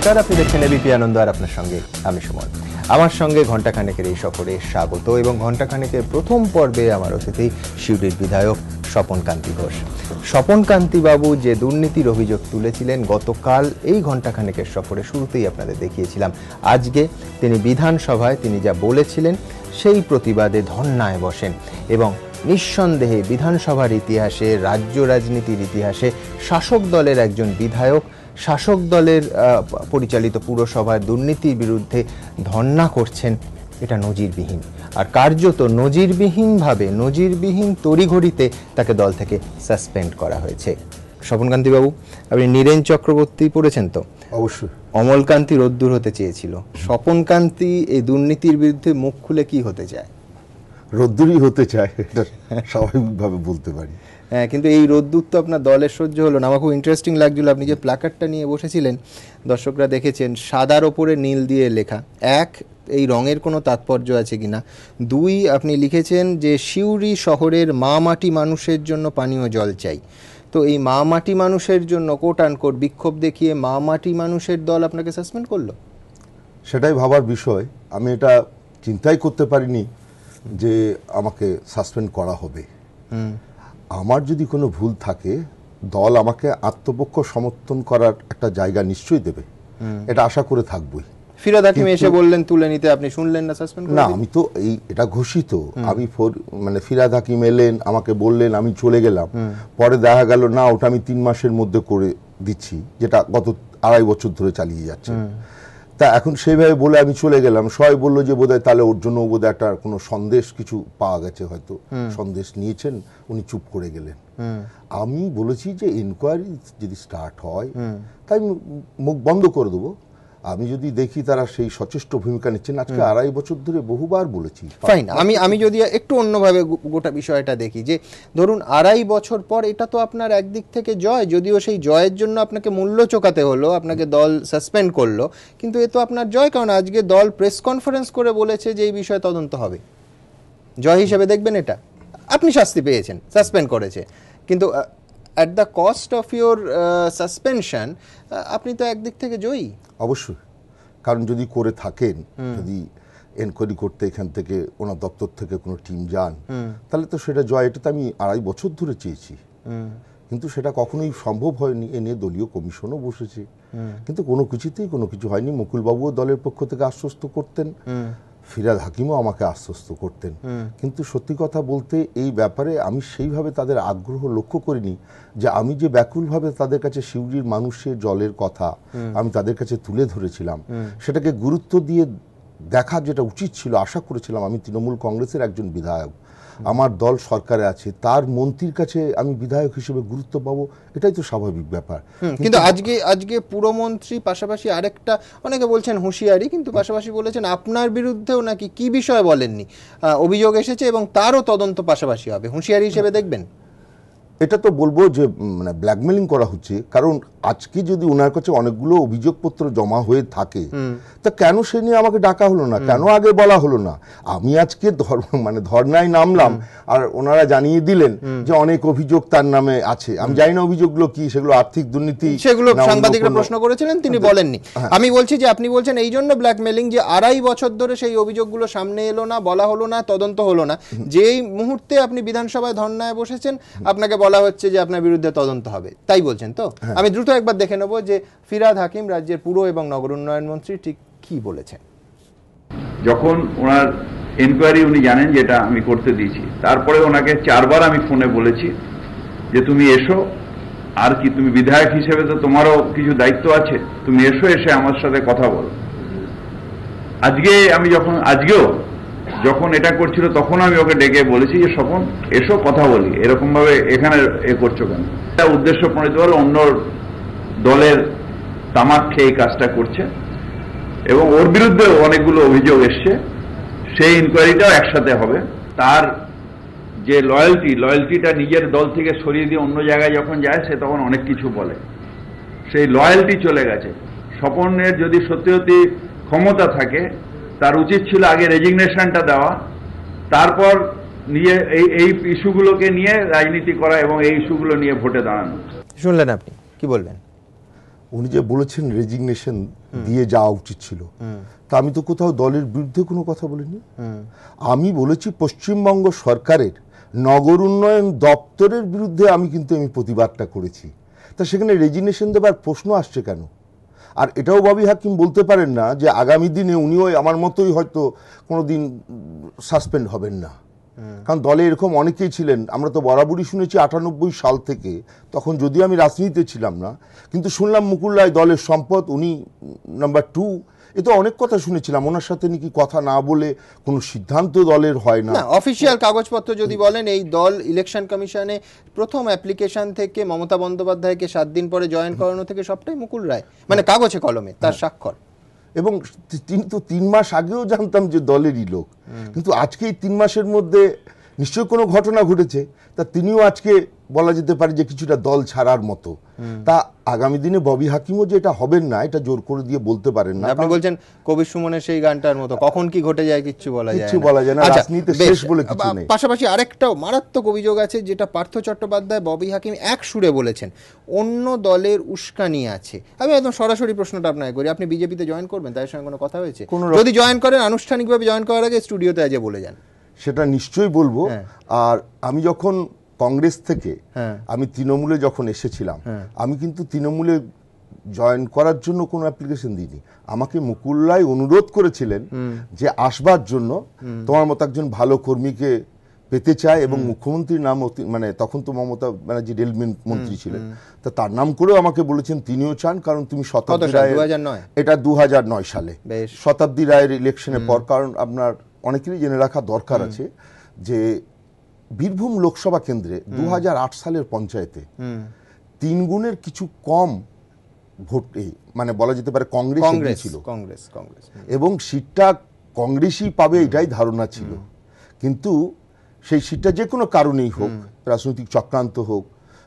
নমস্কার, আপনি দেখছেন এবিপি আনন্দ আর আপনার সঙ্গে আমি সুমন। আমার সঙ্গে ঘণ্টাখানেকের এই সফরে স্বাগত এবং ঘণ্টাখানেকের প্রথম পর্বে আমার অতিথি সিউড়ির বিধায়ক স্বপন কান্তি ঘোষ। স্বপন কান্তি বাবু যে দুর্নীতির অভিযোগ তুলেছিলেন গতকাল এই ঘণ্টাখানেকের সফরে শুরুতেই আপনাদের দেখিয়েছিলাম। আজকে তিনি বিধানসভায় তিনি যা বলেছিলেন সেই প্রতিবাদে ধর্নায় বসেন এবং নিঃসন্দেহে বিধানসভার ইতিহাসে, রাজ্য রাজনীতির ইতিহাসে শাসক দলের একজন বিধায়ক শাসক দলের পরিচালিত পুরসভার দুর্নীতির বিরুদ্ধে ধর্ণা করছেন, এটা নজিরবিহীন। আর কার্যত নজিরবিহীন তড়িঘড়িতে তাকে দল থেকে সাসপেন্ড করা হয়েছে। স্বপনকান্তি বাবু, আপনি নীরেন চক্রবর্তী পড়েছেন তো? অবশ্যই। অমলকান্তি রোদ্দুর হতে চেয়েছিল, স্বপনকান্তি এই দুর্নীতির বিরুদ্ধে মুখ খুলে কি হতে চায়? রোদ্দুরই হতে চায়, এটা স্বাভাবিকভাবে বলতে পারি। হ্যাঁ, কিন্তু এই রোদ্দুর তো আপনার দলের সহ্য হলো না। আমার খুব ইন্টারেস্টিং লাগছিল, আপনি যে প্ল্যাকার্ডটা নিয়ে বসেছিলেন, দর্শকরা দেখেছেন, সাদার ওপরে নীল দিয়ে লেখা। এক, এই রঙের কোনো তাৎপর্য আছে কিনা। দুই, আপনি লিখেছেন যে সিউড়ি শহরের মা মাটি মানুষের জন্য পানীয় জল চাই। তো এই মা মাটি মানুষের জন্য কোট আনকোট বিক্ষোভ দেখিয়ে মা মাটি মানুষের দল আপনাকে সাসপেন্ড করলো, সেটাই ভাবার বিষয়। আমি এটা চিন্তাই করতে পারিনি যে আমাকে সাসপেন্ড করা হবে। আমার যদি কোনো ভুল থাকে, দল আমাকে আত্মপক্ষ সমর্থন করার একটা জায়গা নিশ্চয়ই দেবে, এটা আশা করে থাকবই। ফিরাদ হাকিম এসে বললেন তুলে নিতে, আপনি শুনলেন না, সাসপেন্ড না। আমি তো এটা ঘোষিত, আমি ফিরাদ হাকিম এলেন, আমাকে বললেন, আমি চলে গেলাম। পরে দেখা গেল না, ওটা আমি 3 মাসের মধ্যে করে দিচ্ছি, যেটা গত 2.5 বছর ধরে চালিয়ে যাচ্ছে। তা এখন সেইভাবে বলে আমি চলে গেলাম। সবাই বললো যে বোধহয় তাহলে ওর জন্য বোধহয় একটা কোনো সন্দেশ কিছু পাওয়া গেছে, হয়তো সন্দেশ নিয়েছেন, উনি চুপ করে গেলেন। আমি বলেছি যে ইনকোয়ারি যদি স্টার্ট হয় তাই মুখ বন্ধ করে দেবো। আমি যদি দেখি তারা সেই সচেষ্ট ভূমিকা নিচ্ছেন, আজকে 2.5 বছর ধরে বহুবার বলেছি। ফাইন, আমি যদি একটু অন্যভাবে গোটা বিষয়টা দেখি, যে ধরুন 2.5 বছর পর এটা তো আপনার একদিক থেকে জয়, যদিও সেই জয়ের জন্য আপনাকে মূল্য চোকাতে হলো, আপনাকে দল সাসপেন্ড করলো, কিন্তু এ তো আপনার জয়, কারণ আজকে দল প্রেস কনফারেন্স করে বলেছে যে এই বিষয়ে তদন্ত হবে। জয় হিসেবে দেখবেন এটা? আপনি শাস্তি পেয়েছেন, সাসপেন্ড করেছে, কিন্তু at the cost of your suspension আপনি তো একদিক থেকে জয়ী। অবশ্যই, কারণ যদি করে থাকেন, যদি এনকোয়ারি করতে এখান থেকে ওনার দপ্তর থেকে কোনো টিম যান, তাহলে তো সেটা জয়। এটা তো আমি 2.5 বছর ধরে চেয়েছি, কিন্তু সেটা কখনোই সম্ভব হয়নি। এ নিয়ে দলীয় কমিশনও বসেছে, কিন্তু কোনো কিছুতেই কোনো কিছু হয়নি। মুকুলবাবুও দলের পক্ষ থেকে আশ্বস্ত করতেন, ফিরাদ হাকিমও আমাকে আশ্বস্ত করতেন, কিন্তু সত্যি কথা বলতে এই ব্যাপারে আমি সেইভাবে তাদের আগ্রহ লক্ষ্য করিনি। যে আমি যে ব্যাকুলভাবে তাদের কাছে সিউড়ির মানুষের জলের কথা আমি তাদের কাছে তুলে ধরেছিলাম, সেটাকে গুরুত্ব দিয়ে দেখা যেটা উচিত ছিল, আশা করেছিলাম। আমি তৃণমূল কংগ্রেসের একজন বিধায়ক, আমার দল সরকারে আছে, তার মন্ত্রীর কাছে আমি বিধায়ক হিসেবে গুরুত্ব পাবো, এটাই তো স্বাভাবিক ব্যাপার। কিন্তু আজকে পুরমন্ত্রী, পাশাপাশি আরেকটা, অনেকে বলছেন হুঁশিয়ারি, কিন্তু পাশাপাশি বলেছেন আপনার বিরুদ্ধেও নাকি কি বিষয় বলেননি, অভিযোগ এসেছে এবং তারও তদন্ত পাশাপাশি হবে। হুঁশিয়ারি হিসেবে দেখবেন? এটা তো বলবো যে মানে ব্ল্যাকমেলিং করা হচ্ছে। কারণ আজকে যদি ওনার কাছে অনেকগুলো অভিযোগপত্র জমা হয়ে থাকে, তা কেন সে নিয়ে আমাকে ডাকা হলো না, কেন আগে বলা হলো না? আমি আজকে ধর্নায় নামলাম আর ওনারা জানিয়ে দিলেন যে অনেক অভিযোগ তার নামে আছে। আমি জানি না অভিযোগগুলো কি, সেগুলো আর্থিক দুর্নীতি, সেগুলো সাংবাদিকরা প্রশ্ন করেছিলেন, তিনি বলেননি। আমি বলছি যে আপনি বলছেন এই জন্য ব্ল্যাকমেলিং, যে 2.5 বছর ধরে সেই অভিযোগগুলো সামনে এলো না, বলা হলো না, তদন্ত হলো না। যেই মুহূর্তে আপনি বিধানসভায় ধর্নায় বসেছেন, আপনাকে বলা হচ্ছে যে আপনার বিরুদ্ধে তদন্ত হবে, তাই বলছেন তো? আমি দ্রুত একবার দেখে নেব যে ফিরাদ হাকিম রাজ্যের পুর এবং নগর উন্নয়ন মন্ত্রী ঠিক কি বলেছেন। যখন ওনার এনকোয়ারি উনি জানেন যেটা আমি করতে দিয়েছি, তারপরে ওনাকে 4 বার আমি ফোনে বলেছি যে তুমি এসো, আর কি তুমি বিধায়ক হিসেবে তো তোমারও কিছু দায়িত্ব আছে, তুমি এসো, এসে আমার সাথে কথা বলো। আজকেও যখন এটা করছিল তখন আমি ওকে ডেকে বলেছি যে স্বপন এসো, কথা বলি, এরকম ভাবে এখানে করছো কেন? এটা উদ্দেশ্য প্রণীত হল, অন্য দলের তামাক খেয়ে কাজটা করছে এবং ওর বিরুদ্ধেও অনেকগুলো অভিযোগ এসছে। সেই ইনকোয়ারিটাও একসাথে হবে। তার যে লয়্যালটিটা নিজের দল থেকে সরিয়ে দিয়ে অন্য জায়গায় যখন যায়, সে তখন অনেক কিছু বলে, সেই লয়্যালটি চলে গেছে। স্বপনের যদি সত্যি সত্যি ক্ষমতা থাকে, তার উচিত ছিল আগে রেজিগনেশনটা দেওয়া, তারপর নিয়ে এই ইস্যুগুলোকে নিয়ে রাজনীতি করা এবং এই ইস্যুগুলো নিয়ে ভোটে দাঁড়ানো। শুনলেন আপনি, কি বলবেন? উনি যে বলেছেন রেজিগনেশন দিয়ে যাওয়া উচিত ছিল, তা আমি তো কোথাও দলের বিরুদ্ধে কোনো কথা বলিনি। আমি বলেছি পশ্চিমবঙ্গ সরকারের নগর উন্নয়ন দপ্তরের বিরুদ্ধে আমি প্রতিবাদটা করেছি। তা সেখানে রেজিগনেশন দেবার প্রশ্ন আসছে কেন? আর এটাও ববি হাকিম বলতে পারেন না যে আগামী দিনে উনিও আমার মতোই হয়তো কোনোদিন সাসপেন্ড হবেন না, কারণ দলে এরকম অনেকেই ছিলেন। আমরা তো বরাবরই শুনেছি 98 সাল থেকে, তখন যদিও আমি রাজনীতিতে ছিলাম না, কিন্তু শুনলাম মুকুল রায় দলের সম্পদ, উনি নাম্বার 2, এ তো অনেক কথা শুনেছিলাম। ওনার সাথে নাকি কথা না বলে কোনো সিদ্ধান্ত দলের হয় না। অফিসিয়াল কাগজপত্র যদি বলেন, এই দল ইলেকশন কমিশনে প্রথম অ্যাপ্লিকেশন থেকে মমতা বন্দ্যোপাধ্যায়কে 7 দিন পরে জয়েন করানো থেকে সবটাই মুকুল রায়, মানে কাগজে কলমে তার স্বাক্ষর। এবং তিনি তো 3 মাস আগেও জানতাম যে দলেরই লোক, কিন্তু আজকে এই 3 মাসের মধ্যে নিশ্চয়ই কোনো ঘটনা ঘটেছে, তা তিনিও আজকে বলা যেতে পারে যে কিছুটা দল ছাড়ার মতো। তা আগামী দিনে ববি হাকিমও যে এটা হবেন না, এটা জোর করে দিয়ে বলতে পারেন না। আপনি বলছেন কবির সুমনের সেই গানটার মতো, কখন কি ঘটে যায় কিচ্ছু বলা যায় না। রাজনীতি শেষ বলে কিছু নেই। পাশাপাশি আরেকটাও মারাত্মক অভিযোগ আছে, যেটা পার্থ চট্টোপাধ্যায়, ববি হাকিম এক সুরে বলেছেন, অন্য দলের উস্কানি আছে। আমি একদম সরাসরি প্রশ্নটা আপনাকে করি, আপনি বিজেপিতে জয়েন করবেন? তাদের সঙ্গে কোনো কথা হয়েছে? যদি জয়েন করেন, আনুষ্ঠানিকভাবে জয়েন করার আগে স্টুডিওতে আজ বলে যান। সেটা নিশ্চয়ই বলবো। আর আমি যখন কংগ্রেস থেকে আমি তৃণমূলে যখন এসেছিলাম, আমি কিন্তু তৃণমূলে জয়েন করার জন্য কোনো অ্যাপ্লিকেশন দিইনি। আমাকে মুকুল রায় অনুরোধ করেছিলেন যে আসবার জন্য, তোমার মতো একজন ভালো কর্মীকে পেতে চায়, এবং মুখ্যমন্ত্রীর নাম, মানে তখন তো মমতা ব্যানার্জি রেল মন্ত্রী ছিলেন, তা তার নাম করেও আমাকে বলেছেন তিনিও চান, কারণ তুমি শতাব্দী রায়, এটা 2009 সালে শতাব্দী রায়ের ইলেকশনের পর। কারণ আপনার অনেকেরই জেনে রাখা দরকার আছে যে বীরভূম লোকসভা কেন্দ্রে 2008 সালের পঞ্চায়েতে 3 গুণের কিছু কম ভোটে, মানে বলা যেতে পারে কংগ্রেস ছিল, এবং সিটটা কংগ্রেসই পাবে এটাই ধারণা ছিল। কিন্তু সেই সিটটা যে কোনো কারণেই হোক, রাজনৈতিক চক্রান্ত হোক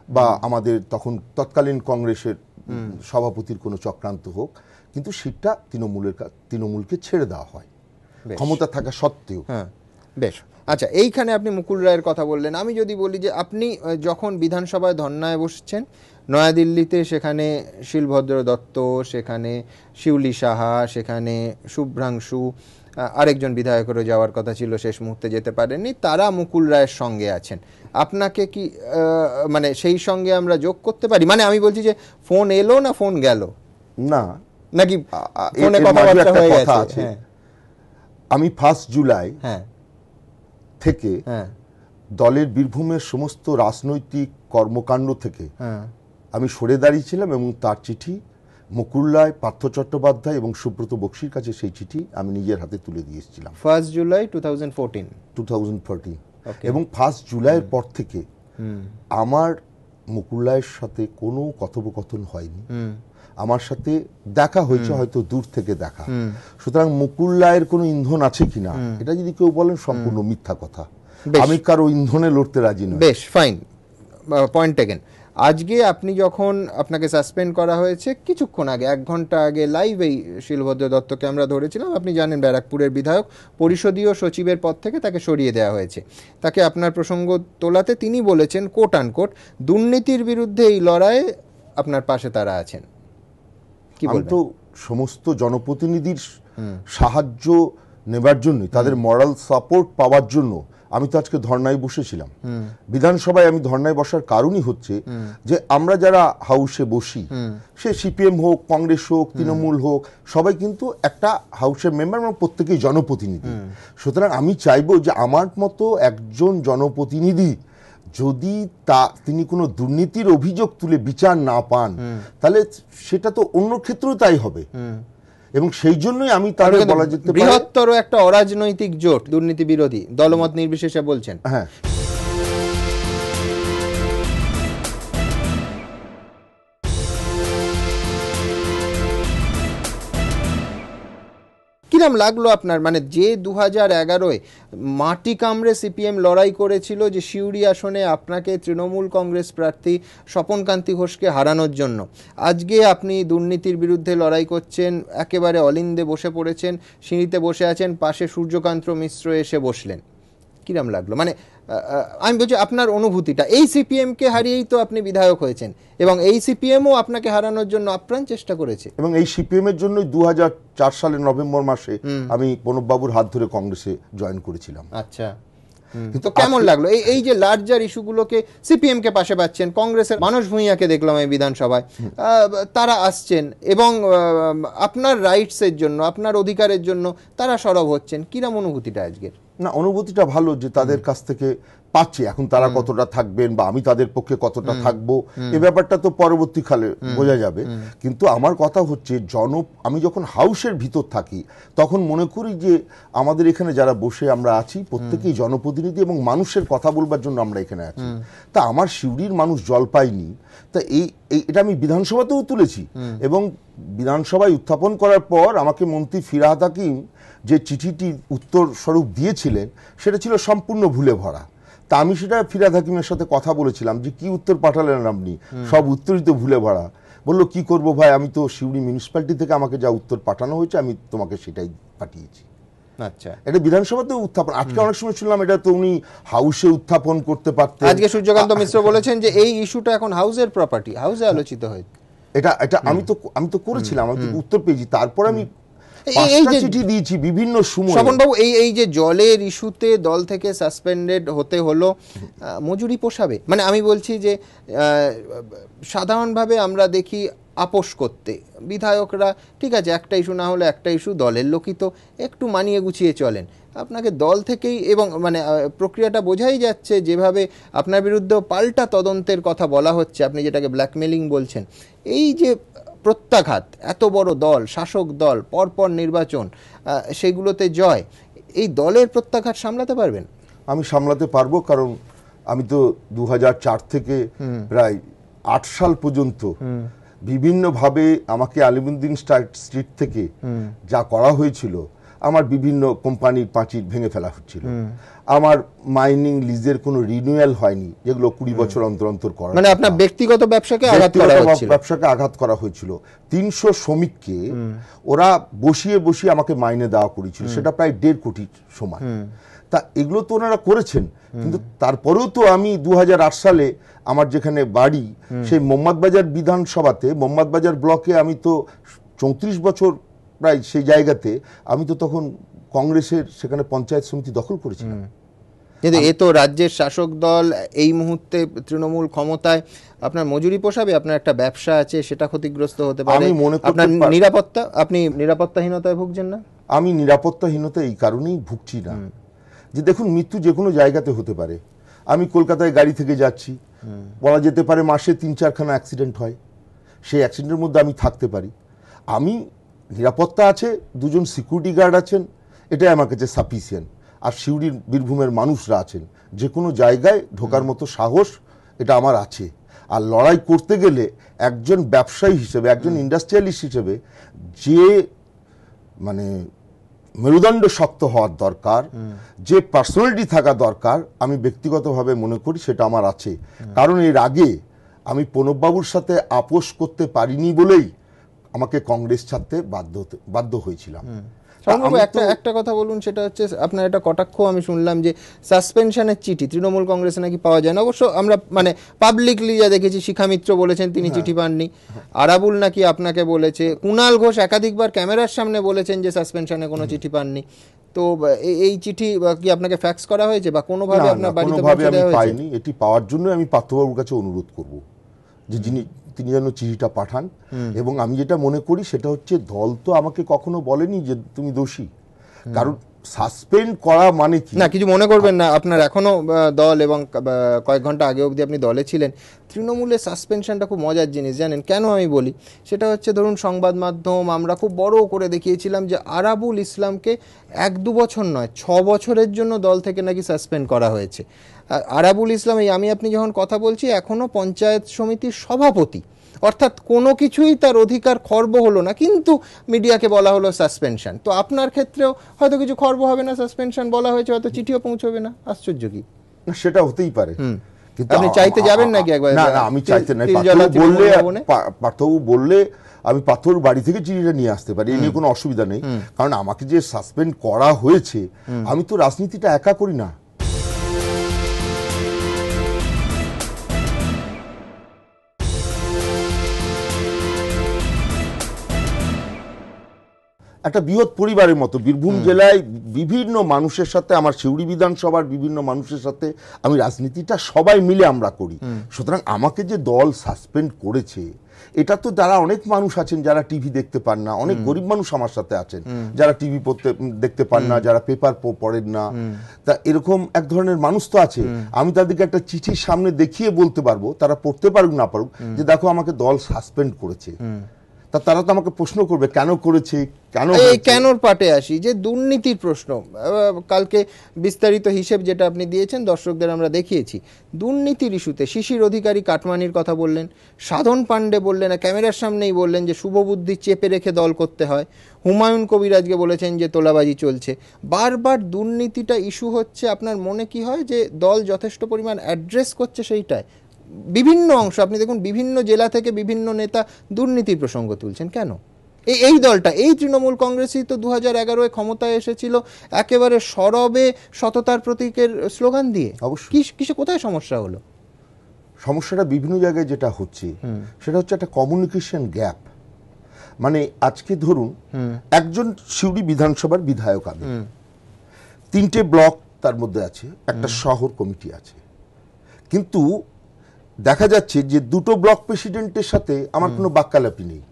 বা আমাদের তৎকালীন কংগ্রেসের সভাপতির কোনো চক্রান্ত হোক, কিন্তু সিটটা তৃণমূলকে ছেড়ে দেওয়া হয় ক্ষমতা থাকা সত্ত্বেও। বেশ, আচ্ছা, এইখানে আপনি মুকুল রায়ের কথা বললেন। আমি যদি বলি যে আপনি যখন বিধানসভায় ধর্নায় বসছেন নয়াদিল্লিতে, সেখানে শিলভদ্র দত্ত, সেখানে শিউলি সাহা, সেখানে শুভ্রাংশু, আরেকজন বিধায়কেরও যাওয়ার কথা ছিল, শেষ মুহূর্তে যেতে পারেননি, তারা মুকুল রায়ের সঙ্গে আছেন। আপনাকে কি মানে সেই সঙ্গে আমরা যোগ করতে পারি? মানে আমি বলছি যে ফোন এলো না ফোন গেল, না নাকি ফোনে কথাবার্তা হয়ে গেছে? আমি 1 জুলাই থেকে দলের বীরভূমের সমস্ত রাজনৈতিক কর্মকাণ্ড থেকে আমি সরে দাঁড়িয়েছিলাম, এবং তার চিঠি মুকুল রায়, পার্থ চট্টোপাধ্যায় এবং সুব্রত বক্সির কাছে সেই চিঠি আমি নিজের হাতে তুলে দিয়ে এসেছিলাম 1 জুলাই 2014। এবং 1 জুলাইয়ের পর থেকে আমার মুকুল রায়ের সাথে কোনো কথোপকথন হয়নি। আমার সাথে দেখা হয়েছে হয়তো দূর থেকে দেখা। সুতরাং মুকুল রায়ের কোনো ইন্ধন আছে কিনা, এটা যদি কেউ বলেন সম্পূর্ণ মিথ্যা কথা। আমি কারো ইন্ধনে লড়তে রাজি নই। বেশ, ফাইন, পয়েন্ট টেকেন। আজকে আপনি যখন, আপনাকে সাসপেন্ড করা হয়েছে কিছুক্ষণ আগে, 1 ঘন্টা আগে লাইভেই শিলভদ্র দত্তকে আমরা ধরেছিলাম। আপনি জানেন ব্যারাকপুরের বিধায়ক, পরিষদীয় সচিবের পদ থেকে তাকে সরিয়ে দেওয়া হয়েছে। তাকে আপনার প্রসঙ্গ তোলাতে তিনি বলেছেন, কোট আনকোট, দুর্নীতির বিরুদ্ধে এই লড়াইয়ে আপনার পাশে তারা আছেন। আমি তো সমস্ত জনপ্রতিনিধির সাহায্য নেবার জন্য, তাদের মরাল সাপোর্ট পাওয়ার জন্য আমি তো আজকে ধর্নায় বসেছিলাম। বিধানসভায় আমি ধর্নায় বসার কারণই হচ্ছে যে আমরা যারা হাউসে বসি, সে সিপিএম হোক, কংগ্রেস হোক, তৃণমূল হোক, সবাই কিন্তু একটা হাউসের মেম্বার, এবং প্রত্যেকেই জনপ্রতিনিধি। সুতরাং আমি চাইবো যে আমার মতো একজন জনপ্রতিনিধি যদি তিনি কোনো দুর্নীতির অভিযোগ তুলে বিচার না পান, তাহলে সেটা তো অন্য ক্ষেত্রেও তাই হবে। এবং সেই জন্যই আমি তার বলা যেতে পারে বৃহত্তর একটা অরাজনৈতিক জোট, দুর্নীতি বিরোধী, দলমত নির্বিশেষে বলছেন। হ্যাঁ, কিরম লাগলো আপনার, মানে যে 2011-য় মাটি কামড়ে সিপিএম লড়াই করেছিল যে সিউড়ি আসনে আপনাকে তৃণমূল কংগ্রেস প্রার্থী স্বপনকান্তি ঘোষকে হারানোর জন্য, আজকে আপনি দুর্নীতির বিরুদ্ধে লড়াই করছেন, একেবারে অলিন্দে বসে পড়েছেন, সিঁড়িতে বসে আছেন, পাশে সূর্যকান্ত মিশ্র এসে বসলেন। কিরম লাগলো? মানে আমি বলছি আপনার অনুভূতিটা, এই সিপিএম কে হারিয়েই তো আপনি বিধায়ক হয়েছেন এবং এই সিপিএমও আপনাকে হারানোর জন্য আপ্রাণ চেষ্টা করেছে। এবং এই সিপিএম এর জন্যই 2004 সালের নভেম্বর মাসে আমি প্রণববাবুর হাত ধরে কংগ্রেসে জয়েন করেছিলাম। আচ্ছা, তো কেমন লাগলো এই যে লার্জার ইস্যুগুলোকে সিপিএম কে পাশে পাচ্ছেন, কংগ্রেসের মানস ভূঁইয়াকে দেখলাম এই বিধানসভায়, তারা আসছেন এবং আপনার রাইটস এর জন্য, আপনার অধিকারের জন্য তারা সরব হচ্ছেন, কিরম অনুভূতিটা আজকের? না, অনুভূতিটা ভালো যে তাদের কাছ থেকে পাচ্ছি। এখন তারা কতটা থাকবেন বা আমি তাদের পক্ষে কতটা থাকবো এই ব্যাপারটা তো পরবর্তীকালে বোঝা যাবে। কিন্তু আমার কথা হচ্ছে আমি যখন হাউসের ভিতর থাকি তখন মনে করি যে আমাদের এখানে যারা বসে আমরা আছি প্রত্যেকেই জনপ্রতিনিধি এবং মানুষের কথা বলবার জন্য আমরা এখানে আছি। তা আমার সিউড়ির মানুষ জল পায়নি, তা এটা আমি বিধানসভাতেও তুলেছি এবং বিধানসভায় উত্থাপন করার পর আমাকে মন্ত্রী ফিরহাদ হাকিম যে চিঠিটি উত্তর স্বরূপ দিয়েছিলেন সেটা ছিল সম্পূর্ণ ভুলে ভরা। তা আমি সেটা ফিরহাদ হাকিমের সাথে কথা বলেছিলাম যে কি উত্তর পাঠালেন আপনি, সব উত্তরই তো ভুলে ভরা। বললো কি করব ভাই, আমি তো সিউড়ি মিউনিসিপ্যালিটি থেকে আমাকে যা উত্তর পাঠানো হয়েছে আমি তোমাকে সেটাই পাঠিয়েছি। আচ্ছা, এটা বিধানসভাতেও উত্থাপন, আজকে অনেক সময় শুনলাম এটা তো উনি হাউসে উত্থাপন করতে পারতেন। আজকে সূর্যকান্ত মিশ্র বলেছেন যে এই ইস্যুটা এখন হাউসের প্রপার্টি, হাউসে আলোচিত হয়েছে। এটা আমি তো করেছিলাম, আমি তো উত্তর পেয়েছি, তারপর আমি চিঠি দিয়েছি বিভিন্ন সময়। স্বপনবাবু, এই যে জলের ইস্যুতে দল থেকে সাসপেন্ডেড হতে হলো, মজুরি পোষাবে? মানে আমি বলছি যে সাধারণভাবে আমরা দেখি আপোষ করতে বিধায়করা, ঠিক আছে একটা ইস্যু না হলে একটা ইস্যু, দলের লোকই তো একটু মানিয়ে গুছিয়ে চলেন। আপনাকে দল থেকেই, এবং মানে প্রক্রিয়াটা বোঝাই যাচ্ছে যেভাবে আপনার বিরুদ্ধে পাল্টা তদন্তের কথা বলা হচ্ছে, আপনি যেটাকে ব্ল্যাকমেলিং বলছেন, এই যে প্রত্যাঘাত, এত বড় দল, শাসক দল, পরপর নির্বাচন, সেগুলোতে জয়, এই দলের প্রত্যাঘাত সামলাতে পারবেন? আমি সামলাতে পারবো, কারণ আমি তো 2004 থেকে প্রায় 8 সাল পর্যন্ত বিভিন্নভাবে আমাকে আলিমুদ্দিন স্ট্রিট থেকে যা করা হয়েছিল, আমার বিভিন্ন কোম্পানির পাঁচিল ভেঙে ফেলা হচ্ছিল, আমার মাইনিং লিজের কোনো রিনিউয়াল হয়নি, যেগুলো 20 বছর অন্তর অন্তর করা, মানে আপনার ব্যক্তিগত ব্যবসাকে আঘাত করা হয়েছিল। 300 শ্রমিককে ওরা বসিয়ে বসিয়ে আমাকে মাইনে দেওয়া করেছিল, সেটা প্রায় 1.5 কোটি সমান। তা এগুলো তো ওনারা করেছেন, কিন্তু তারপরেও তো আমি 2008 সালে আমার যেখানে বাড়ি সেই মোহাম্মদবাজার বিধানসভাতে, মোহাম্মদবাজার ব্লকে, আমি তো 34 বছর প্রায় সেই জায়গাতে আমি তো তখন কংগ্রেসের সেখানে পঞ্চায়েত সমিতি দখল করেছিলাম। কিন্তু এ তো রাজ্যের শাসক দল, এই মুহূর্তে তৃণমূল ক্ষমতায়, আপনার মজুরি পোষাবে? আপনার একটা ব্যবসা আছে, সেটা ক্ষতিগ্রস্ত হতে পারে, আপনার নিরাপত্তা, আপনি নিরাপত্তাহীনতায় ভুগছেন না? আমি নিরাপত্তাহীনতা এই কারণেই ভুগছি না যে দেখুন, মৃত্যু যে কোনো জায়গাতে হতে পারে। আমি কলকাতায় গাড়ি থেকে যাচ্ছি, বলা যেতে পারে মাসে 3-4খানা অ্যাক্সিডেন্ট হয়, সেই অ্যাক্সিডেন্টের মধ্যে আমি থাকতে পারি। আমি নিরাপত্তা আছে, 2জন সিকিউরিটি গার্ড আছেন, এটাই আমার কাছে সাফিসিয়েন্ট। আর সিউড়ির বীরভূমের মানুষরা আছেন, যে কোনো জায়গায় ঢোকার মতো সাহস এটা আমার আছে। আর লড়াই করতে গেলে একজন ব্যবসায়ী হিসেবে, একজন ইন্ডাস্ট্রিয়ালিস্ট হিসেবে যে মানে মেরুদণ্ড শক্ত হওয়ার দরকার, যে পার্সোনালিটি থাকা দরকার, আমি ব্যক্তিগতভাবে মনে করি সেটা আমার আছে। কারণ এর আগে আমি প্রণববাবুর সাথে আপোষ করতে পারিনি বলেই আমাকে কংগ্রেস ছাড়তে বাধ্য হয়েছিলাম। একটা কথা বলুন, সেটা হচ্ছে আপনার একটা কটাক্ষ আমি শুনলাম যে সাসপেনশনের চিঠি তৃণমূল কংগ্রেসে নাকি পাওয়া যায় না। অবশ্য আমরা মানে পাবলিকলি যা দেখেছি, শিখা মিত্র বলেছেন তিনি চিঠি পাননি, আরাবুল নাকি আপনাকে বলেছে, কুণাল ঘোষ একাধিকবার ক্যামেরার সামনে বলেছেন যে সাসপেনশনে কোনো চিঠি পাননি। তো এই চিঠি কি আপনাকে ফ্যাক্স করা হয়েছে বা কোনোভাবে আপনার বাড়িতে পৌঁছে দেওয়া হয়েছে? পাইনি। এটি পাওয়ার জন্য আমি পার্থবাবুর কাছে অনুরোধ করব যে তিনি যেন চিঠিটা পাঠান। এবং আমি যেটা মনে করি সেটা হচ্ছে, দল তো আমাকে কখনো বলেনি যে তুমি দোষী, কারণ সাসপেন্ড করা মানে কি না, কিছু মনে করবেন না, আপনার এখনো দল, এবং কয়েক ঘন্টা আগে অবধি আপনি দলে ছিলেন। তৃণমূলের সাসপেনশনটা খুব মজার জিনিস, জানেন কেন আমি বলি? সেটা হচ্ছে, ধরুন সংবাদ মাধ্যম আমরা খুব বড় করে দেখিয়েছিলাম যে আরাবুল ইসলামকে 1-2 বছর নয় 6 বছরের জন্য দল থেকে নাকি সাসপেন্ড করা হয়েছে। আরাবুল ইসলাম, আমি আপনি যখন কথা বলছি, এখনো পঞ্চায়েত সমিতির সভাপতি, অর্থাৎ কোনো কিছুই তার অধিকার খর্ব হলো না, কিন্তু মিডিয়াকে বলা হলো সাসপেনশন। তো আপনার ক্ষেত্রেও হয়তো কিছু খর্ব হবে না, সাসপেনশন বলা হয়েছে, হয়তো চিঠিও পৌঁছবে না। আশ্চর্য কি? সেটা হতেই পারে, কিন্তু আপনি চাইতে যাবেন নাকি একবার? না, আমি চাইতে না। পার্থবাবু বললে আমি পাথর বাড়ি থেকে চিঠিটা নিয়ে আসতে পারি, এ নিয়ে কোনো অসুবিধা নেই। কারণ আমাকে যে সাসপেন্ড করা হয়েছে, আমি তো রাজনীতিটা একা করি না, একটা বৃহৎ পরিবারের মতো বীরভূম জেলায় বিভিন্ন মানুষের সাথে, আমার সিউড়ি বিধানসভার বিভিন্ন মানুষের সাথে আমি রাজনীতিটা সবাই মিলে আমরা করি। সুতরাং আমাকে যে দল সাসপেন্ড করেছে, এটা তো যারা অনেক মানুষ আছেন যারা টিভি দেখতে পান না, অনেক গরিব মানুষ আমার সাথে আছেন যারা টিভি দেখতে পান না, যারা পেপার পড়েন না, তা এরকম এক ধরনের মানুষ তো আছে। আমি তাদেরকে একটা চিঠির সামনে দেখিয়ে বলতে পারবো, তারা পড়তে পারুক না পারুক, যে দেখো আমাকে দল সাসপেন্ড করেছে। তা তারা তো আমাকে প্রশ্ন করবে কেন করেছে, কেনর পাটে আসি, যে দুর্নীতির প্রশ্ন। কালকে বিস্তারিত হিসেব যেটা আপনি দিয়েছেন দর্শকদের আমরা দেখিয়েছি। দুর্নীতির ইস্যুতে শিশির অধিকারী কাটমানির কথা বললেন, সাধন পাণ্ডে বললেন, ক্যামেরার সামনেই বললেন যে শুভবুদ্ধি চেপে রেখে দল করতে হয়। হুমায়ুন কবির আজকে বলেছেন যে তোলাবাজি চলছে। বারবার দুর্নীতিটা ইস্যু হচ্ছে, আপনার মনে কি হয় যে দল যথেষ্ট পরিমাণ অ্যাড্রেস করছে সেইটায়? বিভিন্ন অংশ আপনি দেখুন, বিভিন্ন জেলা থেকে বিভিন্ন নেতা দুর্নীতির প্রসঙ্গ তুলছেন, কেন? এই দলটা, এই তৃণমূল কংগ্রেসই তো 2011 ক্ষমতায় এসেছিল একেবারে সরবে সততার প্রতীকের স্লোগান দিয়ে। কিসে কোথায় সমস্যা হলো? সমস্যাটা বিভিন্ন জায়গায় যেটা হচ্ছে সেটা হচ্ছে একটা কমিউনিকেশন গ্যাপ। মানে আজকে ধরুন একজন সিউড়ি বিধানসভার বিধায়ক, আমি 3টে ব্লক তার মধ্যে আছে, একটা শহর কমিটি আছে, কিন্তু দেখা যাচ্ছে যে 2টো ব্লক প্রেসিডেন্টের সাথে আমার কোনো বাক্যালাপি নেই।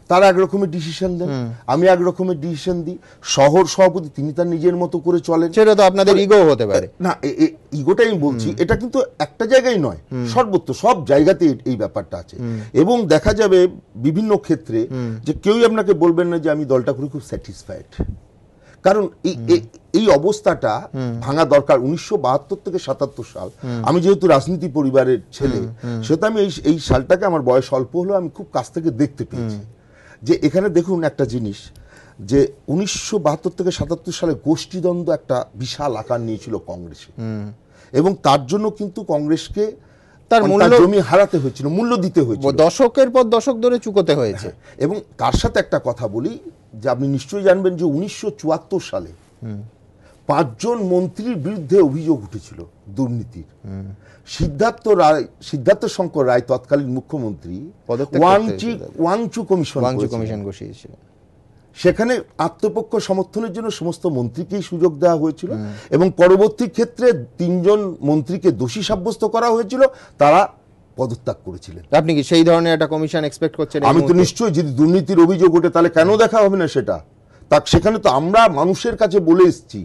তারা এক রকমের ডিসিশন দেন, আমি এক রকমের ডিসিশন দিই। শহর সভাপতি তিনি তার নিজের মতো করে চলেন। সেটা তো আপনাদের ইগো হতে পারে না, ইগোটাই আমি বলছি, এটা কিন্তু একটা জায়গায় নয়, সর্বত্র সব জায়গাতে এই ব্যাপারটা আছে। এবং দেখা যাবে বিভিন্ন ক্ষেত্রে যে কেউই আপনাকে বলবেন না যে আমি দলটা করে খুব স্যাটিসফাইড, কারণ এই অবস্থাটা ভাঙা দরকার। 1972 থেকে 77 সাল, আমি যেহেতু রাজনীতি পরিবারের ছেলে, সেহেতু আমি এই সালটাকে, আমার বয়স অল্প হলেও আমি খুব কাছ থেকে দেখতে পেয়েছি। যে এখানে দেখুন একটা জিনিস, যে 1972 থেকে 77 সালে গোষ্ঠীদ্বন্দ্ব একটা বিশাল আকার নিয়েছিল কংগ্রেসে, এবং তার জন্য কিন্তু কংগ্রেসকে তার জমি হারাতে হয়েছিল, মূল্য দিতে হয়েছিল, দশকের পর দশক ধরে চুকোতে হয়েছে। এবং তার সাথে একটা কথা বলি, যে আপনি নিশ্চয়ই জানবেন যে 1974 সালে 5 জন মন্ত্রীর বিরুদ্ধে অভিযোগ উঠেছিল দুর্নীতির। সিদ্ধার্থ শঙ্কর রায় তৎকালীন মুখ্যমন্ত্রী ওয়াংচু কমিশন বসিয়েছিল। সেখানে আত্মপক্ষ সমর্থনের জন্য সমস্ত মন্ত্রীকেই সুযোগ দেওয়া হয়েছিল, এবং পরবর্তী ক্ষেত্রে 3 জন মন্ত্রীকে দোষী সাব্যস্ত করা হয়েছিল, তারা পদত্যাগ করেছিলেন। আপনি কি সেই ধরনের একটা কমিশন এক্সপেক্ট করছেন? আমি তো নিশ্চয়ই, যদি দুর্নীতির অভিযোগ ওঠে তাহলে কেন দেখা হবে না সেটা? সেখানে তো আমরা মানুষের কাছে বলে এসেছি।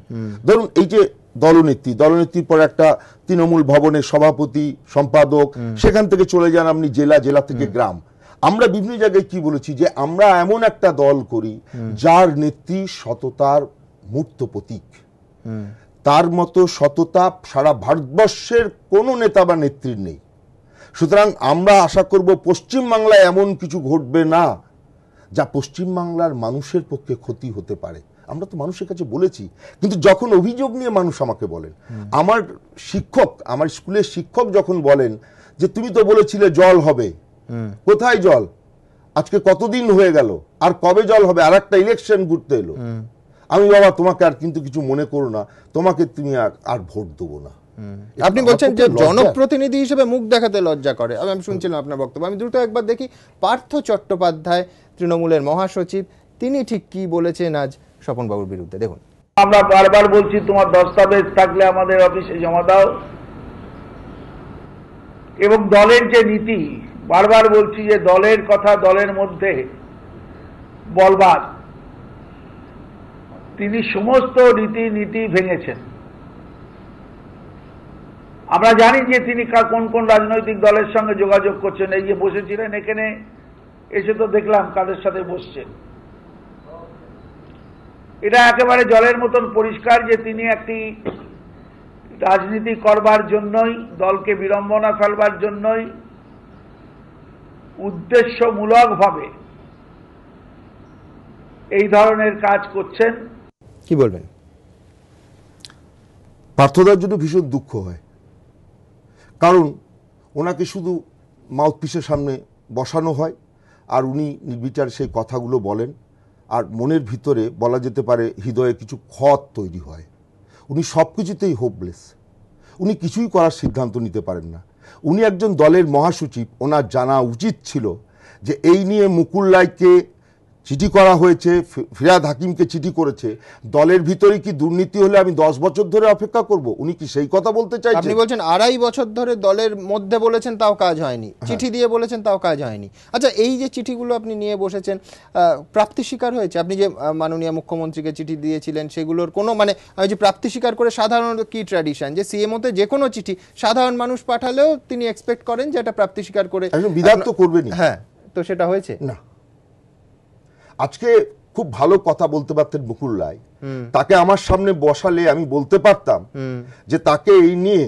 ধরুন এই যে দলনেত্রীর পর একটা তৃণমূল ভবনের সভাপতি, সম্পাদক, সেখান থেকে চলে যান আপনি জেলা থেকে গ্রাম। আমরা বিভিন্ন জায়গায় কি বলেছি, যে আমরা এমন একটা দল করি যার নেত্রী সততার মূর্ত প্রতীক। তার মতো সততা সারা ভারতবর্ষের কোনো নেতা বা নেত্রীর নেই। সুতরাং আমরা আশা করব পশ্চিমবাংলায় এমন কিছু ঘটবে না যা পশ্চিমবাংলার মানুষের পক্ষে ক্ষতি হতে পারে। আমরা তো মানুষের কাছে বলেছি, কিন্তু যখন অভিযোগ নিয়ে মানুষ আমাকে বলেন, আমার স্কুলের শিক্ষক যখন বলেন যে তুমি তো বলেছিলে জল হবে, কোথায় জল? আজকে কতদিন হয়ে গেল, আর কবে জল হবে? আর একটা ইলেকশন ঘুরতে এলো। আমি বাবা তোমাকে আর কিন্তু কিছু মনে করো না, তোমাকে তুমি আর ভোট দেবো না। আপনি বলছেন যে জনপ্রতিনিধি হিসেবে মুখ দেখাতে লজ্জা করে। আমি শুনছিলাম আপনার বক্তব্য। আমি দ্রুত একবার দেখি পার্থ চট্টোপাধ্যায়, তৃণমূলের মহাসচিব, তিনি ঠিক কি বলেছেন আজ স্বপনবাবুর বিরুদ্ধে, দেখুন। আমরা বারবার বলছি তোমার দস্তাবেজ থাকলে আমাদের অফিসে জমা দাও, এবং দলের যে নীতি, বারবার বলছি যে দলের কথা দলের মধ্যে বলবার, তিনি সমস্ত নীতি ভেঙেছেন। আমরা জানি যে তিনি কোন কোন রাজনৈতিক দলের সঙ্গে যোগাযোগ করছেন। এই যে বসেছিলেন এখানে, এসে তো দেখলাম কাদের সাথে বসছেন। এটা একেবারে জলের মতন পরিষ্কার যে তিনি একটি রাজনীতি করবার জন্যই, দলকে বিড়ম্বনা ফেলবার জন্যই উদ্দেশ্যমূলকভাবে এই ধরনের কাজ করছেন। কি বলবেন? পার্থদার জন্য ভীষণ দুঃখ হয়, কারণ ওনাকে শুধু মাউথপিসের সামনে বসানো হয়, আর উনি নির্বিচার সেই কথাগুলো বলেন, আর মনের ভিতরে বলা যেতে পারে হৃদয়ে কিছু ক্ষত তৈরি হয়। উনি সব কিছুতেই হোপলেস, উনি কিছুই করার সিদ্ধান্ত নিতে পারেন না। উনি একজন দলের মহাসচিব, ওনার জানা উচিত ছিল যে এই নিয়ে মুকুল রায়কে চিঠি করা হয়েছে, ফিরহাদ হাকিমকে চিঠি করেছে, দলের ভিতরে কি দুর্নীতি হলে আমি 10 বছর ধরে অপেক্ষা করব? উনি কি সেই কথা বলতে চাইছেন? আপনি বলছেন 2.5 বছর ধরে দলের মধ্যে বলেছেন, তাও কাজ হয়নি, চিঠি দিয়ে বলেছেন, তাও কাজ হয়নি। আচ্ছা, এই যে চিঠিগুলো আপনি নিয়ে বসেছেন, প্রাপ্তি স্বীকার হয়েছে? আপনি যে মাননীয় মুখ্যমন্ত্রীকে চিঠি দিয়েছিলেন, সেগুলোর কোনো মানে যে প্রাপ্তি স্বীকার করে সাধারণত কি ট্র্যাডিশন, যে সিএমওতে যে কোনো চিঠি সাধারণ মানুষ পাঠালেও তিনি এক্সপেক্ট করেন যে এটা প্রাপ্তি স্বীকার করে বিধান তো করবেনই। হ্যাঁ, তো সেটা হয়েছে না। আজকে খুব ভালো কথা বলতে পারতেন মুকুল রায়, তাকে আমার সামনে বসালে আমি বলতে পারতাম যে তাকে এই নিয়ে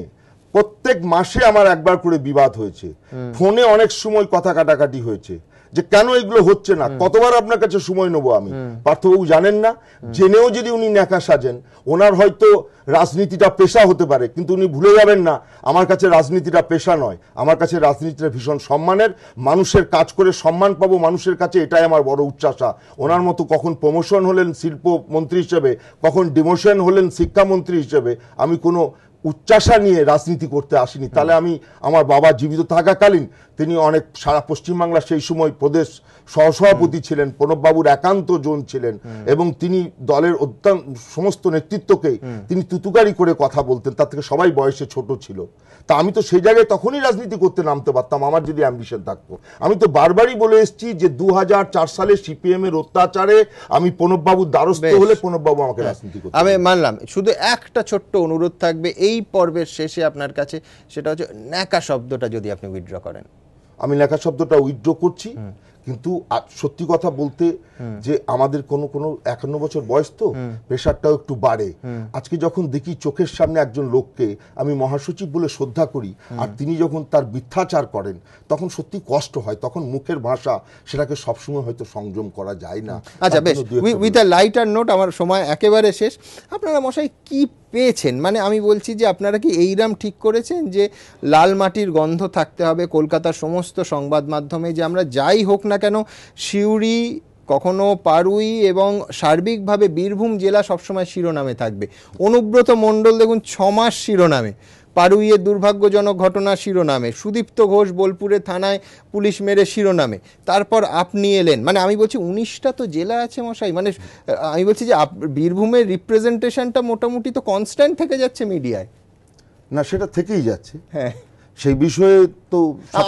প্রত্যেক মাসে আমার একবার করে বিবাদ হয়েছে, ফোনে অনেক সময় কথা কাটাকাটি হয়েছে যে কেন এগুলো হচ্ছে না, কতবার আপনার কাছে সময় নেবো আমি। পার্থবাবু জানেন না, জেনেও যদি উনি ন্যাকা সাজেন, ওনার হয়তো রাজনীতিটা পেশা হতে পারে, কিন্তু উনি ভুলে যাবেন না আমার কাছে রাজনীতিটা পেশা নয়, আমার কাছে রাজনীতিটা ভীষণ সম্মানের, মানুষের কাজ করে সম্মান পাবো মানুষের কাছে, এটাই আমার বড় উচ্চাশা। ওনার মতো কখন প্রমোশন হলেন শিল্প মন্ত্রী হিসেবে, কখন ডিমোশন হলেন শিক্ষামন্ত্রী হিসেবে, আমি কোনো উচ্চাশা নিয়ে রাজনীতি করতে আসিনি। তাহলে আমি আমার বাবা জীবিত থাকাকালীন তিনি অনেক সারা পশ্চিমবাংলা সেই সময় প্রদেশ সহসভাপতি ছিলেন, প্রণববাবুর একান্ত জন ছিলেন, এবং তিনি দলের অত্যন্ত সমস্ত নেতৃত্বকে তিনি তুতুকারি করে কথা বলতেন, তার থেকে সবাই বয়সে ছোট ছিল। তা আমি তো সেই জায়গায় তখনই রাজনীতি করতে নামতে পারতাম আমার যদি অ্যাম্বিশন থাকতো। আমি তো বারবারই বলে এসেছি যে 2004 সালে সিপিএম এর অত্যাচারে আমি প্রণববাবুর দ্বারস্থ হলে প্রণববাবু আমাকে রাজনীতি করতে। আমি মানলাম, শুধু একটা ছোট্ট অনুরোধ থাকবে এই পর্বের শেষে আপনার কাছে, সেটা হচ্ছে ন্যাকা শব্দটা যদি আপনি উইথড্র করেন। আমি ন্যাকা শব্দটা উইথড্র করছি, কিন্তু সত্যি কথা বলতে যে আমাদের কোনো 51 বছর বয়স, তো প্রেশারটাও একটু বাড়ে। আজকে যখন দেখি চোখের সামনে একজন লোককে আমি মহাসচিব বলে শ্রদ্ধা করি, আর তিনি যখন তার মিথ্যাচার করেন, তখন সত্যি কষ্ট হয়। তখন মুখের ভাষা সেটাকে সবসময় হয়তো সংযম করা যায় না। আচ্ছা, বেশ, উইথ আ লাইটার নোট, আমার সময় একেবারে শেষ। আপনারা মশাই কি পেয়েছেন? মানে আমি বলছি যে আপনারা কি এইরাম ঠিক করেছেন যে লাল মাটির গন্ধ থাকতে হবে কলকাতার সমস্ত সংবাদ মাধ্যমে, যে আমরা যাই হোক না কেন সিউড়ি, কখনো পারুই এবং সার্বিকভাবে বীরভূম জেলা সবসময় শিরোনামে থাকবে। অনুব্রত মণ্ডল দেখুন 6 মাস শিরোনামে, পারুইয়ের দুর্ভাগ্যজনক ঘটনা শিরোনামে, সুদীপ্ত ঘোষ বোলপুরে থানায় পুলিশ মেরে শিরোনামে, তারপর আপনি এলেন। মানে আমি বলছি 19টা তো জেলা আছে মশাই, মানে আমি বলছি যে বীরভূমের রিপ্রেজেন্টেশনটা মোটামুটি তো কনস্ট্যান্ট থেকে যাচ্ছে মিডিয়ায়। না, সেটা থেকেই যাচ্ছে। হ্যাঁ, সেই বিষয়ে তো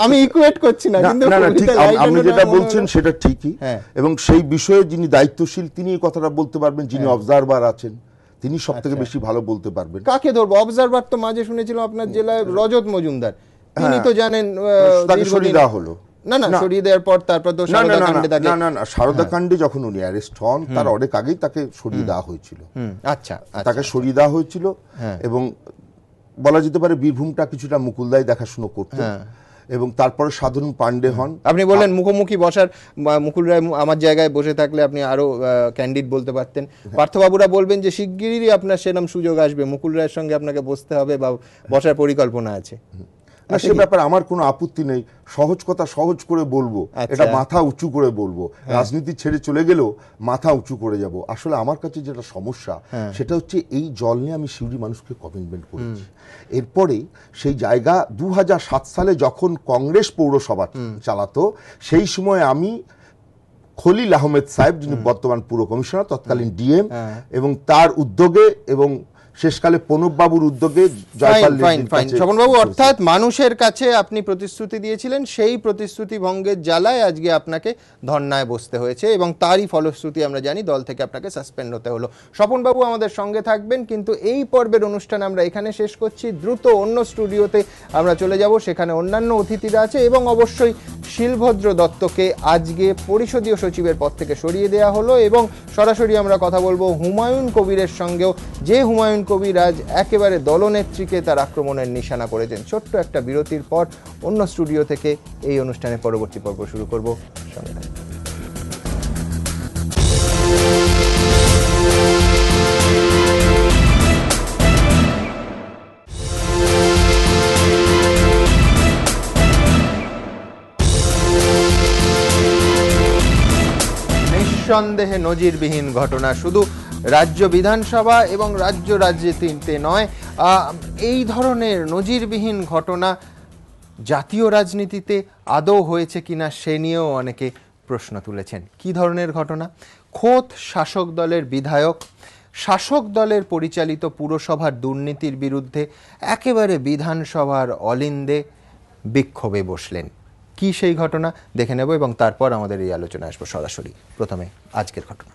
আমি ইকুয়েট করছি না, কিন্তু ঠিক আপনি যেটা বলছেন সেটা ঠিকই, এবং সেই বিষয়ে যিনি দায়িত্বশীল তিনি এই কথাটা বলতে পারবেন, যিনি অবজারভার আছেন তিনি সব থেকে বেশি ভালো বলতে পারবেন। কাকে ধরবো? অবজারভার তো মাঝে শুনেছিলাম আপনার জেলায় রজত মজুমদার, তিনি তো জানেন তাকে সরিয়ে দেওয়া হলো। না, সরিয়ে দেওয়ার পর তারপর তো সারদা কাণ্ডে যখন উনি অ্যারেস্ট হন তার অনেক আগেই তাকে সরিয়ে দেওয়া হয়েছিল। আচ্ছা, তাকে সরিয়ে দেওয়া হয়েছিল, এবং বলা যেতে পারে বীরভূমটা কিছুটা মুকুলদাই দেখাশুনো করতেন, এবং তারপরে সাধারণ পাণ্ডে হন। আপনি বললেন মুখোমুখি বসার, মুকুল রায় আমার জায়গায় বসে থাকলে আপনি আরো ক্যান্ডিড বলতে পারতেন। পার্থবাবুরা বলবেন যে শিগগিরই আপনার সেরকম সুযোগ আসবে, মুকুল রায়ের সঙ্গে আপনাকে বসতে হবে বা বসার পরিকল্পনা আছে। সে ব্যাপারে আমার কোনো আপত্তি নেই, সহজ কথা সহজ করে বলবো, এটা মাথা উঁচু করে বলবো। রাজনীতি ছেড়ে চলে গেলেও মাথা উঁচু করে যাব। আসলে আমার কাছে যেটা সমস্যা সেটা হচ্ছে এই জল নিয়ে আমি সিউড়ি মানুষকে কমিটমেন্ট করেছি। এরপরে সেই জায়গা 2007 সালে যখন কংগ্রেস পৌরসভা চালাতো, সেই সময় আমি খলিল আহমেদ সাহেব, যিনি বর্তমান পুর কমিশনার, তৎকালীন ডিএম, এবং তার উদ্যোগে এবং শেষকালে প্রণববাবুর উদ্যোগে স্বপনবাবু, অর্থাৎ মানুষের কাছে আপনি প্রতিশ্রুতি দিয়েছিলেন, সেই প্রতিশ্রুতি ভঙ্গের জ্বালায় আজকে আপনাকে ধর্নায় বসতে হয়েছে, এবং তারই ফলশ্রুতি আমরা জানি দল থেকে আপনাকে সাসপেন্ড হতে হলো। স্বপনবাবু আমাদের সঙ্গে থাকবেন, কিন্তু এই পর্বের অনুষ্ঠান আমরা এখানে শেষ করছি। দ্রুত অন্য স্টুডিওতে আমরা চলে যাব, সেখানে অন্যান্য অতিথিরা আছে, এবং অবশ্যই শিলভদ্র দত্তকে আজকে পরিষদীয় সচিবের পদ থেকে সরিয়ে দেওয়া হলো, এবং সরাসরি আমরা কথা বলবো হুমায়ুন কবিরের সঙ্গেও, যে হুমায়ুন কবির আজ একেবারে দলনেত্রীকে তার আক্রমণের নিশানা করেছেন। ছোট্ট একটা বিরতির পর অন্য স্টুডিও থেকে এই অনুষ্ঠানের পরবর্তী পর্ব শুরু করব। সঙ্গে থাকুন। নিঃসন্দেহে নজিরবিহীন ঘটনা, শুধু রাজ্য বিধানসভা এবং রাজ্য রাজনীতিতে নয়, এই ধরনের নজিরবিহীন ঘটনা জাতীয় রাজনীতিতে আদৌ হয়েছে কিনা সে নিয়েও অনেকে প্রশ্ন তুলেছেন। কি ধরনের ঘটনা? খোদ শাসক দলের বিধায়ক শাসক দলের পরিচালিত পুরসভার দুর্নীতির বিরুদ্ধে একেবারে বিধানসভার অলিন্দে বিক্ষোভে বসলেন। কি সেই ঘটনা দেখে নেব এবং তারপর আমাদের এই আলোচনা আসবো সরাসরি। প্রথমে আজকের ঘটনা।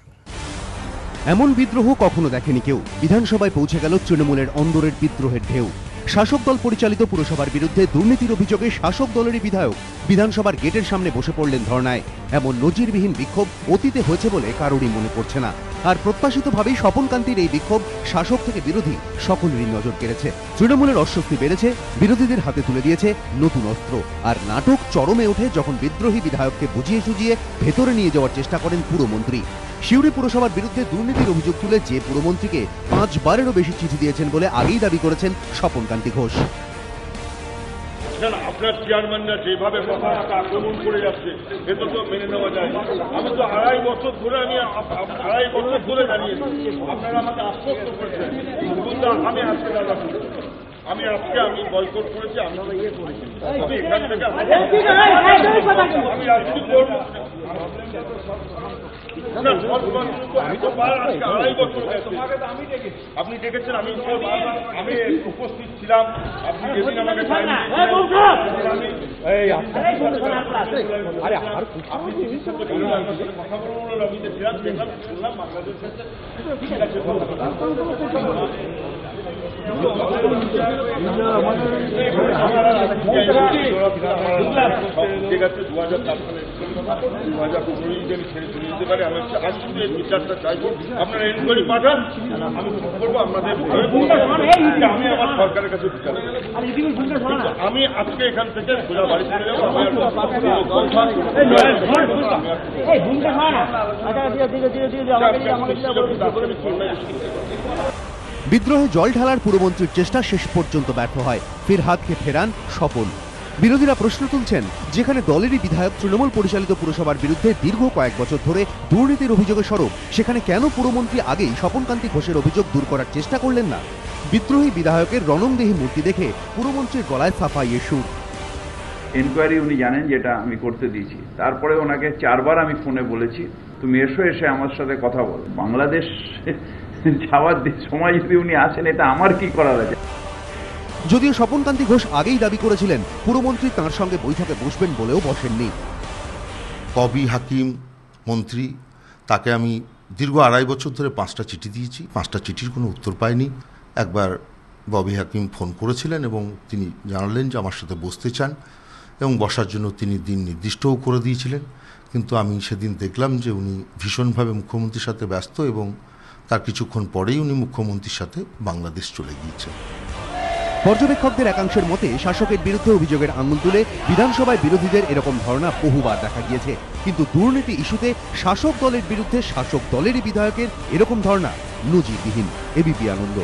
এমন বিদ্রোহ কখনো দেখেনি কেউ। বিধানসভায় পৌঁছে গেল তৃণমূলের অন্দরের বিদ্রোহের ঢেউ। শাসক দল পরিচালিত পুরসভার বিরুদ্ধে দুর্নীতির অভিযোগে শাসক দলেরই বিধায়ক বিধানসভার গেটের সামনে বসে পড়লেন ধর্নায়। এমন নজিরবিহীন বিক্ষোভ অতীতে হয়েছে বলে কারোরই মনে পড়ছে না। আর প্রত্যাশিতভাবেই স্বপনকান্তির এই বিক্ষোভ শাসক থেকে বিরোধী সকলেরই নজর কেড়েছে। তৃণমূলের অস্বস্তি বেড়েছে, বিরোধীদের হাতে তুলে দিয়েছে নতুন অস্ত্র। আর নাটক চরমে ওঠে যখন বিদ্রোহী বিধায়ককে বুঝিয়ে সুঝিয়ে ভেতরে নিয়ে যাওয়ার চেষ্টা করেন পুরমন্ত্রী। সিউড়ি পুরসভার বিরুদ্ধে দুর্নীতির অভিযোগ তুলে যে পুরমন্ত্রীকে 5 বারেরও বেশি চিঠি দিয়েছেন বলে আগেই দাবি করেছেন স্বপনকান্তি ঘোষ। আপনার চেয়ারম্যানরা যেভাবে আক্রমণ করে যাচ্ছে এটা তো মেনে নেওয়া যায়। আমি তো আড়াই বছর ধরে জানিয়েছি, আপনারা আমাকে আশ্বস্ত করেছেন, আমি আজকে দাদা আমি বয়কট করেছি, আমি এখান থেকে আমি আজকে করবো। আপনি ডেকেছেন, আমি উপস্থিত ছিলাম। আপনি যেদিন আমাকে কথা বলবো রবিতে ছিলাম, দেখলাম শুনলাম বাংলাদেশের ঠিক আছে ঠিক আছে 2004 সালে 2015 আমি ছেড়ে চলে যেতে পারি। আমি শুধু এই বিচারটা চাইবো, আপনারা এনকোয়ারি পাঠান, আমি করবো আপনাদের। আমি আমার সরকারের কাছে বিচার, আমি আজকে এখান থেকে সোজা বাড়ি চলে যাবো। বিদ্রোহে জল ঢালার পুরমন্ত্রীর চেষ্টা শেষ পর্যন্ত ব্যর্থ হয়। ফিরহাদকে ফেরান স্বপন। বিরোধীরা প্রশ্ন তুলছেন, যেখানে দলেরই বিধায়ক তৃণমূল পরিচালিত পুরসভার বিরুদ্ধে দীর্ঘ কয়েক বছর ধরে দুর্নীতির অভিযোগে সরব, সেখানে কেন পুরমন্ত্রী আগেই স্বপনকান্তি ঘোষের অভিযোগ দূর করার চেষ্টা করলেন না? বিদ্রোহী বিধায়কের রণংদেহী মূর্তি দেখে পুরমন্ত্রীর গলায় সাফাইয়ের সুর। এনকোয়ারি উনি জানেন যেটা আমি করতে দিয়েছি। তারপরে ওনাকে 4 বার আমি ফোনে বলেছি, তুমি এসে আমার সাথে কথা বলো। বাংলাদেশ যাওয়ার সময় যদি উনি আসেন, এটা আমার কি করার আছে? যদিও স্বপনকান্তি ঘোষ আগেই দাবি করেছিলেন পুরমন্ত্রী তাঁর সঙ্গে বৈঠকে বসবেন বলেও বসেননি। ববি হাকিম মন্ত্রী, তাকে আমি দীর্ঘ 2.5 বছর ধরে 5টা চিঠি দিয়েছি, 5টা চিঠির কোনো উত্তর পাইনি। একবার ববি হাকিম ফোন করেছিলেন এবং তিনি জানালেন যে আমার সাথে বসতে চান এবং বসার জন্য তিনি দিন নির্দিষ্টও করে দিয়েছিলেন। কিন্তু আমি সেদিন দেখলাম যে উনি ভীষণভাবে মুখ্যমন্ত্রীর সাথে ব্যস্ত এবং তার কিছুক্ষণ পরেই উনি মুখ্যমন্ত্রীর সাথে বাংলাদেশ চলে গিয়েছেন। পর্যবেক্ষকদের একাংশের মতে শাসকের বিরুদ্ধে অভিযোগের আঙুল তুলে বিধানসভায় বিরোধীদের এরকম ধারণা বহুবার দেখা গিয়েছে, কিন্তু দুর্নীতি ইস্যুতে শাসক দলের বিরুদ্ধে শাসক দলেরই বিধায়কের এরকম ধারণা নজিরবিহীন। এবিপি আনন্দ।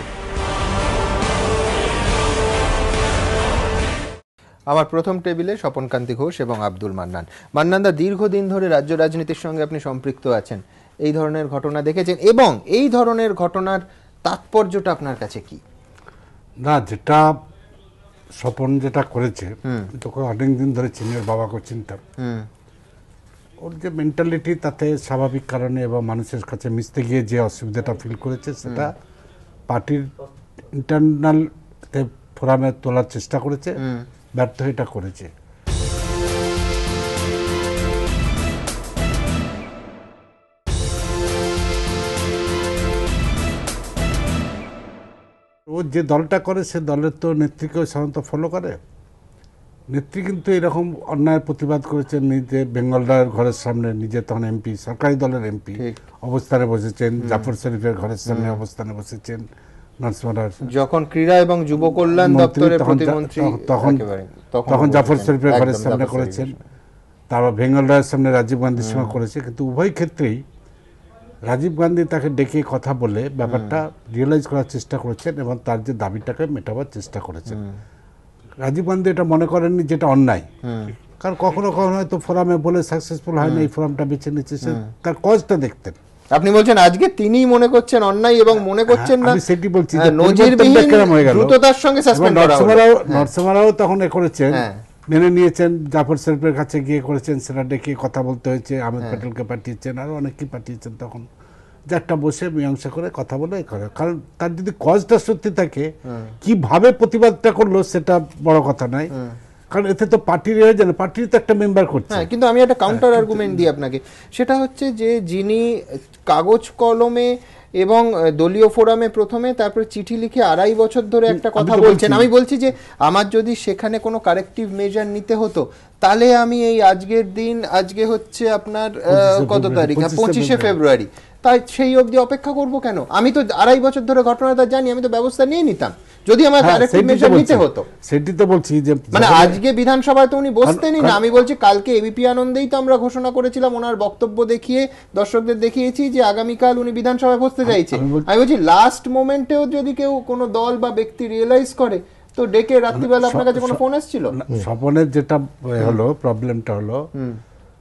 আমার প্রথম টেবিলে স্বপনকান্তি ঘোষ এবং আব্দুল মান্নান। মান্নানদা, দীর্ঘদিন ধরে রাজ্য রাজনীতির সঙ্গে আপনি সম্পৃক্ত আছেন, এই ধরনের ঘটনা দেখেছেন এবং এই ধরনের ঘটনার তাৎপর্যটা আপনার কাছে কি? না, যেটা স্বপন যেটা করেছে, তোকে অনেকদিন ধরে চিনের বাবাকে চিনতাম। ওর যে মেন্টালিটি, তাতে স্বাভাবিক কারণে এবং মানুষের কাছে মিশতে গিয়ে যে অসুবিধাটা ফিল করেছে, সেটা পার্টির ইন্টারনাল ফোরামে তোলার চেষ্টা করেছে, ব্যর্থ এটা করেছে। ও যে দলটা করে, সে দলের তো নেত্রীকেও সাধারণত ফলো করে। নেত্রী কিন্তু এরকম অন্যায়ের প্রতিবাদ করেছেন, নিজে বেঙ্গলদার ঘরের সামনে, নিজে তখন এমপি, সরকারি দলের এমপি অবস্থানে বসেছেন, জাফর শরীফের ঘরের সামনে অবস্থানে বসেছেন, যখন ক্রীড়া এবং যুব কল্যাণ দপ্তরের প্রতিমন্ত্রী তখন জাফর শরীফের ঘরের সামনে করেছেন, তারপর বেঙ্গলদার সামনে রাজীব গান্ধীর সঙ্গে করেছে। কিন্তু উভয় ক্ষেত্রেই রাজীব গান্ধী তাকে ডেকে কথা বলে ব্যাপারটা রিয়েলাইজ করার চেষ্টা করেছেন এবং তার যে দাবিটাকে মেটাবার চেষ্টা করেছেন। রাজীব গান্ধী এটা মনে করেননি যেটা অন্যায়, কারণ কখনো কখনো হয়তো ফোরামে বলে সাকসেসফুল হয় না, এই ফোরামটা বেছে নিচ্ছে, সে তার কজটা দেখতেন। আপনি বলছেন আজকে তিনি মনে করছেন অন্যায় এবং মনে করছেন না, আমি সেটি বলছি যে নজিরবিহীন দ্রুততার সঙ্গে সাসপেন্ড করা হলো। নরসিংহরাও তখন এ করেছেন, মেনে নিয়েছেন, জাফর শরীফের কাছে গিয়ে করেছেন, সেটা ডেকে কথা বলতে হয়েছে, আহমেদ প্যাটেলকে পাঠিয়েছেন, আরও অনেকেই পাঠিয়েছেন, তখন যে একটা বসে মীমাংসা করে কথা বলে করে। কারণ তার যদি কজটা সত্যি থাকে, কিভাবে প্রতিবাদটা করলো সেটা বড় কথা নয়, কারণ এতে তো পার্টির হয়ে যায় না, পার্টির তো একটা মেম্বার করছে। হ্যাঁ, কিন্তু আমি একটা কাউন্টার আর্গুমেন্ট দিই আপনাকে, সেটা হচ্ছে যে যিনি কাগজ কলমে এবং দলীয় ফোরামে প্রথমে, তারপরে চিঠি লিখে 2.5 বছর ধরে একটা কথা বলছেন, আমি বলছি যে আমার যদি সেখানে কোনো কারেক্টিভ মেজার নিতে হতো, তাহলে আমি এই আজকের দিন, আজকে হচ্ছে আপনার কত তারিখ, 25শে ফেব্রুয়ারি, তাই সেই অবধি অপেক্ষা করব কেন? আমি তো 2.5 বছর ধরে ঘটনাটা জানি, আমি তো ব্যবস্থা নিয়ে নিতাম যদি আমার কারেক্টিভ মেজার নিতে হতো। সেটি তো বলছি যে মানে আজকে বিধানসভায় তো উনি বসতেনই না। আমি বলছি কালকে এবিপি আনন্দেই তো আমরা ঘোষণা করেছিলাম, ওনার বক্তব্য দেখিয়ে দর্শকদের দেখিয়েছি যে আগামীকাল উনি বিধানসভায় বসতে চাইছে। আমি বলছি লাস্ট মোমেন্টেও যদি কেউ কোনো দল বা ব্যক্তি রিয়েলাইজ করে, তো ডেকে রাত্রিবেলা আপনার কাছে কোনো ফোন এসেছিল? স্বপনের যেটা হলো প্রবলেমটা হলো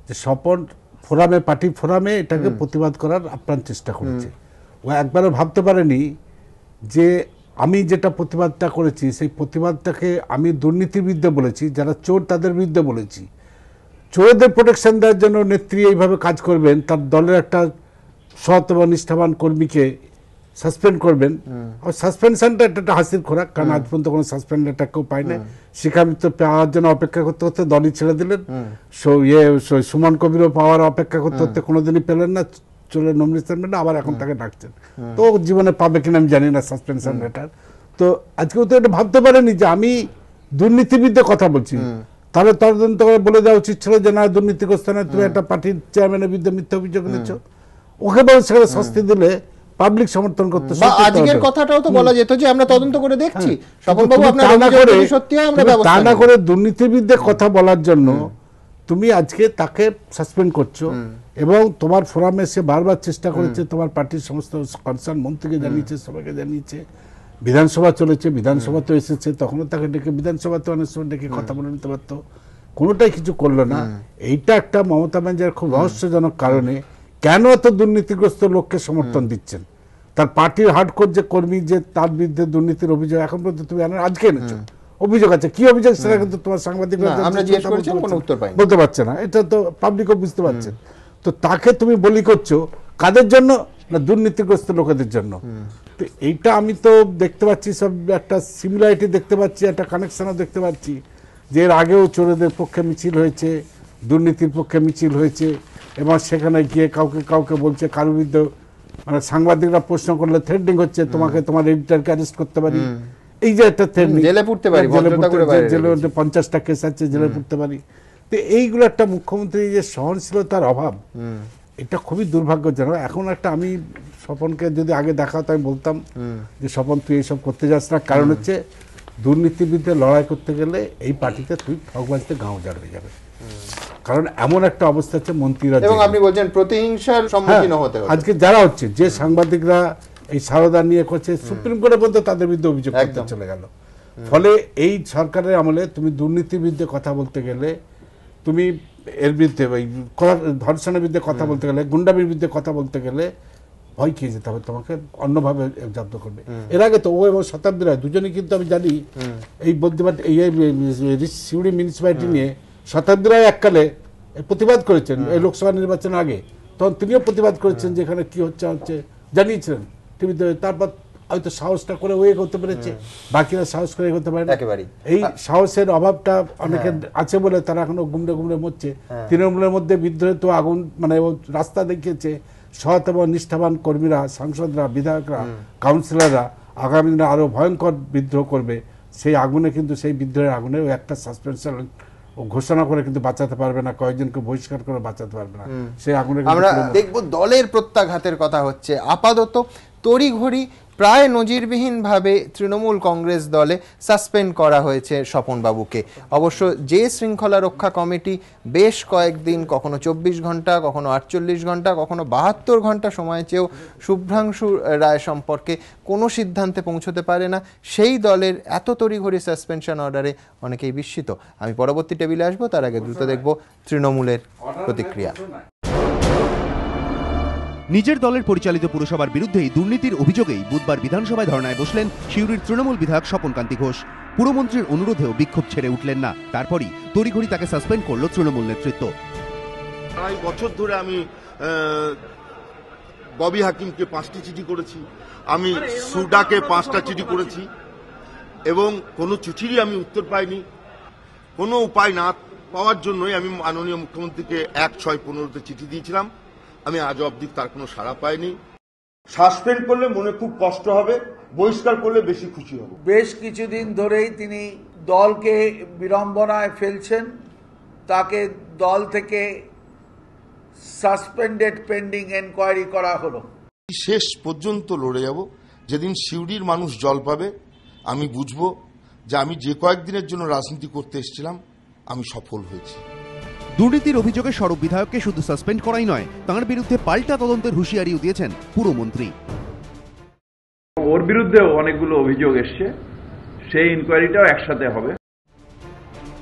যে স্বপন ফোরামে, পার্টি ফোরামে এটাকে প্রতিবাদ করার আপ্রাণ চেষ্টা করেছে। ও একবারও ভাবতে পারেনি যে আমি যেটা প্রতিবাদটা করেছি, সেই প্রতিবাদটাকে আমি দুর্নীতির বিরুদ্ধে বলেছি, যারা চোর তাদের বিরুদ্ধে বলেছি। চোরদের প্রোটেকশন দেওয়ার জন্য নেত্রী এইভাবে কাজ করবেন, তার দলের একটা সৎ এবং নিষ্ঠাবান কর্মীকে সাসপেন্ড করবেন। সাসপেনশনটা একটা হাসির খোরাক, কারণ আজ পর্যন্ত কোনো সাসপেন্ডটা কেউ পায় না। শিক্ষামিত্র পাওয়ার জন্য অপেক্ষা করতে করতে দলই ছেড়ে দিলেন, সুমন কবিরও পাওয়ার অপেক্ষা করতে করতে কোনোদিনই পেলেন না, চলে নমিনেশন না, আবার এখন তাকে ডাকছেন। তো জীবনে পাবে কিনা আমি জানি না সাসপেনশন লেটার। তো আজকেও তো এটা ভাবতে পারেনি যে আমি দুর্নীতির বিরুদ্ধে কথা বলছি, তাহলে তদন্ত করে বলে দেওয়া উচিত ছিল যে না, দুর্নীতিগ্রস্ত না, তুমি একটা পার্টির চেয়ারম্যানের বিরুদ্ধে মিথ্যা অভিযোগ এনেছ, ওকে বলে সেখানে শাস্তি দিলে পাবলিক সমর্থন করতে। আজকের কথাটাও তো বলা যেত যে আমরা তদন্ত করে দেখছি, স্বপনবাবু আপনার অভিযোগ সত্যি হয়, আমরা ব্যবস্থা তা না করে দুর্নীতির বিরুদ্ধে কথা বলার জন্য তুমি আজকে তাকে সাসপেন্ড করছো, এবং তোমার ফোরামে সে বারবার চেষ্টা করেছে, তোমার পার্টির সমস্ত কনসার্ন মন্ত্রীকে জানিয়েছে, সবাইকে জানিয়েছে, বিধানসভা চলেছে, বিধানসভা তো এসেছে, তখনও তাকে ডেকে বিধানসভাতে অনেক সময় ডেকে কথা বলে নিতে পারতো, কোনোটাই কিছু করলো না। এইটা একটা মমতা ব্যানার্জির খুব রহস্যজনক কারণে কেন এত দুর্নীতিগ্রস্ত লোককে সমর্থন দিচ্ছেন। তার পার্টির হার্ডকোর যে কর্মী, যে তার বিরুদ্ধে দুর্নীতির অভিযোগ এখন পর্যন্ত তুমি আজকে এনেছো, অভিযোগ আছে, কি অভিযোগ সেটা কিন্তু তোমার সাংবাদিক বলতে পারছে না, এটা তো পাবলিকও বুঝতে পারছেন। তো তাকে তুমি বলি করছো কাদের জন্য না, দুর্নীতিগ্রস্ত লোকেদের জন্য। তো এইটা আমি তো দেখতে পাচ্ছি, সব একটা সিমিলারিটি দেখতে পাচ্ছি, একটা কানেকশনও দেখতে পাচ্ছি, যে এর আগেও চোরেদের পক্ষে মিছিল হয়েছে, দুর্নীতির পক্ষে মিছিল হয়েছে, এবং সেখানে গিয়ে কাউকে কাউকে বলছে, কারোর বিরুদ্ধে মানে সাংবাদিকরা প্রশ্ন করলে থ্রেডিং হচ্ছে, তোমাকে তোমার এডিটরকে অ্যারেস্ট করতে পারি, এই যে একটা থ্রেডিং, জেলে পড়তে পারি, জেলে 50টা কেস আছে, জেলে পড়তে পারি। তো এইগুলো একটা মুখ্যমন্ত্রী যে সহনশীলতার অভাব, এটা খুবই দুর্ভাগ্যজনক। এখন একটা আমি স্বপনকে যদি আগে দেখা হতো, আমি বলতাম যে স্বপন তুই এইসব করতে যাস না, কারণ হচ্ছে দুর্নীতির বিরুদ্ধে লড়াই করতে গেলে এই পার্টিতে তুই ঠকবাজিতে গাঁও জার হয়ে যাবে, কারণ এমন একটা অবস্থা আছে মন্ত্রীরা, এবং আপনি বলছেন প্রতিহিংসার সম্মুখীন হতে হবে। আজকে যারা হচ্ছে, যে সাংবাদিকরা এই সারদা নিয়ে করছে, সুপ্রিম কোর্টে পর্যন্ত তাদের বিরুদ্ধে অভিযোগ করতে চলে গেল। ফলে এই সরকারের আমলে তুমি দুর্নীতির বিরুদ্ধে কথা বলতে গেলে, তুমি এর বিরুদ্ধে ধর্ষণের বিরুদ্ধে কথা বলতে গেলে, গুন্ডামির বিরুদ্ধে কথা বলতে গেলে ভয় খেয়ে যেতে হবে, তোমাকে অন্যভাবে জব্দ করবে। এর আগে তো ও এবং শতাব্দী রায় দুজনেই কিন্তু আমি জানি এই বলতে এই সিউড়ি মিউনিসিপ্যালিটি নিয়ে শতাব্দী রায় এককালে প্রতিবাদ করেছেন এই লোকসভা নির্বাচনের আগে, তখন তিনিও প্রতিবাদ করেছেন যে এখানে কি হচ্ছে জানিয়েছিলেন টিভিতে। তারপর হয়তো সাহসটা করে ওয়ে করতে পেরেছে, বাকিরা সাহস করে করতে পারে না। এই সাহসের অভাবটা অনেকের আছে বলে তারা এখনো গুমড়ে গুমড়ে মরছে। তৃণমূলের মধ্যে বিদ্রোহে তো আগুন, মানে রাস্তা দেখিয়েছে, সৎ এবং নিষ্ঠাবান কর্মীরা, সাংসদরা, বিধায়করা, কাউন্সিলররা আগামী দিনে আরো ভয়ঙ্কর বিদ্রোহ করবে। সেই আগুনে কিন্তু, সেই বিদ্রোহের আগুনে ওই একটা সাসপেনশন ঘোষণা করে কিন্তু বাঁচাতে পারবে না, কয়েকজনকে বহিষ্কার করে বাঁচাতে পারবে না। সেই আগুনে আমরা দেখব দলের প্রত্যাঘাতের কথা হচ্ছে। আপাতত তড়িঘড়ি প্রায় নজিরবিহীনভাবে তৃণমূল কংগ্রেস দলে সাসপেন্ড করা হয়েছে স্বপনবাবুকে। অবশ্য যে শৃঙ্খলা রক্ষা কমিটি বেশ কয়েকদিন, কখনো 24 ঘন্টা, কখনো 48 ঘন্টা, কখনো 72 ঘন্টা সময় চেয়েও শুভ্রাংশু রায় সম্পর্কে কোনো সিদ্ধান্তে পৌঁছতে পারে না, সেই দলের এত তড়িঘড়ি সাসপেনশন অর্ডারে অনেকেই বিস্মিত। আমি পরবর্তী টেবিলে আসবো, তার আগে দ্রুত দেখব তৃণমূলের প্রতিক্রিয়া। নিজের দলের পরিচালিত পুরসভার বিরুদ্ধেই দুর্নীতির অভিযোগেই বুধবার বিধানসভায় ধর্নায় বসলেন সিউড়ির তৃণমূল বিধায়ক স্বপন কান্তি ঘোষ। পুরমন্ত্রীর অনুরোধেও বিক্ষোভ ছেড়ে উঠলেন না। তারপরই তড়িঘড়ি তাকে সাসপেন্ড করল তৃণমূল নেতৃত্ব। 2.5 বছর ধরে আমি ববি হাকিমকে 5টি চিঠি করেছি, আমি সুডাকে 5টা চিঠি করেছি এবং কোনো চিঠিরই আমি উত্তর পাইনি। কোনো উপায় না পাওয়ার জন্যই আমি মাননীয় মুখ্যমন্ত্রীকে 1/6/15 চিঠি দিয়েছিলাম। আমি আজ অবধি তার কোনো সাড়া পাইনি। সাসপেন্ড করলে মনে খুব কষ্ট হবে, বহিষ্কার করলে বেশি খুশি হব। বেশ কিছুদিন ধরেই তিনি দলকে বিড়ম্বনায় ফেলছেন, তাকে দল থেকে সাসপেন্ডেড পেন্ডিং এনকোয়ারি করা হলো। শেষ পর্যন্ত লড়ে যাব। যেদিন সিউড়ির মানুষ জল পাবে আমি বুঝবো যে আমি যে কয়েকদিনের জন্য রাজনীতি করতে এসেছিলাম আমি সফল হয়েছি। দুর্নীতির অভিযোগে সরব বিধায়ককে শুধু সাসপেন্ড করাই নয়, তাঁর বিরুদ্ধে পাল্টা তদন্তের হুঁশিয়ারিও দিয়েছেন পুরমন্ত্রী। ওর বিরুদ্ধেও অনেকগুলো অভিযোগ এসছে, সেই ইনকোয়ারিটাও একসাথে হবে।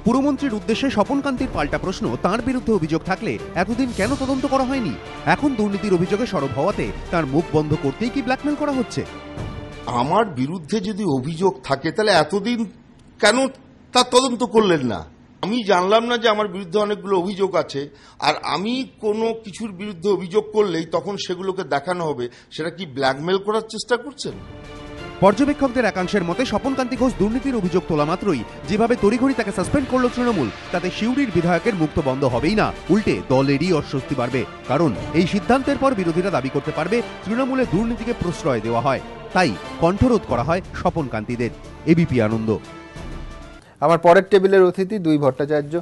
পুরমন্ত্রীর উদ্দেশ্যে স্বপনকান্তির পাল্টা প্রশ্ন, তাঁর বিরুদ্ধে অভিযোগ থাকলে এতদিন কেন তদন্ত করা হয়নি? এখন দুর্নীতির অভিযোগে সরব হওয়াতে তার মুখ বন্ধ করতেই কি ব্ল্যাকমেল করা হচ্ছে? আমার বিরুদ্ধে যদি অভিযোগ থাকে তাহলে এতদিন কেন তার তদন্ত করলেন না? আমি জানলাম না যে আমার বিরুদ্ধে অনেকগুলো অভিযোগ আছে, আর আমি কোনো কিছুর বিরুদ্ধে অভিযোগ করলেই তখন সেগুলোকে দেখানো হবে। সেটা কি ব্ল্যাকমেল করার চেষ্টা করছেন? পর্যবেক্ষকদের একাংশের মতে স্বপনকান্তি ঘোষ দুর্নীতির অভিযোগ তোলা মাত্রই যেভাবে তড়িঘড়ি তাকে সাসপেন্ড করল তৃণমূল, তাতে সিউড়ির বিধায়কের মুখ তো বন্ধ হবেই না, উল্টে দলেরই অস্বস্তি বাড়বে। কারণ এই সিদ্ধান্তের পর বিরোধীরা দাবি করতে পারবে তৃণমূলে দুর্নীতিকে প্রশ্রয় দেওয়া হয়। তাই কণ্ঠরোধ করা হয় স্বপনকান্তিদের। এবিপি আনন্দ। আমার পরের টেবিলের অতিথি 2 ভট্টাচার্য,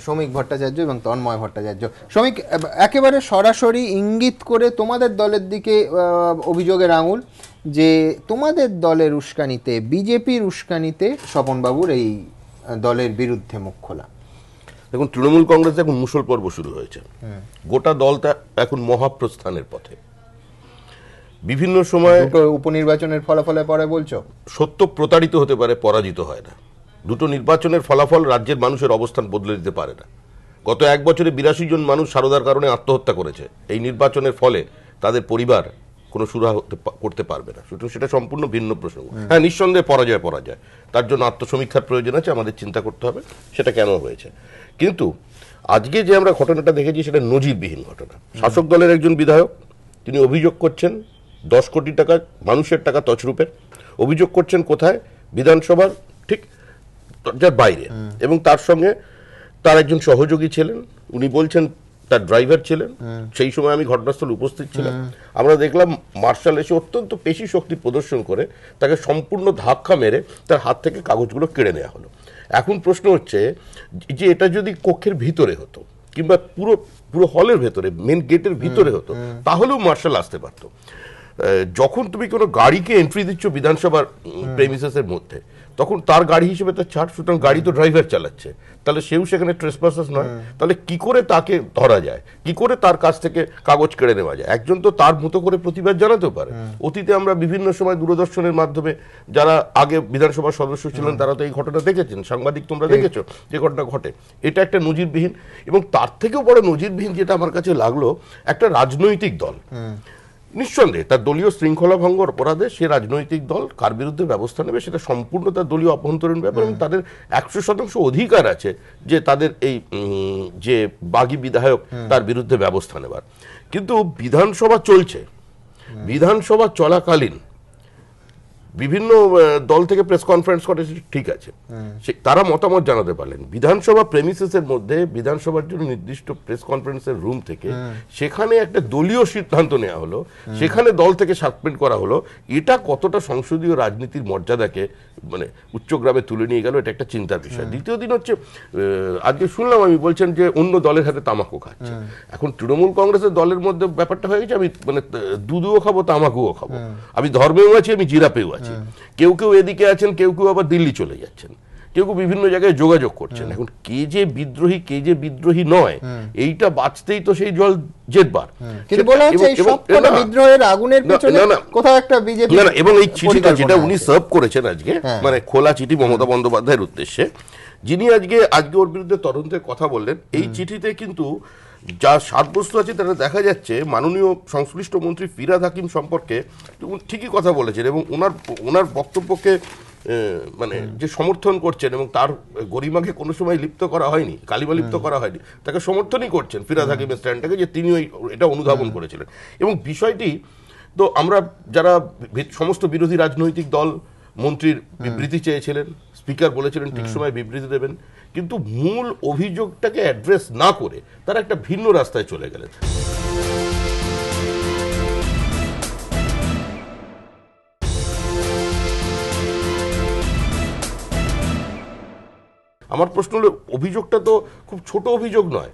শ্রমিক ভট্টাচার্য এবং তন্ময় ভট্টাচার্য। শ্রমিক, একেবারে সরাসরি ইঙ্গিত করে তোমাদের দলের দিকে অভিযোগের আঙুল যে তোমাদের দলের উস্কানিতে, বিজেপির উস্কানিতে স্বপনবাবুর এই দলের বিরুদ্ধে মুখ খোলা। দেখুন, তৃণমূল কংগ্রেস এখন মুষল পর্ব শুরু হয়েছে। গোটা দলটা এখন মহাপ্রস্থানের পথে। বিভিন্ন সময় উপনির্বাচনের ফলাফলের পরে বলছো সত্য প্রতারিত হতে পারে, পরাজিত হয় না। দুটো নির্বাচনের ফলাফল রাজ্যের মানুষের অবস্থান বদলে দিতে পারে না। গত 1 বছরে 82 জন মানুষ সারদার কারণে আত্মহত্যা করেছে। এই নির্বাচনের ফলে তাদের পরিবার কোনো সুরাহা করতে পারবে না। সেটা সম্পূর্ণ ভিন্ন প্রসঙ্গ। হ্যাঁ, নিঃসন্দেহে পরাজয়, তার জন্য আত্মসমীক্ষার প্রয়োজন আছে, আমাদের চিন্তা করতে হবে সেটা কেন হয়েছে। কিন্তু আজকে যে আমরা ঘটনাটা দেখেছি সেটা নজিরবিহীন ঘটনা। শাসক দলের একজন বিধায়ক, তিনি অভিযোগ করছেন 10 কোটি টাকা মানুষের টাকা তছরূপের। অভিযোগ করছেন কোথায়? বিধানসভার ঠিক যার বাইরে। এবং তার সঙ্গে তার একজন সহযোগী ছিলেন, উনি বলছেন তার ড্রাইভার ছিলেন। সেই সময় আমি ঘটনাস্থলে উপস্থিত ছিলাম। আমরা দেখলাম মার্শাল এসে অত্যন্ত পেশি শক্তি প্রদর্শন করে তাকে সম্পূর্ণ ধাক্কা মেরে তার হাত থেকে কাগজগুলো কেড়ে নেওয়া হলো। এখন প্রশ্ন হচ্ছে যে এটা যদি কক্ষের ভিতরে হতো কিংবা পুরো হলের ভেতরে, মেন গেটের ভিতরে হতো, তাহলেও মার্শাল আসতে পারতো। যখন তুমি কোনো গাড়িকে এন্ট্রি দিচ্ছ বিধানসভার প্রেমিসেসের মধ্যে, তখন তার গাড়ি হিসেবে তার ছাড়, সুতরাং গাড়ি তো ড্রাইভার চালাচ্ছে, তাহলে সেও সেখানে ট্রেসপাসাস নয়। তাহলে কি করে তাকে ধরা যায়, কি করে তার কাছ থেকে কাগজ কেড়ে নেওয়া যায়? একজন তো তার মতো করে প্রতিবাদ জানাতেও পারে। অতীতে আমরা বিভিন্ন সময় দূরদর্শনের মাধ্যমে যারা আগে বিধানসভার সদস্য ছিলেন তারা তো এই ঘটনা দেখেছেন, সাংবাদিক তোমরা দেখেছো যে ঘটনা ঘটে। এটা একটা নজিরবিহীন, এবং তার থেকেও বড় নজিরবিহীন যেটা আমার কাছে লাগলো, একটা রাজনৈতিক দল নিঃসন্দেহে তার দলীয় শৃঙ্খলা ভঙ্গ অপরাধে সে রাজনৈতিক দল কার বিরুদ্ধে ব্যবস্থা নেবে সেটা সম্পূর্ণ তার দলীয় অভ্যন্তরীণ ব্যাপার, এবং তাদের 100% অধিকার আছে যে তাদের এই যে বাগী বিধায়ক তার বিরুদ্ধে ব্যবস্থা নেবার। কিন্তু বিধানসভা চলছে, বিধানসভা চলাকালীন বিভিন্ন দল থেকে প্রেস কনফারেন্স করে, ঠিক আছে, তারা মতামত জানাতে পারলেন। বিধানসভা প্রেমিসেসের মধ্যে বিধানসভার জন্য নির্দিষ্ট প্রেস কনফারেন্সের রুম থেকে সেখানে একটা দলীয় সিদ্ধান্ত নেওয়া হলো, সেখানে দল থেকে সাসপেন্ড করা হলো। এটা কতটা সংসদীয় রাজনীতির মর্যাদাকে মানে উচ্চগ্রামে তুলে নিয়ে গেল, এটা একটা চিন্তার বিষয়। দ্বিতীয় দিন হচ্ছে আজকে শুনলাম আমি বলছেন যে অন্য দলের হাতে তামাকু খাচ্ছে। এখন তৃণমূল কংগ্রেসের দলের মধ্যে ব্যাপারটা হয়ে গেছে, আমি মানে দুধও খাবো তামাকুও খাবো, আমি ধর্মেও আছি, আমি জিরাপেও আছি। কেউ কেউ এদিকে আছেন, কেউ কেউ আবার দিল্লি চলে যাচ্ছেন, কেউ কেউ বিভিন্ন জায়গায় যোগাযোগ করছেন। এখন কে যে বিদ্রোহী কে যে বিদ্রোহী নয়, এইটা বাঁচতেই তো সেই জল জেটবার। কিন্তু বলা হচ্ছে এই সবকটা বিদ্রোহের আগুনের পেছনে কোথাও একটা বিজেপি। এবং এই চিঠিটা যেটা উনি সার্ভ করেছেন আজকে, মানে খোলা চিঠি মমতা বন্দ্যোপাধ্যায়ের উদ্দেশ্যে, যিনি আজকে ওর বিরুদ্ধে তদন্তের কথা বললেন, এই চিঠিতে কিন্তু যা সাব্যস্ত আছে তারা দেখা যাচ্ছে মাননীয় সংশ্লিষ্ট মন্ত্রী ফিরহাদ হাকিম সম্পর্কে ঠিকই কথা বলেছেন এবং ওনার বক্তব্যকে মানে যে সমর্থন করছেন এবং তার গরিমাকে কোনো সময় লিপ্ত করা হয়নি, কালিমা লিপ্ত করা হয়নি, তাকে সমর্থনই করছেন ফিরহাদ হাকিমের স্ট্যান্ডটাকে, যে তিনিও এটা অনুধাবন করেছিলেন। এবং বিষয়টি তো আমরা যারা সমস্ত বিরোধী রাজনৈতিক দল মন্ত্রীর বিবৃতি চেয়েছিলেন, স্পিকার বলেছিলেন ঠিক সময় বিবৃতি দেবেন, কিন্তু মূল অভিযোগটাকে অ্যাড্রেস না করে তারা একটা ভিন্ন রাস্তায় চলে গেলেন। আমার প্রশ্ন হলো, অভিযোগটা তো খুব ছোট অভিযোগ নয়,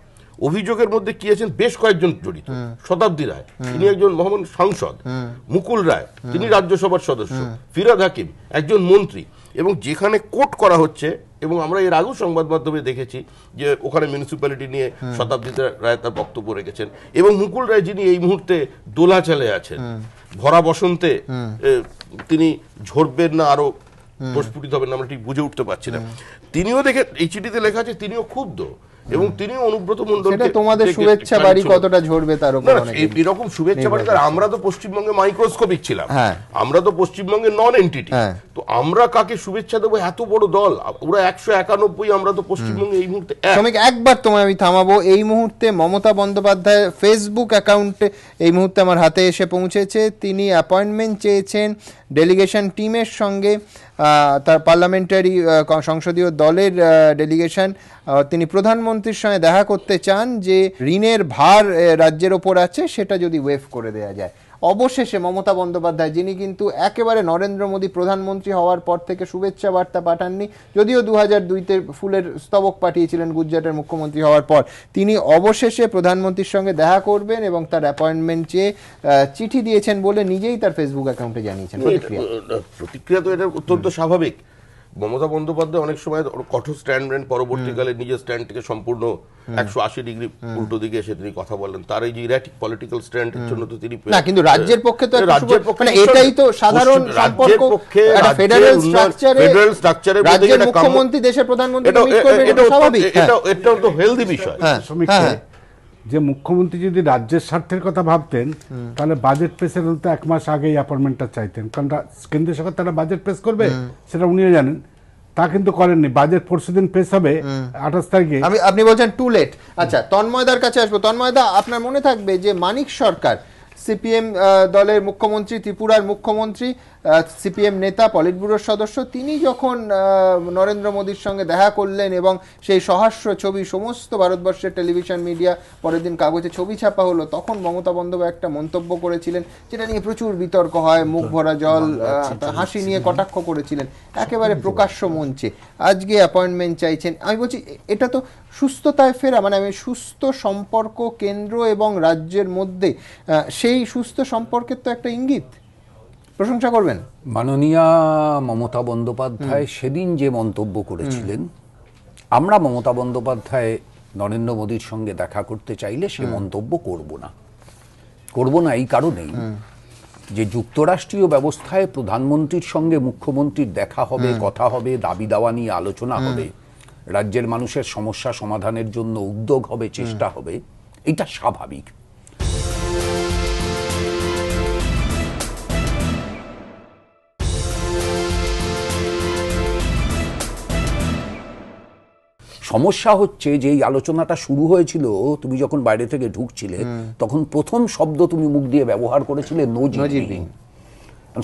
অভিযোগের মধ্যে কি আছেন বেশ কয়েকজন জড়িত। শতাব্দী রায়, তিনি একজন মহান সাংসদ, মুকুল রায়, তিনি রাজ্যসভার সদস্য, ফিরহাদ হাকিম একজন মন্ত্রী, এবং যেখানে কোর্ট করা হচ্ছে, এবং আমরা এর আগেও সংবাদ মাধ্যমে দেখেছি যে ওখানে মিউনিসিপ্যালিটি নিয়ে শতাব্দী রায় তার বক্তব্য রেখেছেন, এবং মুকুল রায় যিনি এই মুহূর্তে দোলাচালে আছেন, ভরা বসন্তে তিনি ঝরবেন না আরো প্রস্ফুটিত হবেন না, আমরা ঠিক বুঝে উঠতে পারছি না। তিনিও দেখে এই চিঠিতে লেখা আছে তিনিও ক্ষুব্ধ, এবং তিনিও অনুব্রত মণ্ডল, সেটা তোমাদের শুভেচ্ছা বাড়ি কতটা ঝরবে তার উপর এরকম শুভেচ্ছা বাড়ি। আমরা তো পশ্চিমবঙ্গে মাইক্রোস্কোপিক ছিলাম, আমরা তো পশ্চিমবঙ্গে নন এন্টিটি, তো আমরা কাকে শুভেচ্ছা দেবো? এত বড় দল, ওরা 191, আমরা তো পশ্চিমবঙ্গে এই মুহূর্তে একবার তোমায় আমি থামাবো। এই মুহূর্তে মমতা বন্দ্যোপাধ্যায় ফেসবুক অ্যাকাউন্টে এই মুহূর্তে আমার হাতে এসে পৌঁছেছে, তিনি অ্যাপয়েন্টমেন্ট চেয়েছেন ডেলিগেশন টিমের সঙ্গে, তার পার্লামেন্টারি সংসদীয় দলের ডেলিগেশন, তিনি প্রধানমন্ত্রীর সঙ্গে দেখা করতে চান যে ঋণের ভার রাজ্যের ওপর আছে সেটা যদি ওয়েভ করে দেওয়া যায়। অবশেষে মমতা বন্দ্যোপাধ্যায়, যিনি কিন্তু একেবারে নরেন্দ্র মোদী প্রধানমন্ত্রী হওয়ার পর থেকে শুভেচ্ছা বার্তা পাঠাননি, যদিও 2002-তে ফুলের স্তবক পাঠিয়েছিলেন গুজরাটের মুখ্যমন্ত্রী হওয়ার পর, তিনি অবশেষে প্রধানমন্ত্রীর সঙ্গে দেখা করবেন এবং তার অ্যাপয়েন্টমেন্ট চেয়ে চিঠি দিয়েছেন বলে নিজেই তার ফেসবুক অ্যাকাউন্টে জানিয়েছেন। প্রতিক্রিয়া তো এটা অত্যন্ত স্বাভাবিক। মমতা বন্দ্যোপাধ্যায় অনেক সময় কঠোর স্ট্যান্ড নেন, পরবর্তীকালে নিজের স্ট্যান্ড থেকে সম্পূর্ণ 180 ডিগ্রি উল্টো দিকে এসে তিনি কথা বলেন। তার এই যে ইরাটিক পলিটিক্যাল স্ট্যান্ডের জন্য তো তিনি না, কিন্তু রাজ্যের পক্ষে তো মানে এটাই তো সাধারণ সম্পর্ক, একটা ফেডারেল স্ট্রাকচারে রাজ্যের মুখ্যমন্ত্রী দেশের প্রধানমন্ত্রী মিট করবেন, এটা স্বাভাবিক, এটা তো হেলদি বিষয়। যে মুখ্যমন্ত্রী যদি রাজ্যের স্বার্থের কথা ভাবতেন তাহলে বাজেট পেশের হতে 1 মাস আগেই অ্যাপয়েন্টমেন্টটা চাইতেন, কারণ কেন্দ্রীয় সরকার তারা বাজেট পেশ করবে সেটা উনিও জানেন, তা কিন্তু করেননি। বাজেট পরশুদিন পেশ হবে 28 তারিখে। আপনি বলছেন টু লেট। আচ্ছা, তন্ময়দার কাছে আসবো। তন্ময়দা, আপনার মনে থাকবে যে মানিক সরকার, সিপিএম দলের মুখ্যমন্ত্রী, ত্রিপুরার মুখ্যমন্ত্রী, সিপিএম নেতা, পলিট ব্যুরোর সদস্য, তিনি যখন নরেন্দ্র মোদীর সঙ্গে দেখা করলেন এবং সেই সহাস্য ছবি সমস্ত ভারতবর্ষের টেলিভিশন মিডিয়া, পরের দিন কাগজে ছবি ছাপা হলো, তখন মমতা বন্দ্যোপাধ্যায় একটা মন্তব্য করেছিলেন যেটা নিয়ে প্রচুর বিতর্ক হয়, মুখ ভরা জল, হাসি নিয়ে কটাক্ষ করেছিলেন একেবারে প্রকাশ্য মঞ্চে। আজকে অ্যাপয়েন্টমেন্ট চাইছেন। আমি বলছি এটা তো সুস্থতায় ফেরা, মানে আমি সুস্থ সম্পর্ক কেন্দ্র এবং রাজ্যের মধ্যে, সেই সুস্থ সম্পর্কের তো একটা ইঙ্গিত। প্রশংসা করবেন মাননীয়া মমতা বন্দ্যোপাধ্যায় সেদিন যে মন্তব্য করেছিলেন, আমরা মমতা বন্দ্যোপাধ্যায় নরেন্দ্র মোদীর সঙ্গে দেখা করতে চাইলে সে মন্তব্য করব না এই কারণেই যে যুক্তরাষ্ট্রীয় ব্যবস্থায় প্রধানমন্ত্রীর সঙ্গে মুখ্যমন্ত্রীর দেখা হবে, কথা হবে, দাবি দাওয়া নিয়ে আলোচনা হবে, রাজ্যের মানুষের সমস্যা সমাধানের জন্য উদ্যোগ হবে, চেষ্টা হবে, এটা স্বাভাবিক। সমস্যা হচ্ছে যে এই আলোচনাটা শুরু হয়েছিল, তুমি যখন বাইরে থেকে ঢুকছিলে তখন প্রথম শব্দ তুমি মুখ দিয়ে ব্যবহার করেছিলে নজিরবিহীন।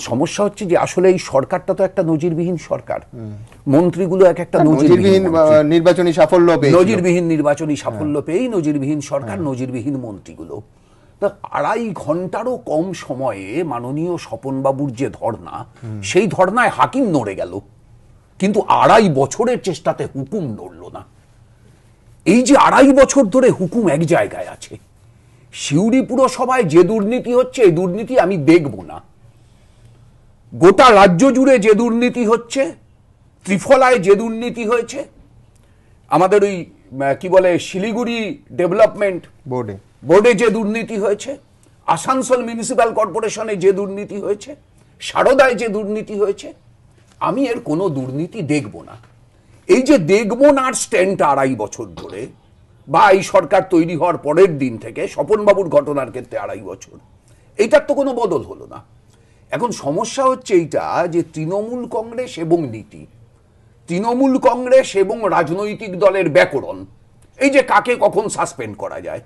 সমস্যা হচ্ছে যে আসলে এই সরকারটা তো একটা নজিরবিহীন সরকার, মন্ত্রীগুলো এক একটা নজিরবিহীন নির্বাচনী সাফল্য পেয়ে, নজিরবিহীন নির্বাচনী সাফল্য পেয়েই নজিরবিহীন সরকার, নজিরবিহীন মন্ত্রীগুলো। 2.5 ঘন্টারও কম সময়ে মাননীয় স্বপনবাবুর যে ধর্ণা, সেই ধর্ণায় হাকিম নড়ে গেল, কিন্তু 2.5 বছরের চেষ্টাতে হুকুম নড়ল না। এই যে 2.5 বছর ধরে হুকুম এক জায়গায় আছে, সিউড়ি পুরসভায় যে দুর্নীতি হচ্ছে এই দুর্নীতি আমি দেখব না, গোটা রাজ্য জুড়ে যে দুর্নীতি হচ্ছে, ত্রিফলায় যে দুর্নীতি হয়েছে, আমাদের ওই কি বলে শিলিগুড়ি ডেভেলপমেন্ট বোর্ডে যে দুর্নীতি হয়েছে, আসানসোল মিউনিসিপ্যাল কর্পোরেশনে যে দুর্নীতি হয়েছে, সারদায় যে দুর্নীতি হয়েছে, আমি এর কোনো দুর্নীতি দেখব না। এই যে দেখব না আর স্ট্যান্ডটা 2.5 বছর ধরে, বা এই সরকার তৈরি হওয়ার পরের দিন থেকে স্বপনবাবুর ঘটনার ক্ষেত্রে 2.5 বছর, এইটার তো কোনো বদল হলো না। এখন সমস্যা হচ্ছে এইটা যে তৃণমূল কংগ্রেস এবং নীতি, তৃণমূল কংগ্রেস এবং রাজনৈতিক দলের ব্যাকরণ, এই যে কাকে কখন সাসপেন্ড করা যায়,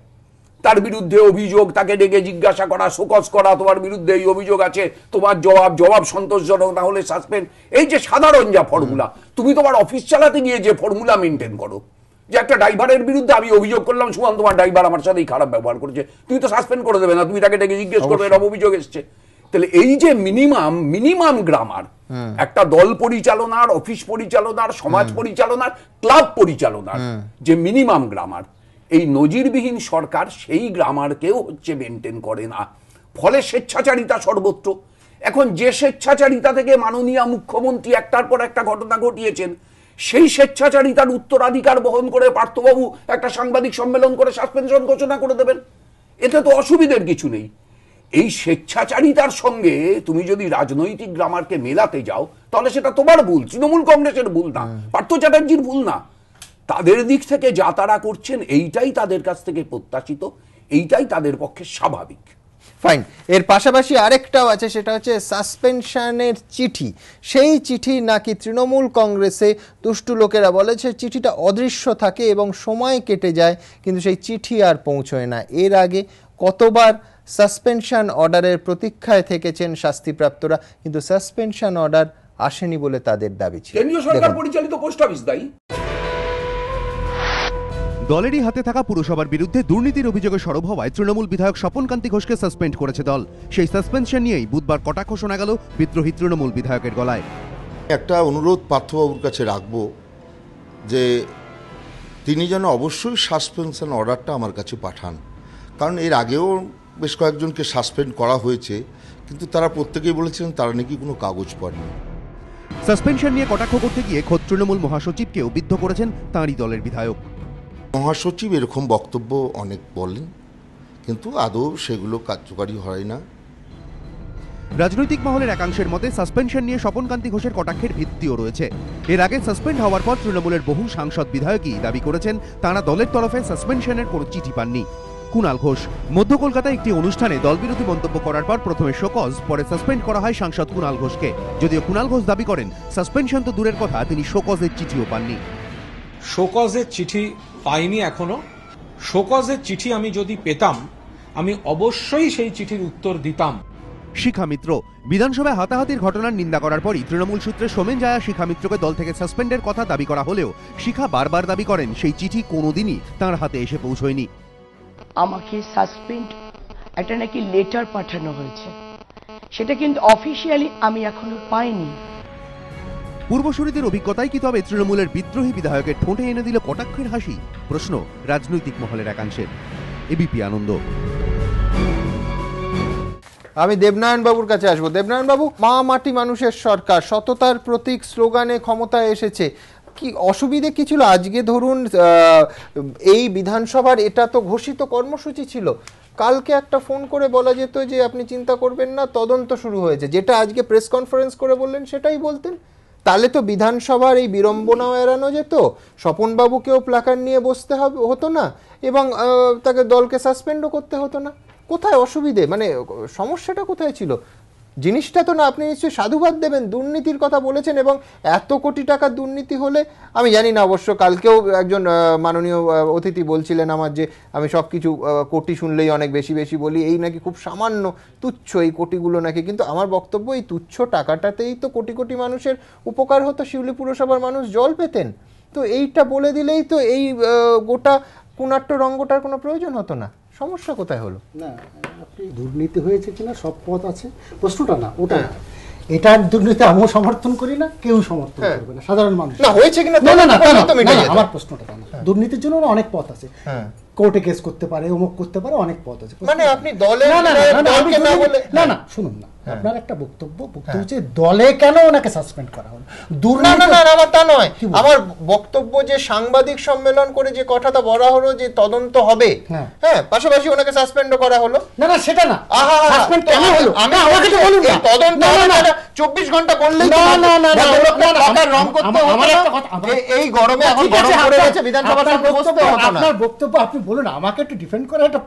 তার বিরুদ্ধে অভিযোগ, তাকে ডেকে জিজ্ঞাসা করা, শোকজ করা, তোমার বিরুদ্ধে এই অভিযোগ আছে, তোমার জবাব সন্তোষজনক না হলে সাসপেন্ড, এই যে সাধারণ যা ফর্মুলা, তুমি তোমার অফিস চালাতে গিয়ে যে ফর্মুলা মেনটেন করো, যে একটা ড্রাইভারের বিরুদ্ধে আমি অভিযোগ করলাম, সুমান তোমার ড্রাইভার আমার সাথেই খারাপ ব্যবহার করেছে, তুমি তো সাসপেন্ড করে দেবে না, তুমি তাকে ডেকে জিজ্ঞেস করবে এরকম অভিযোগ এসছে। তাহলে এই যে মিনিমাম গ্রামার একটা দল পরিচালনার, অফিস পরিচালনার, সমাজ পরিচালনার, ক্লাব পরিচালনার যে মিনিমাম গ্রামার, এই নজিরবিহীন সরকার সেই গ্রামারকেও হচ্ছে মেনটেন করে না। ফলে স্বেচ্ছাচারিতা সর্বত্র। এখন যে স্বেচ্ছাচারিতা থেকে মাননীয় মুখ্যমন্ত্রী একটার পর একটা ঘটনা ঘটিয়েছেন, সেই স্বেচ্ছাচারিতার উত্তরাধিকার বহন করে পার্থবাবু একটা সাংবাদিক সম্মেলন করে সাসপেনশন ঘোষণা করে দেবেন, এতে তো অসুবিধার কিছু নেই। এই স্বেচ্ছাচারিতার সঙ্গে তুমি যদি রাজনৈতিক গ্রামারকে মেলাতে যাও, তাহলে সেটা তোমার ভুল, তৃণমূল কংগ্রেসের ভুল না, পার্থ চ্যাটার্জির ভুল না। তাদের দিক থেকে যা তারা করছেন এইটাই তাদের কাছ থেকে প্রত্যাশিত, এইটাই তাদের পক্ষে স্বাভাবিক। ফাইন। এর পাশাপাশি আরেকটাও আছে, সেটা হচ্ছে সাসপেনশনের চিঠি। সেই চিঠি নাকি তৃণমূল কংগ্রেসে দুষ্টু লোকেরা বলেছে চিঠিটা অদৃশ্য থাকে এবং সময় কেটে যায়, কিন্তু সেই চিঠি আর পৌঁছয় না। এর আগে কতবার সাসপেনশন অর্ডারের প্রতীক্ষায় থেকেছেন শাস্তিপ্রাপ্তরা, কিন্তু সাসপেনশন অর্ডার আসেনি বলে তাদের দাবি ছিল। কেন্দ্রীয় সরকার পরিচালিত পোস্ট অফিস দায়ী। দলেরই হাতে থাকা পুরসভার বিরুদ্ধে দুর্নীতির অভিযোগে সরব হওয়ায় তৃণমূল বিধায়ক স্বপন কান্তি ঘোষকে সাসপেন্ড করেছে দল। সেই সাসপেনশন নিয়েই বুধবার কটাক্ষ শোনা গেল বিদ্রোহী তৃণমূল বিধায়কের গলায়। একটা অনুরোধ পার্থবাবুর কাছে রাখবো যে তিনি যেন অবশ্যই সাসপেনশন অর্ডারটা আমার কাছে পাঠান, কারণ এর আগেও বেশ কয়েকজনকে সাসপেন্ড করা হয়েছে, কিন্তু তারা প্রত্যেকেই বলেছিলেন তারা নাকি কোনো কাগজ পাননি। সাসপেনশন নিয়ে কটাক্ষ করতে গিয়ে খোদ তৃণমূল মহাসচিবকেও বিদ্ধ করেছেন তাঁরই দলের বিধায়ক। মহাসচিব এরকম বক্তব্য অনেক বলেন, কিন্তু আদৌ সেগুলো কার্যকারী হয় না। রাজনৈতিক মহলের একাংশের মতে সাসপেনশন নিয়ে স্বপন কান্তি ঘোষের কটাক্ষের ভিত্তিও রয়েছে। এর আগে সাসপেন্ড হওয়ার পর তৃণমূলের বহু সাংসদ বিধায়কই দাবি করেছেন তাঁরা দলের তরফে সাসপেনশনের কোনো চিঠি পাননি। কুণাল ঘোষ মধ্য কলকাতায় একটি অনুষ্ঠানে দলবিরোধী মন্তব্য করার পর প্রথমে শোকজ, পরে সাসপেন্ড করা হয় সাংসদ কুণাল ঘোষকে। যদিও কুণাল ঘোষ দাবি করেন সাসপেনশন তো দূরের কথা, তিনি শোকজের চিঠিও পাননি। শোকজের চিঠি পাইনি এখনো। শোকজের চিঠি আমি যদি পেতাম, আমি অবশ্যই সেই চিঠির উত্তর দিতাম। শিখা মিত্র বিধানসভায় হাতাহাতির ঘটনার নিন্দা করার পরই তৃণমূল সূত্রে সোমেন জায়া শিখা মিত্রকে দল থেকে সাসপেন্ডের কথা দাবি করা হলেও শিখা বারবার দাবি করেন সেই চিঠি কোনোদিনই তাঁর হাতে এসে পৌঁছয়নি। আমাকে সাসপেন্ড একটা নাকি লেটার পাঠানো হয়েছে, সেটা কিন্তু অফিসিয়ালি আমি এখনো পাইনি। পূর্বসূরিদের অভিজ্ঞতায় কি তবে তৃণমূলের বিদ্রোহী বিধায়কের ঠোঁটে এনে দিল কটাক্ষের হাসি? প্রশ্ন রাজনৈতিক মহলের একাংশের। এবিপি আনন্দ। আমি দেবনারায়ণ বাবুর কাছে আসবো। দেবনারায়ণ বাবু, মা মাটি মানুষের সরকার, সততার প্রতীক স্লোগানে ক্ষমতায় এসেছে, কি অসুবিধে কি ছিল? আজকে ধরুন এই বিধানসভার এটা তো ঘোষিত কর্মসূচি ছিল, কালকে একটা ফোন করে বলা যেত যে আপনি চিন্তা করবেন না, তদন্ত শুরু হয়েছে। যেটা আজকে প্রেস কনফারেন্স করে বললেন সেটাই বলতেন, তাহলে তো বিধানসভার এই বিড়ম্বনাও এড়ানো যেত, স্বপনবাবুকেও প্ল্যাকার্ড নিয়ে বসতে হতো না, এবং তাকে দলকে সাসপেন্ডও করতে হতো না। কোথায় অসুবিধে, মানে সমস্যাটা কোথায় ছিল? জিনিসটা তো না, আপনি নিশ্চয়ই সাধুবাদ দেবেন, দুর্নীতির কথা বলেছেন, এবং এত কোটি টাকার দুর্নীতি হলে আমি জানি না, অবশ্য কালকেও একজন মাননীয় অতিথি বলছিলেন আমার যে আমি সব কিছু কোটি শুনলেই অনেক বেশি বেশি বলি, এই নাকি খুব সামান্য তুচ্ছ এই কোটিগুলো নাকি, কিন্তু আমার বক্তব্য এই তুচ্ছ টাকাটাতেই তো কোটি কোটি মানুষের উপকার হতো, শিউলি পুরসভার মানুষ জল পেতেন। তো এইটা বলে দিলেই তো এই গোটা কুনাট্য রঙ্গটার কোনো প্রয়োজন হতো না। সমস্যা কোথায় হলো? না, আপনি দুর্নীতি হয়েছে কিনা সব পথ আছে, প্রশ্নটা না ওটা। এটার দুর্নীতি আমিও সমর্থন করি না, কেউ সমর্থন করবে না, সাধারণ মানুষ। না হয়েছে কিনা না, আমার প্রশ্নটা না। দুর্নীতির জন্য অনেক পথ আছে, কোর্টে কেস করতে পারে, অমুক করতে পারে, অনেক পথ আছে। মানে আপনি দলে না না শুনুন না, আপনার একটা বক্তব্য হচ্ছে দলে কেন ওনাকে সাসপেন্ড করা হলো। না আমার তা নয়, আমার বক্তব্য যে সাংবাদিক সম্মেলন করে যে কথাটা বলা হলো যে তদন্ত হবে, হ্যাঁ, পাশাপাশি ওনাকে সাসপেন্ডও করা হলো। না সেটা না, সাসপেন্ড কেন হলো আমাকে তো বলুন না। তদন্ত 24 ঘন্টা বললেই না, না, না, না, টাকার রং করতে হতো আমার না? একটা কথা, এই গরমে এখন ঠিক গরম আছে, পড়ে আপনার- গেছে, বিধানসভার আপনার সামনে বসতে বক্তব্য- হতো না। আপনার বক্তব্য আপনি বলুন, আমাকে একটু ডিফেন্ড করে একটা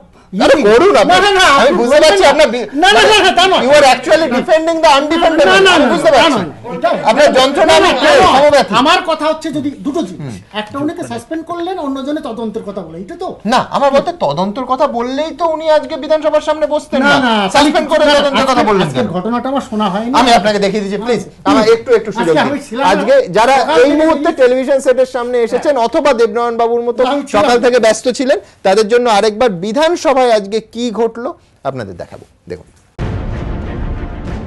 আরে করুন আপনি। না, না, না, আমি আপনি বুঝতে বলবেন পারছি না। আপনার না, না, না, না, তা নয়। you are actually defending the undefendable. না, না, আমি না, বুঝতে না, পারছি। না, না, এটা- আপনার যন্ত্রণা আমি না, না, সমব্যথী। আমার কথা হচ্ছে যদি দুটো জিনিস, একটা উনিকে সাসপেন্ড করলেন, অন্যজনে তদন্তের কথা বলে, এটা তো না, আমার মতে তদন্তর কথা বললেই তো উনি আজকে বিধানসভার সামনে বসতেন না, না। না, সাসপেন্ড করে না, তদন্তের কথা বললেন আজকের কেন? ঘটনাটা আমার শোনা হয়নি। আমি আপনাকে দেখিয়ে দিচ্ছি প্লিজ, আমার একটু সুযোগ আজকে দিন। আমি ছিলাম না। আজকে যারা সকাল এই থেকে মুহূর্তে টেলিভিশন সেটের সামনে এসেছেন অথবা দেবনারায়ণ বাবুর মতো আমি ছিলাম। সকাল থেকে ব্যস্ত ছিলেন, তাদের জন্য আরেকবার বিধানসভায় আজকে কি ঘটলো আপনাদের দেখাবো, দেখুন।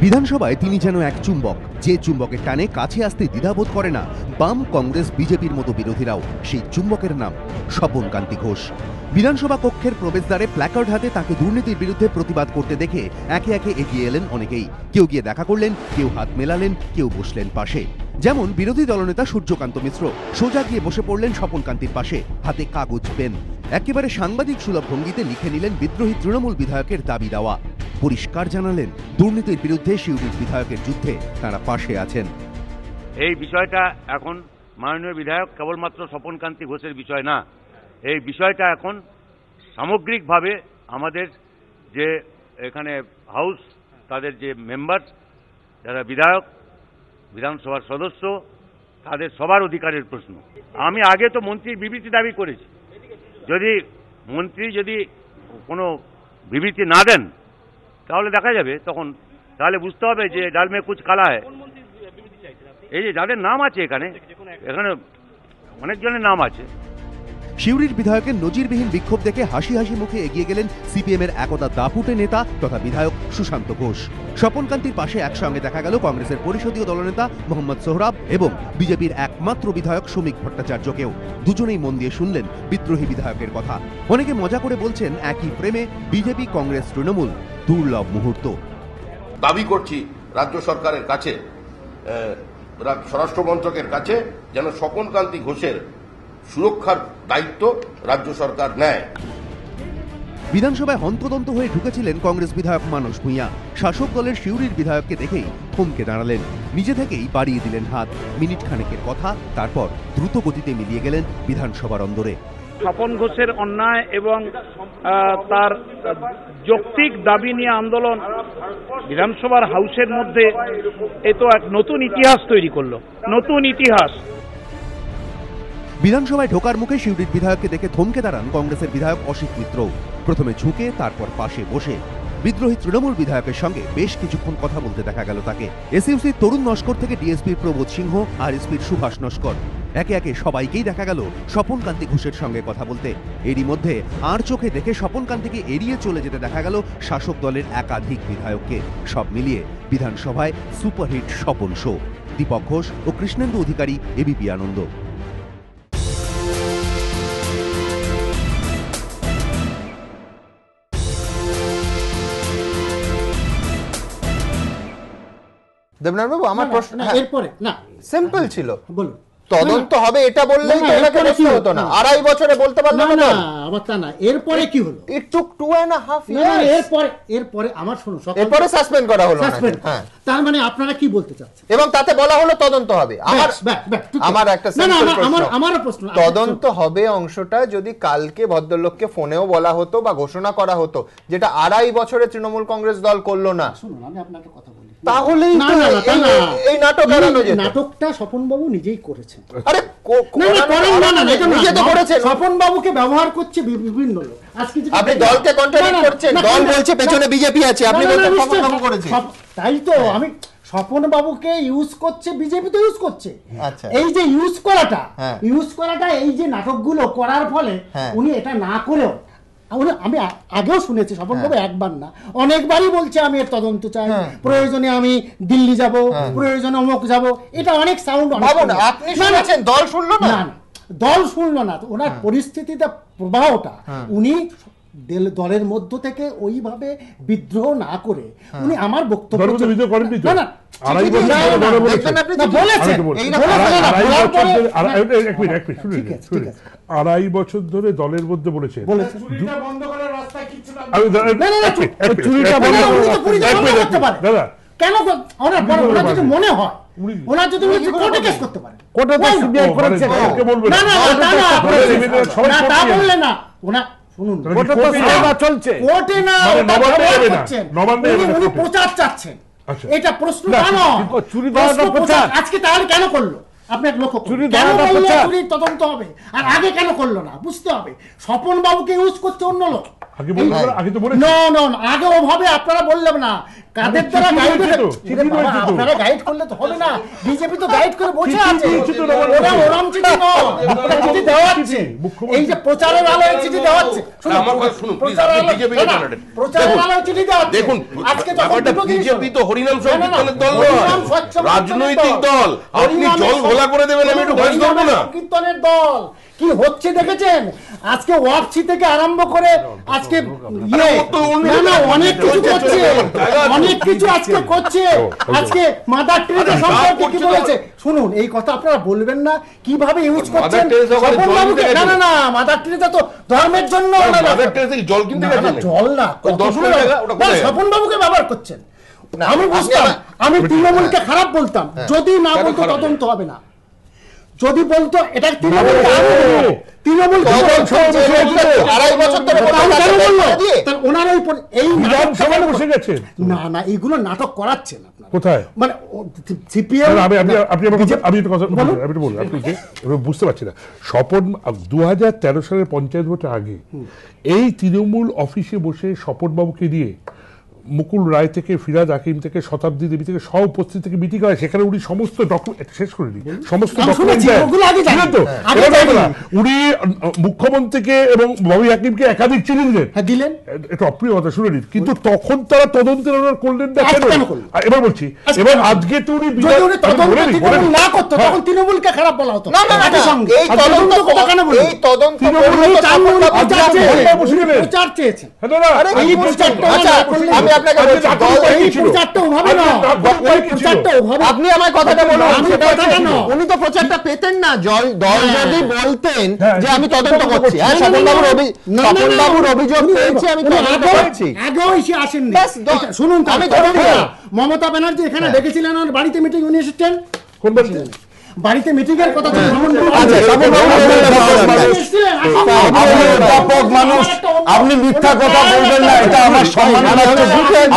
বিধানসভায় তিনি যেন এক চুম্বক, যে চুম্বকের টানে কাছে আসতে দ্বিধাবোধ করে না বাম, কংগ্রেস, বিজেপির মতো বিরোধীরাও। সেই চুম্বকের নাম স্বপন কান্তি ঘোষ। বিধানসভা কক্ষের প্রবেশদ্বারে প্ল্যাকার্ড হাতে তাকে দুর্নীতির বিরুদ্ধে প্রতিবাদ করতে দেখে একে একে এগিয়ে এলেন অনেকেই। কেউ গিয়ে দেখা করলেন, কেউ হাত মেলালেন, কেউ বসলেন পাশে। যেমন বিরোধী দলনেতা সূর্যকান্ত মিশ্র সোজা গিয়ে বসে পড়লেন স্বপন কান্তির পাশে, হাতে কাগজ পেন। একেবারে সাংবাদিক সুলভ ভঙ্গিতে লিখে নিলেন বিদ্রোহী তৃণমূল বিধায়কের দাবি দাওয়া। পরিষ্কার জানালেন দুর্নীতির বিরুদ্ধে সিউড়ির বিধায়কের যুদ্ধে তারা পাশে আছেন। এই বিষয়টা এখন মাননীয় বিধায়ক কেবলমাত্র স্বপন কান্তি ঘোষের বিষয় না, এই বিষয়টা এখন সামগ্রিকভাবে আমাদের যে এখানে হাউস, তাদের যে মেম্বার, যারা বিধায়ক, বিধানসভার সদস্য, তাদের সবার অধিকারের প্রশ্ন। আমি আগে তো মন্ত্রীর বিবৃতি দাবি করেছি, যদি মন্ত্রী যদি কোনো বিবৃতি না দেন তাহলে দেখা যাবে, তখন তাহলে বুঝতে হবে যে ডাল মে কুচ কালা হয়। এই যে যাদের নাম আছে এখানে অনেকজনের নাম আছে। সিউড়ির বিধায়কের নজিরবিহীন বিক্ষোভ দেখে হাসি হাসি মুখে এগিয়ে গেলেন সিপিএমের একদা দাপুটে নেতা তথা বিধায়ক সুশান্ত ঘোষ। স্বপন কান্তির পাশে একসঙ্গে দেখা গেল কংগ্রেসের পরিষদীয় দলনেতা মোহাম্মদ সোহরাব এবং বিজেপির একমাত্র বিধায়ক শ্রমিক ভট্টাচার্যকেও। দুজনেই মন দিয়ে শুনলেন বিদ্রোহী বিধায়কের কথা। অনেকে মজা করে বলছেন একই ফ্রেমে বিজেপি, কংগ্রেস, তৃণমূল, দুর্লভ মুহূর্ত। দাবি করছি রাজ্য সরকারের কাছে, স্বরাষ্ট্র মন্ত্রকের কাছে, যেন স্বপন কান্তি ঘোষের সুরক্ষার দায়িত্ব রাজ্য সরকার নেয়। বিধানসভায় হন্তদন্ত হয়ে ঢুকেছিলেন কংগ্রেস বিধায়ক মানস ভূঁইয়া। শাসক দলের সিউড়ির বিধায়ককে দেখেই থমকে দাঁড়ালেন, নিজে থেকেই বাড়িয়ে দিলেন হাত। মিনিট খানেকের কথা, তারপর দ্রুত গতিতে মিলিয়ে গেলেন বিধানসভার অন্দরে। স্বপন ঘোষের অন্যায় এবং তার যৌক্তিক দাবি নিয়ে আন্দোলন বিধানসভার হাউসের মধ্যে এ তো এক নতুন ইতিহাস তৈরি করলো, নতুন ইতিহাস। বিধানসভায় ঢোকার মুখে সিউড়ির বিধায়ককে দেখে থমকে দাঁড়ান কংগ্রেসের বিধায়ক অসিত মিত্র। প্রথমে ঝুঁকে, তারপর পাশে বসে বিদ্রোহী তৃণমূল বিধায়কের সঙ্গে বেশ কিছুক্ষণ কথা বলতে দেখা গেল তাকে। এসইউসির তরুণ নস্কর থেকে ডিএসপির প্রবোধ সিংহ আর এসপির সুভাষ নস্কর, একে একে সবাইকেই দেখা গেল স্বপন কান্তি ঘোষের সঙ্গে কথা বলতে। এরই মধ্যে আর চোখে দেখে স্বপন কান্তিকে এড়িয়ে চলে যেতে দেখা গেল শাসক দলের একাধিক বিধায়ককে। সব মিলিয়ে বিধানসভায় সুপারহিট স্বপন শো। দীপক ঘোষ ও কৃষ্ণেন্দু অধিকারী, এবিপি আনন্দ। দেবনারায়ণ বাবু, আমার প্রশ্ন এরপরে না সিম্পল ছিল, বলুন তদন্ত হবে এটা বললেই তো ওনাকে এরপরে বসতে কি হতো না। হলো? 2.5 বছরে বলতে পারলাম না না। না, আবার তা না, এরপরে কি হলো? It took 2.5 না, না, years. এরপরে আমার শুনুন, এরপরে সাসপেন্ড করা হলো ওনাকে। সাসপেন্ড। হ্যাঁ, তার মানে আপনারা কি বলতে চাচ্ছেন? এবং তাতে বলা হলো তদন্ত হবে। আমার একটা সিম্পল প্রশ্ন, আমারও প্রশ্ন, তদন্ত হবে অংশটা যদি কালকে ভদ্রলোককে ফোনেও বলা হতো বা ঘোষণা করা হতো, যেটা 2.5 বছরে তৃণমূল কংগ্রেস দল করলো না, শুনুন আমি আপনাকে কথা বলি, তাহলেই না, তো না, না, তা না। এই নাটক এড়ানো যেত। নাটকটা স্বপন বাবু নিজেই করেছেন। আরে নিজে তো করেছেন। স্বপন বাবুকে ব্যবহার করছে বিভিন্ন লোক। আজকে আপনি দলকে কন্ট্রাডিক্ট করছেন, দল বলছে পেছনে বিজেপি আছে, আপনি বলছেন স্বপন বাবু করেছে। তাই তো আমি স্বপন বাবুকে ইউজ করছে, বিজেপি তো ইউজ করছে। আচ্ছা, এই যে ইউজ করাটা এই যে নাটকগুলো করার ফলে উনি এটা না করেও, আমি আগেও শুনেছি স্বপন বাবু একবার না অনেকবারই বলছে আমি এর তদন্ত চাই, প্রয়োজনে আমি দিল্লি যাব, প্রয়োজনে অমুক যাব। এটা অনেক সাউন্ড, আপনি শুনেছেন, দল শুনলো না। দল শুনলো না, ওনার পরিস্থিতিটা, প্রবাহটা উনি দলের মধ্য থেকে ওইভাবে বিদ্রোহ না করে উনি আমার বক্তব্য আড়াই বছর ধরে দলের মধ্যে বলেছেন দাদা কেন ওনার যদি মনে হয়, ওনার যদি কোর্টে কেস করতে পারে, কোর্টে তো সিবিআই করেছে, কে বলবে না না না তা বললে না ওনা, শুনুন কোর্টে তো সিনেমা চলছে, কোর্টে না নবান্নে যাবে না, নবান্নে উনি প্রচার চাচ্ছেন, আচ্ছা এটা প্রশ্ন না, চুরি ধরাটা প্রচার আজকে তাহলে কেন করলো আপনি এক লক্ষ্য চুরি কেন ধরাটা বললো প্রচার, চুরির তদন্ত হবে, আর আগে কেন করলো না বুঝতে হবে। স্বপন বাবুকে ইউজ করছে অন্য লোক, আগে তো বলেছি না না আগে ওভাবে আপনারা বললেন না, কাদের দ্বারা গাইড আপনারা গাইড করলে তো হবে না, বিজেপি তো গাইড করে বসে আছে, ওরা ওরম চিঠি নয়, ওরা চিঠি দেওয়াচ্ছে, এই যে প্রচারের আলোয় চিঠি দেওয়াচ্ছে, প্রচারের আলোয় চিঠি দেওয়াচ্ছে। দেখুন আজকে বিজেপি তো হরিনাম সংকীর্তনের দল নয়, রাজনৈতিক দল। আপনি জল ঘোলা করে দেবেন, আমি একটু ভয়েস করবো না। সংকীর্তনের দল কি হচ্ছে দেখেছেন, আজকে ওয়াপসি থেকে আরম্ভ করে আজকে অনেক কিছু করছে, অনেক কিছু আজকে করছে। আজকে মাদার টেরেসা সম্পর্কে কি বলেছে শুনুন, এই কথা আপনারা বলবেন না, কিভাবে ইউজ করছেন না না না, মাদার টেরেসা তো ধর্মের জন্য, জল কিনতে জল না, স্বপন বাবুকে ব্যবহার করছেন। আমি বুঝতাম, আমি তৃণমূলকে খারাপ বলতাম, যদি না বলতো তদন্ত হবে না, যদি বলতো এটা তৃণমূল না না এইগুলো নাটক করাচ্ছেন কোথায়, মানে সিপিএম। আমি বুঝতে পারছি না, স্বপন 2013 সালের পঞ্চায়েত ভোটের আগে এই তৃণমূল অফিসে বসে স্বপন বাবুকে নিয়ে মুকুল রায় থেকে ফিরাদ হাকিম থেকে শতাব্দী দেবী থেকে সব উপস্থিত থেকে মিটিং হয়, সেখানে উনি সমস্ত ডকুমেন্ট শেষ করে দিন, সমস্ত উনি মুখ্যমন্ত্রীকে এবং ববি হাকিমকে একাধিক চিঠি দিলেন, এটা অপ্রিয় কথা শুনে নিন, কিন্তু তখন তারা তদন্তের অর্ডার করলেন না কেন? এবার বলছি, এবার আজকে তো উনি না করতো তখন তৃণমূলকে খারাপ বলা হতো, আপনি আমার কথাটা বলুন, উনি তো প্রচারটা পেতেন না, দল যদি বলতেন যে আমি তদন্ত করছি, স্বপনবাবুর অভিযোগ পেয়েছি আমি তদন্ত করছি, আগেও এসে আসেননি। শুনুন আমি মমতা ব্যানার্জি এখানে দেখেছিলেন, আর বাড়িতে মিটিং উনি এসেছেন, কোন বাড়িতে? বাড়িতে মিটিং এর কথা অধ্যাপক মানুষ, আপনি মিথ্যা কথা বলবেন না, এটা আমার সম্মান।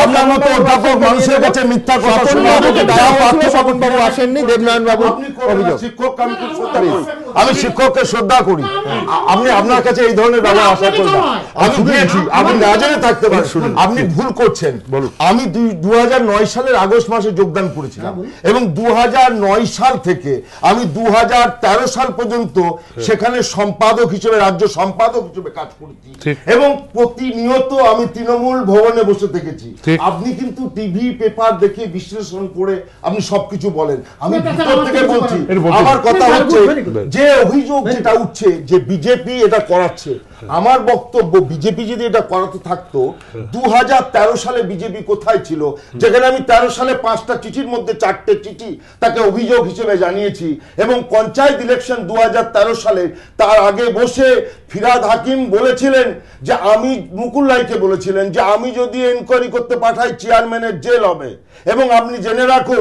আপনার মতো অধ্যাপক মানুষের কাছে মিথ্যা কথা শুনে স্বপন বাবু আসেননি, দেবনারায়ণ বাবু অভিযোগ। আমি শিক্ষককে শ্রদ্ধা করি, আপনি আপনার কাছে এই ধরনের ব্যবহার আশা করি না। আমি দিয়েছি, আপনি না জেনে থাকতে পারেন, আপনি ভুল করছেন। আমি 2009 সালের আগস্ট মাসে যোগদান করেছিলাম এবং 2009 সাল থেকে আমি 2013 সাল পর্যন্ত সেখানে সম্পাদক হিসেবে, রাজ্য সম্পাদক হিসেবে কাজ করেছি এবং প্রতিনিয়ত আমি তৃণমূল ভবনে বসে থেকেছি। আপনি কিন্তু টিভি পেপার দেখে বিশ্লেষণ করে আপনি সবকিছু বলেন, আমি ভিতর থেকে বলছি। আমার কথা হচ্ছে যে অভিযোগ যেটা উঠছে যে বিজেপি এটা করাচ্ছে, আমার বক্তব্য বিজেপি যদি এটা করাতে থাকতো 2013 সালে বিজেপি কোথায় ছিল, যেখানে আমি 13 সালে 5টা চিঠির মধ্যে 4টে চিঠি তাকে অভিযোগ হিসেবে জানিয়েছি এবং পঞ্চায়েত ইলেকশন 2013 সালে তার আগে বসে ফিরাদ হাকিম বলেছিলেন যে আমি, মুকুল রায়কে বলেছিলেন যে আমি যদি এনকোয়ারি করতে পাঠাই চেয়ারম্যানের জেল হবে। এবং আপনি জেনে রাখুন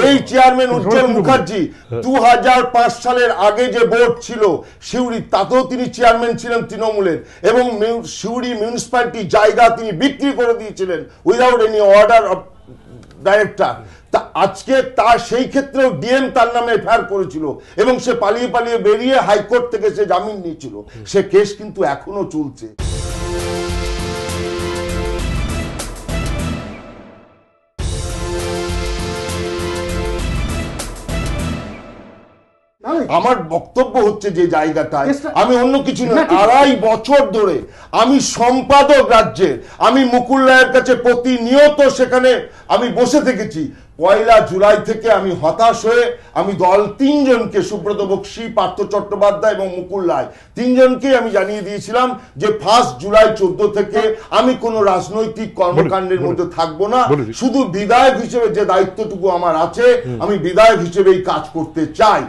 এই চেয়ারম্যান উজ্জ্বল মুখার্জি 2005 সালের আগে যে বোর্ড ছিল সিউড়ি, তাতেও তিনি চেয়ারম্যান ছিলেন তৃণমূলের এবং সিউড়ি মিউনিসিপ্যালিটি জায়গা তিনি বিক্রি করে দিয়েছিলেন without any order of director. তা আজকে তার সেই ক্ষেত্রেও ডিএম তার নামে এফআইআর করেছিল এবং সে পালিয়ে পালিয়ে বেরিয়ে হাইকোর্ট থেকে সে জামিন নিয়েছিল, সে কেস কিন্তু এখনো চলছে। আমার বক্তব্য হচ্ছে যে জায়গাটায় আমি অন্য কিছু না, 2.5 বছর ধরে আমি সম্পাদক রাজ্যের, আমি মুকুল রায়ের কাছে প্রতিনিয়ত সেখানে আমি বসে থেকেছি। 1 জুলাই থেকে আমি হতাশ হয়ে আমি দল 3 জনকে, সুব্রত বক্সী, পার্থ চট্টোপাধ্যায় এবং মুকুল রায়, 3 জনকে আমি জানিয়ে দিয়েছিলাম যে 1 জুলাই 14 থেকে আমি কোনো রাজনৈতিক কর্মকাণ্ডের মধ্যে থাকবো না, শুধু বিধায়ক হিসেবে যে দায়িত্বটুকু আমার আছে আমি বিধায়ক হিসেবেই কাজ করতে চাই।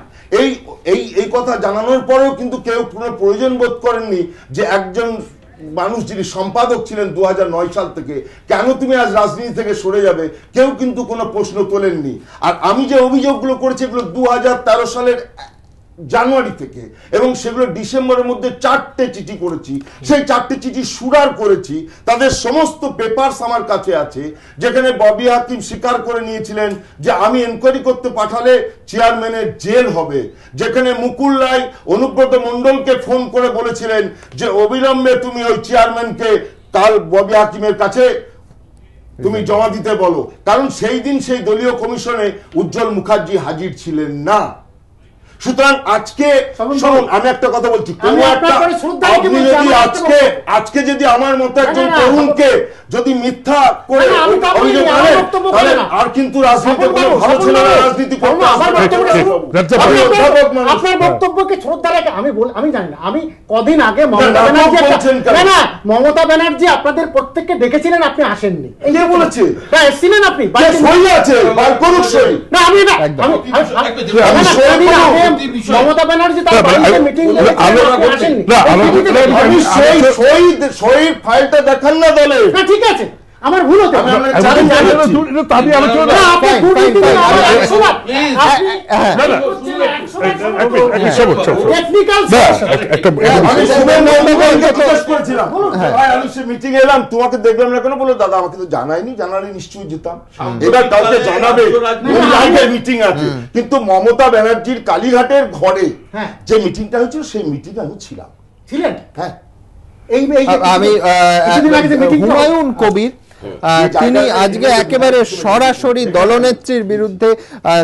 এই কথা জানানোর পরেও কিন্তু কেউ কোনো প্রয়োজন বোধ করেননি যে একজন মানুষ যিনি সম্পাদক ছিলেন 2009 সাল থেকে, কেন তুমি আজ রাজনীতি থেকে সরে যাবে, কেউ কিন্তু কোনো প্রশ্ন তোলেননি। আর আমি যে অভিযোগগুলো করেছি এগুলো 2013 সালের জানুয়ারি থেকে, এবং সেগুলো ডিসেম্বরের মধ্যে 4টে চিঠি করেছি। সেই 4টে চিঠি সুরার করেছি, তাদের সমস্ত পেপারস আমার কাছে আছে, যেখানে ববি হাকিম স্বীকার করে নিয়েছিলেন যে আমি এনকোয়ারি করতে পাঠালে চেয়ারম্যানের জেল হবে, যেখানে মুকুল রায় অনুব্রত মণ্ডলকে ফোন করে বলেছিলেন যে অবিলম্বে তুমি ওই চেয়ারম্যানকে কাল ববি হাকিমের কাছে তুমি জমা দিতে বলো, কারণ সেই দিন সেই দলীয় কমিশনে উজ্জ্বল মুখার্জি হাজির ছিলেন না। সুতরাং আজকে শুনুন, আমি একটা কথা বলছি, আজকে যদি আমার মতো একজন তরুণকে যদি মিথ্যা করে অভিযোগ আনেন, তাহলে আর কিন্তু রাজনীতি কোনো ভালো ছেলে রাজনীতি করতে আপনার বক্তব্যকে শ্রদ্ধা রেখে আমি জানি না, আমি কদিন আগে মমতা ব্যানার্জি আপনাদের প্রত্যেককে ডেকেছিলেন, আপনি আসেননি। কে বলেছে? এসেছিলেন আপনি, সই আছে, না আমি মমতা ব্যানার্জি তার বাড়িতে মিটিং সইয়ের ফাইলটা দেখান না দলে। ঠিক আছে, আমার ভুল হতে মিটিং এলাম, তোমাকে দেখলাম না কেন? বলো দাদা আমাকে তো জানায়নি, জানালে নিশ্চয়ই যেতাম, এবার কাউকে জানাবে মিটিং আছে। কিন্তু মমতা ব্যানার্জির কালীঘাটের ঘরে যে মিটিংটা হয়েছিল সেই মিটিং আমি ছিলাম। ছিলেন? হ্যাঁ। আমি হুমায়ুন কবির তিনি আজকে একেবারে সরাসরি দলনেত্রীর বিরুদ্ধে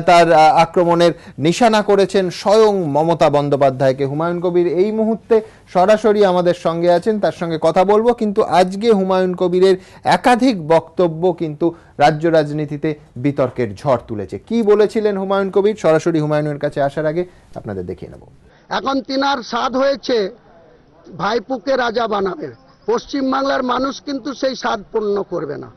তার আক্রমণের নিশানা করেছেন স্বয়ং মমতা বন্দ্যোপাধ্যায়কে। হুমায়ুন কবির এই মুহূর্তে সরাসরি আমাদের সঙ্গে আছেন, তার সঙ্গে কথা বলবো। কিন্তু আজকে হুমায়ুন কবিরের একাধিক বক্তব্য কিন্তু রাজ্য রাজনীতিতে বিতর্কের ঝড় তুলেছে। কি বলেছিলেন হুমায়ুন কবির, সরাসরি হুমায়ুনের কাছে আসার আগে আপনাদের দেখিয়ে নেব। এখন তিনার স্বাদ হয়েছে ভাইপুকে রাজা বানাবে, পশ্চিমবাংলার মানুষ কিন্তু সেই স্বাদ পূর্ণ করবে না।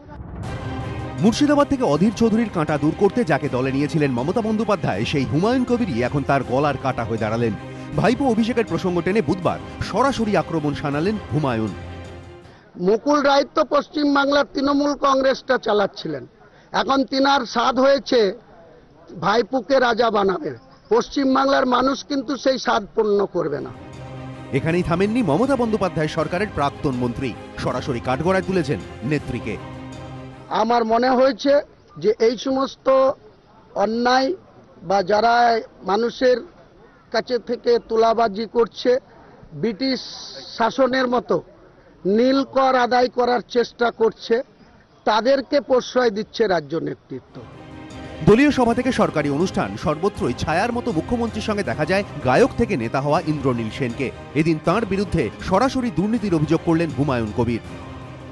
মুর্শিদাবাদ থেকে অধীর চৌধুরীর কাঁটা দূর করতে যাকে দলে নিয়েছিলেন মমতা বন্দ্যোপাধ্যায়, সেই হুমায়ুন কবিরই এখন তার গলার কাঁটা হয়ে দাঁড়ালেন। ভাইপো অভিষেকের প্রসঙ্গ টেনে বুধবার সরাসরি আক্রমণ শানালেন হুমায়ুন। মুকুল রায় তো পশ্চিমবাংলার তৃণমূল কংগ্রেসটা চালাচ্ছিলেন, এখন তিনার স্বাদ হয়েছে ভাইপুকে রাজা বানাবে, পশ্চিমবাংলার মানুষ কিন্তু সেই স্বাদ পূর্ণ করবে না। এখানেই থামেননি মমতা বন্দ্যোপাধ্যায় সরকারের প্রাক্তন মন্ত্রী, সরাসরি কাঠগড়ায় তুলেছেন নেত্রীকে। আমার মনে হয়েছে যে এই সমস্ত অন্যায় বা যারা মানুষের কাছে থেকে তোলাবাজি করছে, ব্রিটিশ শাসনের মতো নীল কর আদায় করার চেষ্টা করছে, তাদেরকে প্রশ্রয় দিচ্ছে রাজ্য নেতৃত্ব। দলীয় সভা থেকে সরকারি অনুষ্ঠান, সর্বত্রই ছায়ার মতো মুখ্যমন্ত্রীর সঙ্গে দেখা যায় গায়ক থেকে নেতা হওয়া ইন্দ্রনীল সেনকে। এদিন তাঁর বিরুদ্ধে সরাসরি দুর্নীতির অভিযোগ করলেন হুমায়ুন কবির।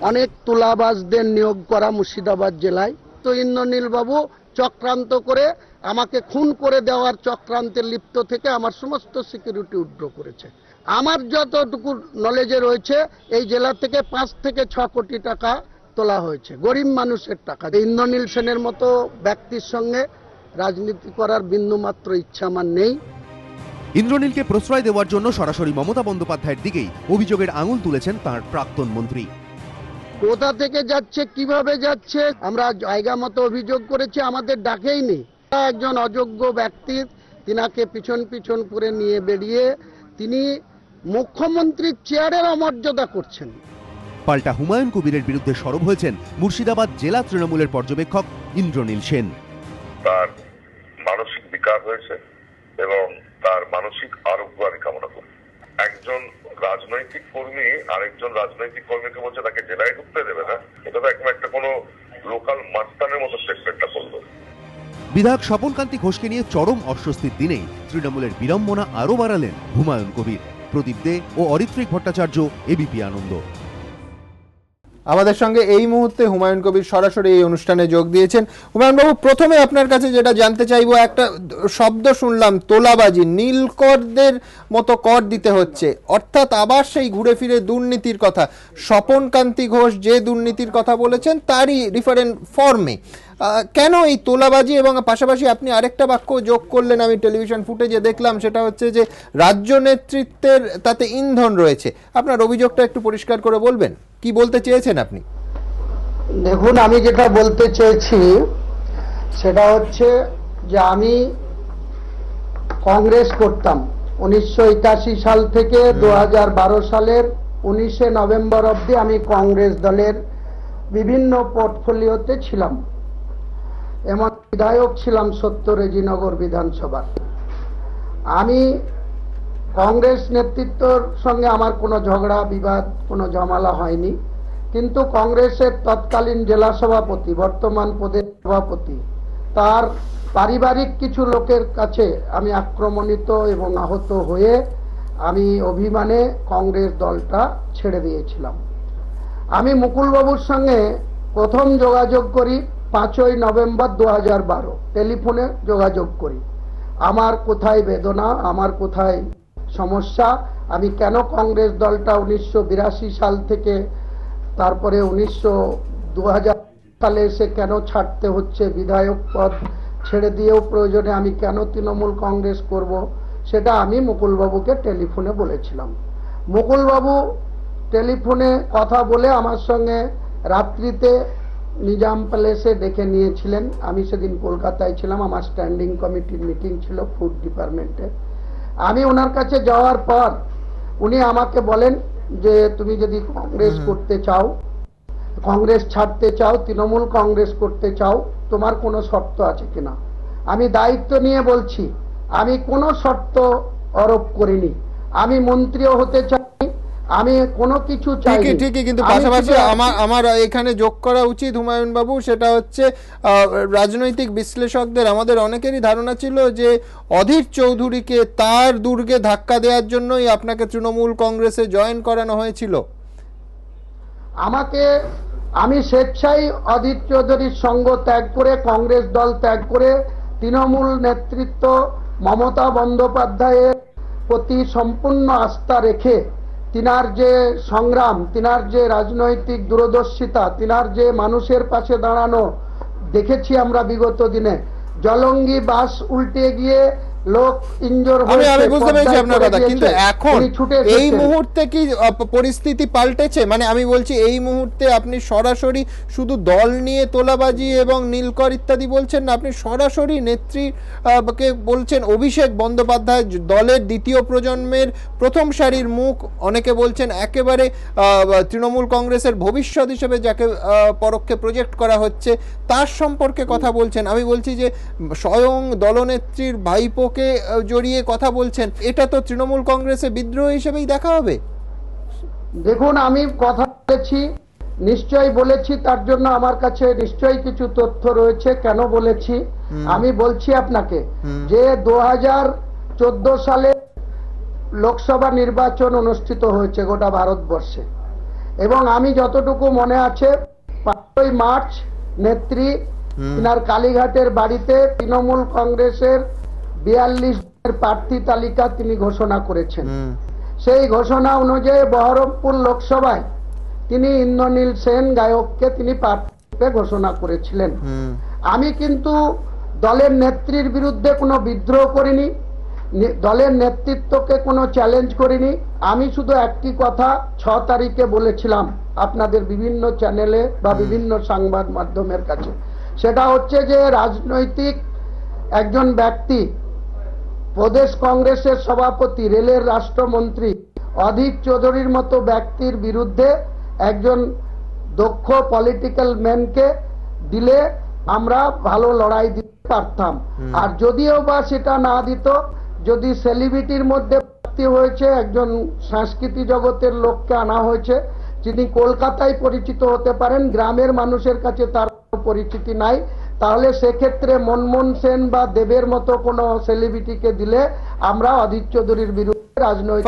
অনেক তুলাবাজদের নিয়োগ করা মুর্শিদাবাদ জেলায়, তো ইন্দ্রনীল বাবু চক্রান্ত করে আমাকে খুন করে দেওয়ার চক্রান্তে লিপ্ত থেকে আমার সমস্ত সিকিউরিটি উইথড্র করেছে। আমার যতটুকু নলেজে রয়েছে এই জেলা থেকে 5 থেকে 6 কোটি টাকা তোলা হয়েছে, গরিব মানুষের টাকা। ইন্দ্রনীল সেনের মতো ব্যক্তির সঙ্গে রাজনীতি করার বিন্দুমাত্র ইচ্ছা আমার নেই। ইন্দ্রনীলকে প্রশ্রয় দেওয়ার জন্য সরাসরি মমতা বন্দ্যোপাধ্যায়ের দিকেই অভিযোগের আঙুল তুলেছেন তাঁর প্রাক্তন মন্ত্রী। কোথা থেকে যাচ্ছে, কিভাবে যাচ্ছে, আমরা জায়গা মতো অভিযোগ করেছি, আমাদের ডাকেই নেই। একজন অযোগ্য ব্যক্তির তিনাকে পিছন পিছন করে নিয়ে বেরিয়ে তিনি মুখ্যমন্ত্রীর চেয়ারের অমর্যাদা করছেন। পাল্টা হুমায়ুন কবিরের বিরুদ্ধে সরব হয়েছেন মুর্শিদাবাদ জেলা তৃণমূলের পর্যবেক্ষক ইন্দ্রনীল সেন। তার মানসিক বিকার হয়েছে এবং তার মানসিক আরোগ্য আমি কামনা করি। একজন রাজনৈতিক কর্মী আরেকজন রাজনৈতিক কর্মীকে বলছে তাকে জেলায় ঢুকতে দেবে না, এটা তো একদম একটা কোনো লোকাল মাস্তানের মতো স্টেটমেন্টটা করলো। বিধায়ক স্বপনকান্তি ঘোষকে নিয়ে চরম অস্বস্তির দিনেই তৃণমূলের বিড়ম্বনা আরও বাড়ালেন হুমায়ুন কবির। প্রদীপ দে ও অরিত্রিক ভট্টাচার্য, এবিপি আনন্দ। আমাদের সঙ্গে এই মুহূর্তে হুমায়ুন কবির সরাসরি এই অনুষ্ঠানে যোগ দিয়েছেন। হুমায়ুন বাবু, প্রথমে আপনার কাছে যেটা জানতে চাইবো, একটা শব্দ শুনলাম তোলাবাজি, নীলকরদের মতো কর দিতে হচ্ছে, অর্থাৎ আবার সেই ঘুরে ফিরে দুর্নীতির কথা। স্বপনকান্তি ঘোষ যে দুর্নীতির কথা বলেছেন তারই ডিফারেন্ট ফর্মে। কেন এই তোলাবাজি, এবং পাশাপাশি আপনি আরেকটা বাক্য যোগ করলেন, আমি টেলিভিশন ফুটেজে দেখলাম, সেটা হচ্ছে যে রাজ্য নেতৃত্বের তাতে ইন্ধন রয়েছে। আপনার অভিযোগটা একটু পরিষ্কার করে বলবেন, কি বলতে চেয়েছেন আপনি? দেখুন, আমি যেটা বলতে চেয়েছি সেটা হচ্ছে যে আমি কংগ্রেস করতাম 1981 সাল থেকে 2012 সালের 19শে নভেম্বর অবধি আমি কংগ্রেস দলের বিভিন্ন পোর্টফোলিওতে ছিলাম, এমন বিধায়ক ছিলাম 70 রেজিনগর বিধানসভা। আমি কংগ্রেস নেতৃত্বর সঙ্গে আমার কোনো ঝগড়া বিবাদ, কোনো ঝামেলা হয়নি, কিন্তু কংগ্রেসের তৎকালীন জেলা সভাপতি, বর্তমান পদের সভাপতি, তার পারিবারিক কিছু লোকের কাছে আমি আক্রমণিত এবং আহত হয়ে আমি অভিমানে কংগ্রেস দলটা ছেড়ে দিয়েছিলাম। আমি মুকুলবাবুর সঙ্গে প্রথম যোগাযোগ করি 5ই নভেম্বর 2012, টেলিফোনে যোগাযোগ করি। আমার কোথায় বেদনা, আমার কোথায় সমস্যা, আমি কেন কংগ্রেস দলটা 1982 সাল থেকে তারপরে 2000 সালে এসে কেন ছাড়তে হচ্ছে, বিধায়ক পদ ছেড়ে দিয়েও প্রয়োজনে আমি কেন তৃণমূল কংগ্রেস করব, সেটা আমি মুকুলবাবুকে টেলিফোনে বলেছিলাম। মুকুলবাবু টেলিফোনে কথা বলে আমার সঙ্গে রাত্রিতে নিজাম প্যালেসে ডেকে নিয়েছিলেন। আমি সেদিন কলকাতায় ছিলাম, আমার স্ট্যান্ডিং কমিটির মিটিং ছিল ফুড ডিপার্টমেন্টে। আমি ওনার কাছে যাওয়ার পর উনি আমাকে বলেন যে তুমি যদি কংগ্রেস করতে চাও, কংগ্রেস ছাড়তে চাও, তৃণমূল কংগ্রেস করতে চাও, তোমার কোনো শর্ত আছে কিনা। আমি দায়িত্ব নিয়ে বলছি আমি কোনো শর্ত আরোপ করিনি, আমি মন্ত্রীও হতে চাই, আমি কোনো কিছু চাই ঠিকই, কিন্তু পাশাপাশি আমার এখানে যোগ করা উচিত হুমায়ুন বাবু, সেটা হচ্ছে রাজনৈতিক বিশ্লেষকদের আমাদের অনেকেরই ধারণা ছিল যে অধীর চৌধুরীকে তার দুর্গে ধাক্কা দেওয়ার জন্যই আপনাকে তৃণমূল কংগ্রেসে জয়েন করানো হয়েছিল। আমি স্বেচ্ছায় অধীর চৌধুরীর সঙ্গ ত্যাগ করে, কংগ্রেস দল ত্যাগ করে তৃণমূল নেতৃত্ব মমতা বন্দ্যোপাধ্যায়ের প্রতি সম্পূর্ণ আস্থা রেখে, তিনার যে সংগ্রাম, তিনার যে রাজনৈতিক দূরদর্শিতা, তিনার যে মানুষের পাশে দাঁড়ানো দেখেছি আমরা বিগত দিনে। জলঙ্গি বাস উল্টে গিয়ে লোক ইনজোর হয়েছে, আমি বুঝতে পেরেছি আপনার কথা, কিন্তু এখন এই মুহূর্তে কি পরিস্থিতি পাল্টেছে? মানে আমি বলছি এই মুহূর্তে আপনি সরাসরি শুধু দল নিয়ে তোলাবাজি এবং নীলকর ইত্যাদি বলছেন না, আপনি সরাসরি নেত্রীকে বলছেন অভিষেক বন্দ্যোপাধ্যায় দলের দ্বিতীয় প্রজন্মের প্রথম সারির মুখ, অনেকে বলছেন একেবারে তৃণমূল কংগ্রেসের ভবিষ্যৎ হিসেবে যাকে পরোক্ষে প্রজেক্ট করা হচ্ছে তার সম্পর্কে কথা বলছেন। আমি বলছি যে স্বয়ং দলনেত্রীর ভাইপো কে জড়িয়ে কথা বলছেন, এটা তো তৃণমূল কংগ্রেসে বিদ্রোহ হিসেবেই দেখা হবে। দেখুন, আমি কথা বলেছি, নিশ্চয়ই বলেছি, তার জন্য আমার কাছে নিশ্চয়ই কিছু তথ্য রয়েছে কেন বলেছি। আমি বলছি আপনাকে যে 2014 সালে লোকসভা নির্বাচন অনুষ্ঠিত হয়েছে গোটা ভারতবর্ষে, এবং আমি যতটুকু মনে আছে 5ই মার্চ নেত্রী তিনার কালীঘাটের বাড়িতে তৃণমূল কংগ্রেসের 42 প্রার্থী তালিকা তিনি ঘোষণা করেছেন। সেই ঘোষণা অনুযায়ী বহরমপুর লোকসভায় তিনি ইন্দ্রনীল সেন গায়ককে তিনি প্রার্থী ঘোষণা করেছিলেন। আমি কিন্তু দলের নেত্রীর বিরুদ্ধে কোনো বিদ্রোহ করিনি, দলের নেতৃত্বকে কোনো চ্যালেঞ্জ করিনি। আমি শুধু একটি কথা 6 তারিখে বলেছিলাম আপনাদের বিভিন্ন চ্যানেলে বা বিভিন্ন সংবাদ মাধ্যমের কাছে, সেটা হচ্ছে যে রাজনৈতিক একজন ব্যক্তি, প্রদেশ কংগ্রেসের সভাপতি, রেলের রাষ্ট্রমন্ত্রী অধীর চৌধুরীর মতো ব্যক্তির বিরুদ্ধে একজন দক্ষ পলিটিক্যাল ম্যানকে দিলে আমরা ভালো লড়াই দিতে পারতাম। আর যদিও বা সেটা না দিত, যদি সেলিব্রিটির মধ্যে প্রার্থী হয়েছে, একজন সংস্কৃতি জগতের লোককে আনা হয়েছে যিনি কলকাতায় পরিচিত হতে পারেন, গ্রামের মানুষের কাছে তার পরিচিতি নাই, তাহলে সেক্ষেত্রে মনমোহন সেন বা দেবের মতো কোনো সেলিব্রিটিকে দিলে আমরা অধীর চৌধুরীর বিরুদ্ধে রাজনৈতিক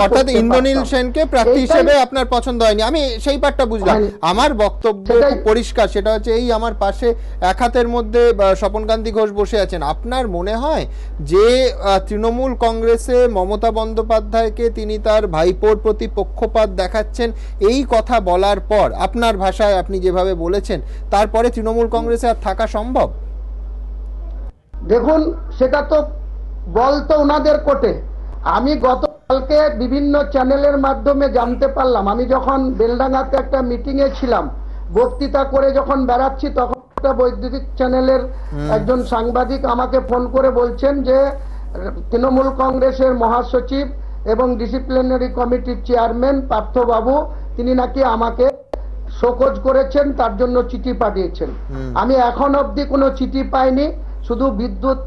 অর্থাৎ ইন্দ্রনীল সেনকে প্রার্থী হিসেবে আপনার পছন্দ হয়নি, আমি সেই পার্টটা বুঝলাম। আমার বক্তব্য পরিষ্কার, সেটা হচ্ছে এই আমার পাশে এক হাতের মধ্যে স্বপনকান্তি ঘোষ বসে আছেন। আপনার মনে হয় যে তৃণমূল কংগ্রেসে মমতা বন্দ্যোপাধ্যায়কে তিনি তার ভাইপোর প্রতি পক্ষপাত দেখাচ্ছেন, এই কথা বলার পর আপনার ভাষায় আপনি যেভাবে বলেছেন, তারপরে তৃণমূল কংগ্রেসে আর থাকা সম্ভব? দেখুন, সেটা তো বলতো ওনাদের কোর্টে। আমি গতকালকে বিভিন্ন চ্যানেলের মাধ্যমে জানতে পারলাম, আমি যখন বেলডাঙ্গাতে একটা মিটিংয়ে ছিলাম, বক্তৃতা করে যখন বেড়াচ্ছি, তখন একটা বৈদ্যুতিক চ্যানেলের একজন সাংবাদিক আমাকে ফোন করে বলছেন যে তৃণমূল কংগ্রেসের মহাসচিব এবং ডিসিপ্লিনারি কমিটির চেয়ারম্যান পার্থবাবু, তিনি নাকি আমাকে শোকজ করেছেন, তার জন্য চিঠি পাঠিয়েছেন। আমি এখন অবধি কোনো চিঠি পাইনি, শুধু বিদ্যুৎ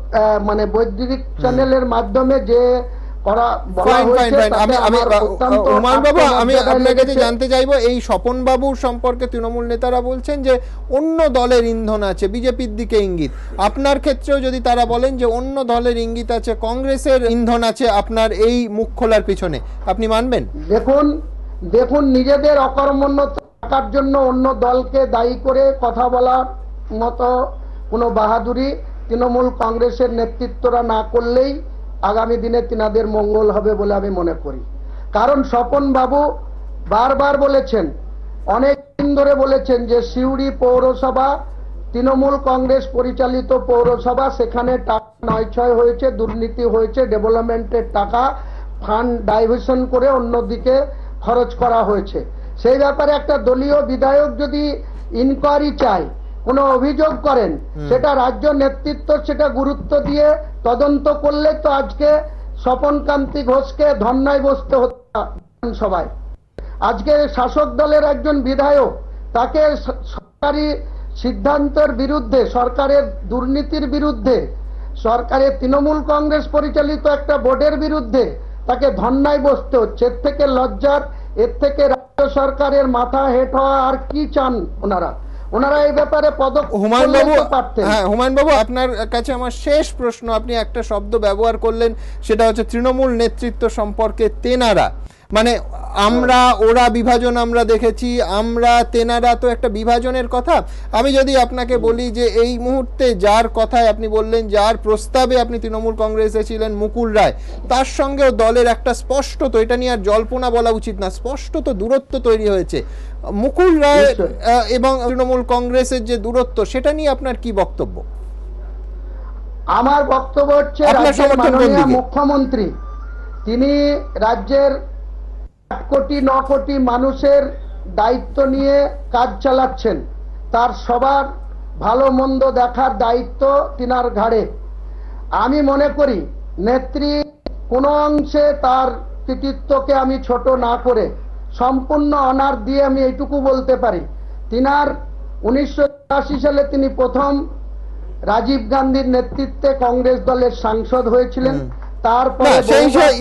মানে বৈদ্যুতিক চ্যানেলের মাধ্যমে যে আমি আপনার কাছে জানতে চাইবো, এই স্বপন বাবুর সম্পর্কে তৃণমূল নেতারা বলছেন যে অন্য দলের ইন্ধন আছে, বিজেপির দিকে ইঙ্গিত। আপনার ক্ষেত্রেও যদি তারা বলেন যে অন্য দলের ইঙ্গিত আছে, কংগ্রেসের ইন্ধন আছে আপনার এই মুখ খোলার পিছনে, আপনি মানবেন? দেখুন, নিজেদের অকর্মণ্যতা থাকার জন্য অন্য দলকে দায়ী করে কথা বলার মতো কোনো বাহাদুরি তৃণমূল কংগ্রেসের নেতৃত্বরা না করলেই আগামী দিনে তিনাদের মঙ্গল হবে বলে আমি মনে করি। কারণ স্বপন বাবু বারবার বলেছেন, অনেক দিন ধরে বলেছেন যে সিউড়ি পৌরসভা তৃণমূল কংগ্রেস পরিচালিত পৌরসভা, সেখানে টাকা নয়ছয় হয়েছে, দুর্নীতি হয়েছে, ডেভেলপমেন্টের টাকা ফান্ড ডাইভার্সন করে অন্যদিকে খরচ করা হয়েছে। সেই ব্যাপারে একটা দলীয় বিধায়ক যদি ইনকোয়ারি চায়, কোনো অভিযোগ করেন, সেটা রাজ্য নেতৃত্ব সেটা গুরুত্ব দিয়ে তদন্ত করলে তো আজকে স্বপনকান্তি ঘোষকে ধর্নায় বসতে হতো সবাই। আজকে শাসক দলের একজন বিধায়ক, তাকে সরকারি সিদ্ধান্তের বিরুদ্ধে, সরকারের দুর্নীতির বিরুদ্ধে, সরকারের তৃণমূল কংগ্রেস পরিচালিত একটা বোর্ডের বিরুদ্ধে তাকে ধর্নায় বসতে হচ্ছে। এর থেকে লজ্জার, এর থেকে রাজ্য সরকারের মাথা হেঁট হওয়া আর কি চান ওনারা এই ব্যাপারে হুমায়ুন বাবু, আপনার কাছে আমার শেষ প্রশ্ন। আপনি একটা শব্দ ব্যবহার করলেন, সেটা হচ্ছে তৃণমূল নেতৃত্ব সম্পর্কে তেনারা, মানে আমরা ওরা বিভাজন আমরা দেখেছি, আমরা তেনারা, তো একটা বিভাজনের কথা। আমি যদি আপনাকে বলি যে এই মুহূর্তে যার কথায় আপনি বললেন, যার প্রস্তাবে আপনি তৃণমূল কংগ্রেসে ছিলেন, মুকুল রায়, তার সঙ্গেও দলের একটা স্পষ্ট, তো এটা নিয়ে আর জল্পনা বলা উচিত না, স্পষ্ট তো দূরত্ব তৈরি হয়েছে। মুকুল রায় এবং তৃণমূল কংগ্রেসের যে দূরত্ব, সেটা নিয়ে আপনার কি বক্তব্য? আমার বক্তব্য হচ্ছে, মুখ্যমন্ত্রী তিনি রাজ্যের 8 কোটি 9 কোটি মানুষের দায়িত্ব নিয়ে কাজ চালাচ্ছেন, তার সবার ভালো মন্দ দেখার দায়িত্ব তিনার ঘাড়ে। আমি মনে করি নেত্রী কোনো অংশে তার কৃতিত্বকে আমি ছোট না করে সম্পূর্ণ অনার দিয়ে আমি এইটুকু বলতে পারি, তিনার 1983 সালে তিনি প্রথম রাজীব গান্ধীর নেতৃত্বে কংগ্রেস দলের সাংসদ হয়েছিলেন।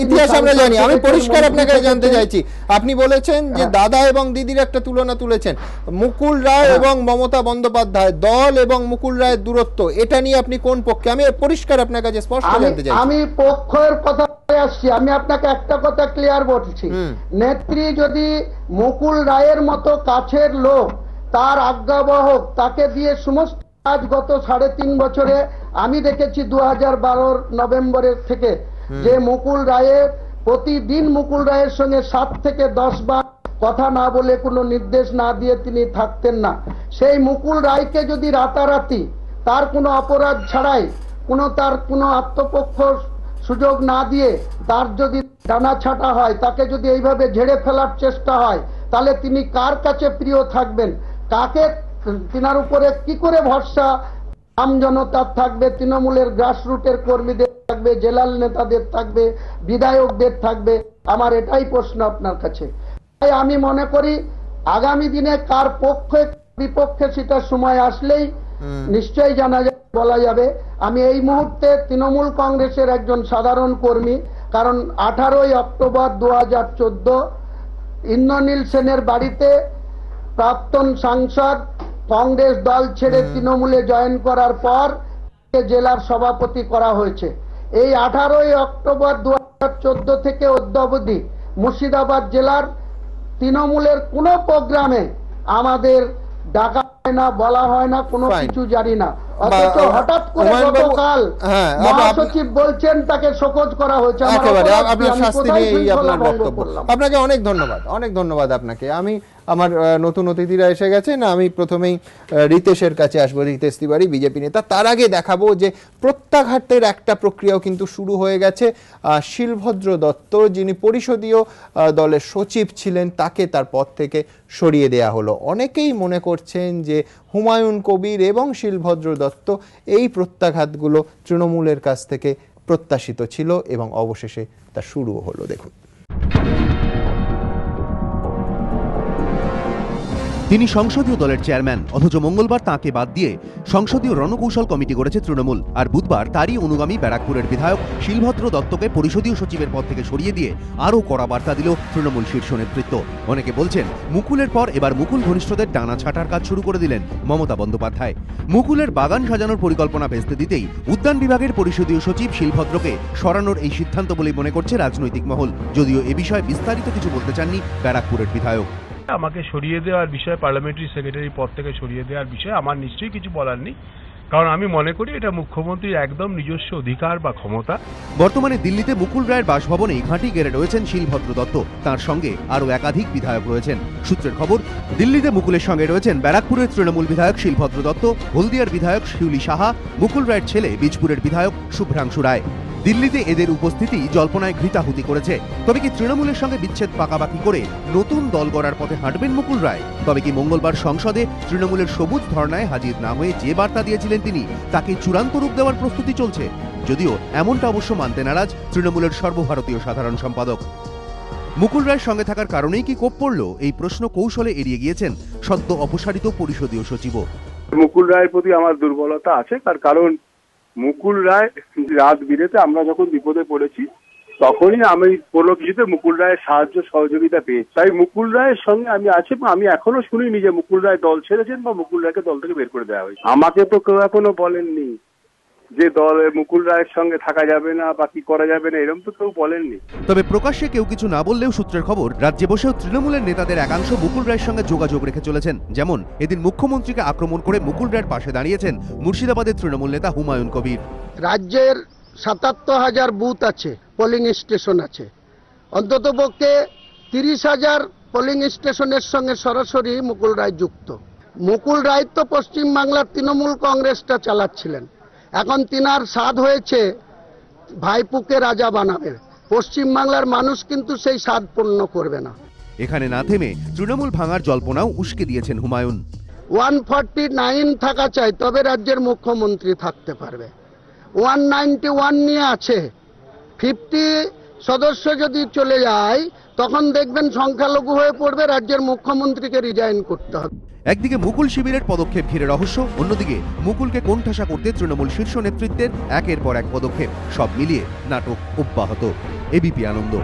ইতিহাস আমরা জানি। আমি পরিষ্কার আপনাকে জানতে চাইছি, আপনি বলেছেন যে দাদা এবং দিদির একটা তুলনা তুলেছেন, মুকুল রায় এবং মমতা বন্দ্যোপাধ্যায়, দল এবং মুকুল রায়ের দূরত্ব, এটা নিয়ে আপনি কোন পক্ষে? আমি পরিষ্কার আপনার কাছে স্পষ্ট জানতে চাই। আমি পক্ষের কথা আসছি, আমি আপনাকে একটা কথা ক্লিয়ার বলছি, নেত্রী যদি মুকুল রায়ের মতো কাছের লোক, তার আজ্ঞাবহক, তাকে দিয়ে সমস্ত কাজ গত 3.5 বছরে আমি দেখেছি 2012 নভেম্বরের থেকে, যে মুকুল রায়ের প্রতিদিন মুকুল রায়ের সঙ্গে 7 থেকে 10 বার কথা না বলে, কোনো নির্দেশ না দিয়ে তিনি থাকতেন না। সেই মুকুল রায়কে যদি রাতারাতি তার কোনো অপরাধ ছাড়াই, তার কোনো আত্মপক্ষ সুযোগ না দিয়ে তার যদি ডানা ছাটা হয়, তাকে যদি এইভাবে ঝেড়ে ফেলার চেষ্টা হয়, তাহলে তিনি কার কাছে প্রিয় থাকবেন? কাকে তিনার উপরে কি করে ভরসা আম জনতার থাকবে? তৃণমূলের গ্রাসরুটের কর্মীদের থাকবে, জেলার নেতাদের থাকবে, বিধায়কদের থাকবে? আমার এটাই প্রশ্ন আপনার কাছে। তাই আমি মনে করি আগামী দিনে কার পক্ষে বিপক্ষে সেটা সময় আসলেই নিশ্চয়ই বলা যাবে। আমি এই মুহূর্তে তৃণমূল কংগ্রেসের একজন সাধারণ কর্মী, কারণ 18ই অক্টোবর 2014 ইন্দ্রনীল সেনের বাড়িতে প্রাক্তন সাংসদ কংগ্রেস দল ছেড়ে তৃণমূলে জয়েন করার পর জেলার সভাপতি করা হয়েছে। এই 18ই অক্টোবর 2014 থেকে অদ্যাবধি মুর্শিদাবাদ জেলার তৃণমূলের কোনো প্রোগ্রামে আমাদের ডাকা হয় না, বলা হয় না, কোনো কিছু জানি না। অথচ হঠাৎ করে গতকাল মহাসচিব বলছেন তাকে শোকজ করা হয়েছে। আপনার শাস্তি নিয়ে আপনার বক্তব্য। আপনাকে অনেক ধন্যবাদ, অনেক ধন্যবাদ আপনাকে। আমি আমার নতুন অতিথিরা এসে গেছেন, আমি প্রথমেই রিতেশের কাছে আসবো। রিতেশ তিওয়ারি বিজেপি নেতা। তার আগে দেখাবো যে প্রত্যাঘাতের একটা প্রক্রিয়াও কিন্তু শুরু হয়ে গেছে। শিলভদ্র দত্ত, যিনি পরিষদীয় দলের সচিব ছিলেন, তাকে তার পদ থেকে সরিয়ে দেয়া হলো। অনেকেই মনে করছেন যে হুমায়ুন কবির এবং শিলভদ্র দত্ত এই প্রত্যাঘাতগুলো তৃণমূলের কাছ থেকে প্রত্যাশিত ছিল এবং অবশেষে তা শুরুও হলো। দেখুন, তিনি সংসদীয় দলের চেয়ারম্যান, অথচ মঙ্গলবার তাঁকে বাদ দিয়ে সংসদীয় রণকৌশল কমিটি করেছে তৃণমূল। আর বুধবার তারই অনুগামী ব্যারাকপুরের বিধায়ক শিলভদ্র দত্তকে পরিষদীয় সচিবের পদ থেকে সরিয়ে দিয়ে আরও কড়া বার্তা দিল তৃণমূল শীর্ষ নেতৃত্ব। অনেকে বলছেন মুকুলের পর এবার মুকুল ঘনিষ্ঠদের ডানা ছাঁটার কাজ শুরু করে দিলেন মমতা বন্দ্যোপাধ্যায়। মুকুলের বাগান সাজানোর পরিকল্পনা ভেস্তে দিতেই উদ্যান বিভাগের পরিষদীয় সচিব শিলভদ্রকে সরানোর এই সিদ্ধান্ত বলেই মনে করছে রাজনৈতিক মহল, যদিও এ বিষয়ে বিস্তারিত কিছু বলতে চাননি ব্যারাকপুরের বিধায়ক। আমাকে সরিয়ে দেওয়ার বিষয়ে, পার্লামেন্টারি সেক্রেটারি পদ থেকে সরিয়ে দেওয়ার বিষয়ে আমার নিশ্চয়ই কিছু বলার নেই, কারণ আমি মনে করি এটা মুখ্যমন্ত্রীর একদম নিজস্ব অধিকার বা ক্ষমতা। বর্তমানে দিল্লিতে মুকুল রায়ের বাসভবনে ঘাঁটি গেড়ে রয়েছেন শিলভদ্র দত্ত, তার সঙ্গে আরও একাধিক বিধায়ক রয়েছেন। সূত্রের খবর, দিল্লিতে মুকুলের সঙ্গে রয়েছেন ব্যারাকপুরের তৃণমূল বিধায়ক শিলভদ্র দত্ত, হলদিয়ার বিধায়ক শিউলি সাহা, মুকুল রায়ের ছেলে বীজপুরের বিধায়ক শুভ্রাংশু রায়। দিল্লিতে এদের উপস্থিতি জল্পনায় ঘৃতাহুতি করেছে। তবে কি তৃণমূলের সঙ্গে বিচ্ছেদ পাকাপাকি করে নতুন দল গড়ার পথে হাঁটবেন মুকুল রায়? তবে কি মঙ্গলবার সংসদে তৃণমূলের সবুজ ধর্নায় হাজির না হয়ে যে বার্তা দিয়েছিলেন তিনি, তাকে চূড়ান্ত রূপ দেওয়ার প্রস্তুতি চলছে? যদিও এমনটা অবশ্য মানতে নারাজ তৃণমূলের সর্বভারতীয় সাধারণ সম্পাদক। মুকুল রায়ের সঙ্গে থাকার কারণেই কি কোপ পড়ল, এই প্রশ্ন কৌশলে এড়িয়ে গিয়েছেন সদ্য অপসারিত পরিষদীয় সচিবও। মুকুল রায়ের প্রতি আমার দুর্বলতা আছে, তার কারণ মুকুল রায় রাত বিরেতে আমরা যখন বিপদে পড়েছি তখনই আমি কোনো কিছুতে মুকুল রায়ের সাহায্য সহযোগিতা পেয়েছি। তাই মুকুল রায়ের সঙ্গে আমি আছি। আমি এখনো শুনিনি যে মুকুল রায় দল ছেড়েছেন বা মুকুল রায়কে দল থেকে বের করে দেওয়া হয়েছে। আমাকে তো কেউ এখনো বলেননি যে দলে মুকুল রায়ের সঙ্গে থাকা যাবে না বা কি করা যাবে না, এরকম তো কেউ বলেননি। তবে প্রকাশ্যে কেউ কিছু না বললেও সূত্রের খবর, রাজ্যে বসেও তৃণমূলের নেতাদের একাংশ মুকুল রায়ের সঙ্গে যোগাযোগ রেখে চলেছেন। যেমন এদিন মুখ্যমন্ত্রীকে আক্রমণ করে মুকুল রায়ের পাশে দাঁড়িয়েছেন মুর্শিদাবাদের তৃণমূল নেতা হুমায়ুন কবির। রাজ্যের ৭৭,০০০ বুথ আছে, পোলিং স্টেশন আছে, অন্ততপক্ষে ৩০,০০০ পোলিং স্টেশনের সঙ্গে সরাসরি মুকুল রায় যুক্ত। মুকুল রায় তো পশ্চিমবাংলার তৃণমূল কংগ্রেসটা চালাচ্ছিলেন, এখন তিনার স্বাদ হয়েছে ভাইপুকে রাজা বানাবে। পশ্চিমবাংলার মানুষ কিন্তু সেই স্বাদ পূর্ণ করবে না। এখানে না থেমে তৃণমূল ভাঙার জল্পনাও উস্কে দিয়েছেন হুমায়ুন। 149 থাকা চাই, তবে রাজ্যের মুখ্যমন্ত্রী থাকতে পারবে। 191 নিয়ে আছে। 50 সদস্য যদি চলে যায় তখন দেখবেন সংখ্যালঘু হয়ে পড়বে, রাজ্যের মুখ্যমন্ত্রীকে রিজাইন করতে হবে। একদিকে মুকুল শিবিরের পদক্ষেপ ঘিরে রহস্য, অন্যদিকে মুকুলকে কোণঠাসা করতে তৃণমূল শীর্ষ নেতৃত্বের একের পর এক পদক্ষেপ। সব মিলিয়ে নাটক অব্যাহত। এবিপি আনন্দ।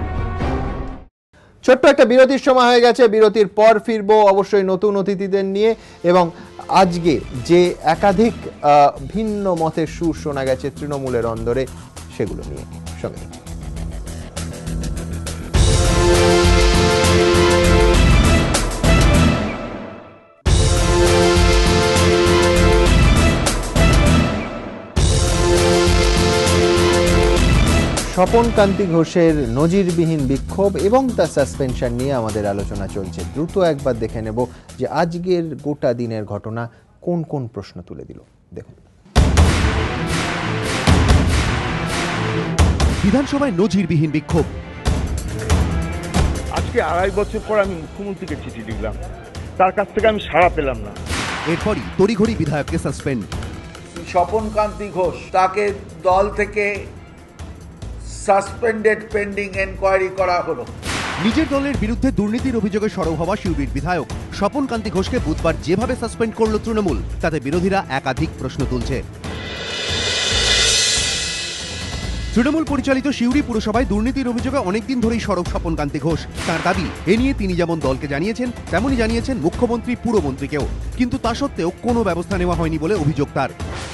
ছোট্ট একটা বিরতির সময় হয়ে গেছে, বিরতির পর ফিরবো অবশ্যই নতুন অতিথিদের নিয়ে, এবং আজকে যে একাধিক ভিন্ন মতের সুর শোনা গেছে তৃণমূলের অন্দরে, সেগুলো নিয়ে। সঙ্গে স্বপন কান্তি ঘোষের নজিরবিহীন বিক্ষোভ এবং তার সাসপেনশন নিয়ে আমাদের আলোচনা চলছে। দ্রুত একবার দেখে নেব যে আজকের গোটা দিনের ঘটনা কোন কোন প্রশ্ন তুলে দিল। দেখুন, বিধানসভায় নজিরবিহীন বিক্ষোভ। আজকে 2.5 বছর পর আমি মুখ্যমন্ত্রীকে চিঠি লিখলাম, তার কাছ থেকে আমি সাড়া পেলাম না। এরপরই তড়িঘড়ি বিধায়ককে সাসপেন্ড। স্বপন কান্তি ঘোষ তাকে দল থেকে সাসপেন্ডেড পেন্ডিং এনকোয়ারি করা হলো। নিজের দলের বিরুদ্ধে দুর্নীতির অভিযোগে সরব হওয়া শিউরির বিধায়ক স্বপন কান্তি ঘোষকে বুধবার যেভাবে সাসপেন্ড করল তৃণমূল, তাতে বিরোধীরা একাধিক প্রশ্ন তুলছে। তৃণমূল পরিচালিত সিউড়ি পুরসভায় দুর্নীতির অভিযোগে অনেকদিন ধরেই সরব স্বপনকান্তি ঘোষ। তার দাবি, এ নিয়ে তিনি যেমন দলকে জানিয়েছেন তেমনই জানিয়েছেন মুখ্যমন্ত্রী, পুরমন্ত্রীকেও, কিন্তু তা সত্ত্বেও কোনো ব্যবস্থা নেওয়া হয়নি বলে অভিযোগ তার।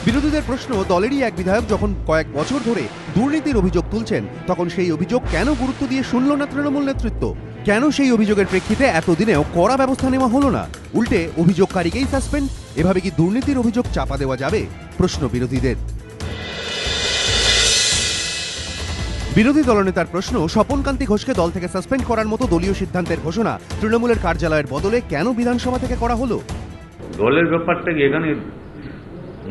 বিরোধীদের প্রশ্ন, দলেরই এক বিধায়ক যখন কয়েক বছর ধরে দুর্নীতির অভিযোগ তুলছেন, তখন সেই অভিযোগ কেন গুরুত্ব দিয়ে শুনল না তৃণমূল নেতৃত্ব? কেন সেই অভিযোগের প্রেক্ষিতে এতদিনেও কড়া ব্যবস্থা নেওয়া হলো না? উল্টে অভিযোগকারীকেই সাসপেন্ড? এভাবে কি দুর্নীতির অভিযোগ চাপা দেওয়া যাবে? প্রশ্ন বিরোধীদের। বিরোধী দলনেতার প্রশ্ন, স্বপনকান্তি ঘোষকে দল থেকে সাসপেন্ড করার মতো দলীয় সিদ্ধান্তের ঘোষণা তৃণমূলের কার্যালয়ের বদলে কেন বিধানসভা থেকে করা হলো? দলের ব্যাপারটা কি এখানে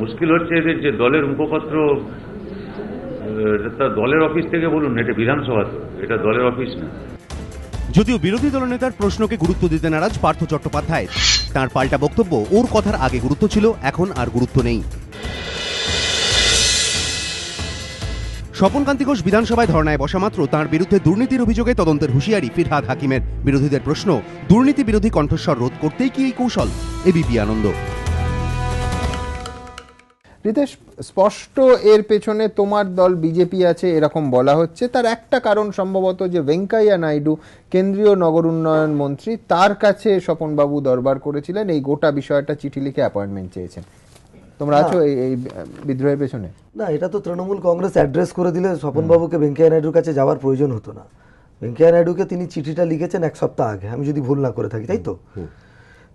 মুশকিল হচ্ছে এদের, যে দলের মুখপাত্র দলের অফিস থেকে বলুন, এটা বিধানসভা, তো এটা দলের অফিস না। যদিও বিরোধী দলনেতার প্রশ্নকে গুরুত্ব দিতে নারাজ পার্থ চট্টোপাধ্যায়। তার পাল্টা বক্তব্য, ওর কথার আগে গুরুত্ব ছিল, এখন আর গুরুত্ব নেই। স্বপনকান্তি ঘোষ বিধানসভায় ধর্নায় বসা মাত্র তাঁর বিরুদ্ধে দুর্নীতির অভিযোগে তদন্তের হুঁশিয়ারি ফিরহাদ হাকিমের। বিরোধীদের প্রশ্ন, দুর্নীতি বিরোধী কণ্ঠস্বর রোধ করতেই কি এই কৌশল? এবিপি আনন্দ। রিতেশ, স্পষ্ট এর পেছনে তোমার দল বিজেপি আছে এরকম বলা হচ্ছে। তার একটা কারণ সম্ভবত যে ভেঙ্কাইয়া নাইডু, কেন্দ্রীয় নগর উন্নয়ন মন্ত্রী, তার কাছে স্বপনবাবু দরবার করেছিলেন, এই গোটা বিষয়টা চিঠি লিখে অ্যাপয়েন্টমেন্ট চেয়েছেন। তোমরা আছো এই বিদ্রোহের পেছনে? না, এটা তো তৃণমূল কংগ্রেস অ্যাড্রেস করে দিলে স্বপনবাবুকে ভেঙ্কাইয়া নাইডুর কাছে যাওয়ার প্রয়োজন হতো না। ভেঙ্কাইয়া নাইডুকে তিনি চিঠিটা লিখেছেন এক সপ্তাহ আগে, আমি যদি ভুল না করে থাকি, তাই তো?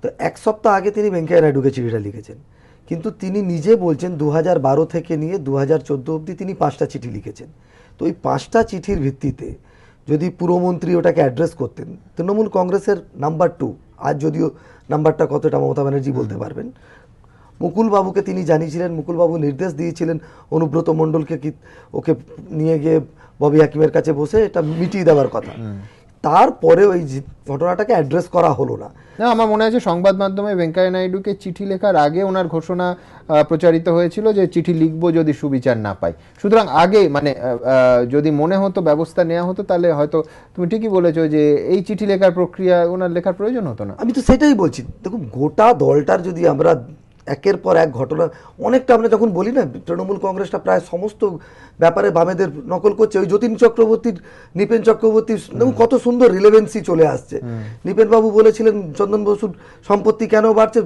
তো এক সপ্তাহ আগে তিনি ভেঙ্কাইয়া নাইডুকে চিঠিটা লিখেছেন, কিন্তু তিনি নিজে বলছেন 2012 থেকে নিয়ে 2014 অবধি তিনি 5টা চিঠি লিখেছেন। তো এই 5টা চিঠির ভিত্তিতে যদি পুরমন্ত্রী ওটাকে অ্যাড্রেস করতেন, তৃণমূল কংগ্রেসের নাম্বার 2, আজ যদিও নাম্বারটা কতটা মমতা ব্যানার্জি বলতে পারবেন, মুকুলবাবুকে তিনি জানিয়েছিলেন, মুকুলবাবু নির্দেশ দিয়েছিলেন অনুব্রত মণ্ডলকে কি ওকে নিয়ে গিয়ে ববি হাকিমের কাছে বসে এটা মিটিয়ে দেওয়ার কথা। তারপরে ওই ঘটনাটাকে অ্যাড্রেস করা হলো না। না, আমার মনে আছে সংবাদ মাধ্যমে ভেঙ্কাইয়া নাইডুকে চিঠি লেখার আগে ওনার ঘোষণা প্রচারিত হয়েছিল যে চিঠি লিখবো যদি সুবিচার না পাই। সুতরাং আগে মানে যদি মনে হতো ব্যবস্থা নেওয়া হতো, তাহলে হয়তো তুমি ঠিকই বলেছো যে এই চিঠি লেখার প্রক্রিয়া ওনার লেখার প্রয়োজন হতো না। আমি তো সেটাই বলছি। দেখুন, গোটা দলটার যদি আমরা একের পর এক ঘটনা, অনেকটা আমরা যখন বলি না তৃণমূল কংগ্রেসটা প্রায় সমস্ত ব্যাপারে বামেদের নকল করছে। ওই যতীন চক্রবর্তীর, নৃপেন চক্রবর্তীর কত সুন্দর রিলেভেন্সি চলে আসছে। নৃপেন বাবু বলেছিলেন চন্দন বসুর সম্পত্তি কেন বাড়ছে,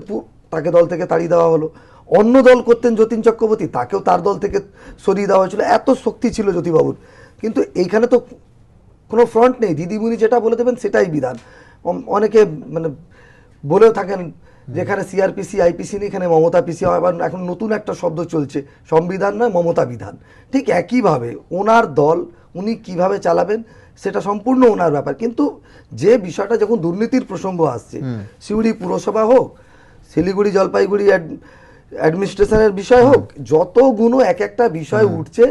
তাকে দল থেকে তাড়িয়ে দেওয়া হলো। অন্য দল করতেন যতীন চক্রবর্তী, তাকেও তার দল থেকে সরিয়ে দেওয়া হয়েছিল। এত শক্তি ছিল জ্যোতিবাবুর। কিন্তু এইখানে তো কোনো ফ্রন্ট নেই, দিদিমণি যেটা বলে দেবেন সেটাই বিধান। অনেকে মানে বলেও থাকেন যেখানে সিআরপিসি আইপিসি নেই, এখানে মমতা পিসি। আবার এখন নতুন একটা শব্দ চলছে, সংবিধান নয় মমতা বিধান। ঠিক একইভাবে ওনার দল উনি কিভাবে চালাবেন সেটা সম্পূর্ণ ওনার ব্যাপার। কিন্তু যে বিষয়টা যখন দুর্নীতির প্রসঙ্গ আসছে, সিউড়ি পুরসভা হোক, শিলিগুড়ি জলপাইগুড়ি অ্যাডমিনিস্ট্রেশনের বিষয় হোক, যতগুলো এক একটা বিষয় উঠছে,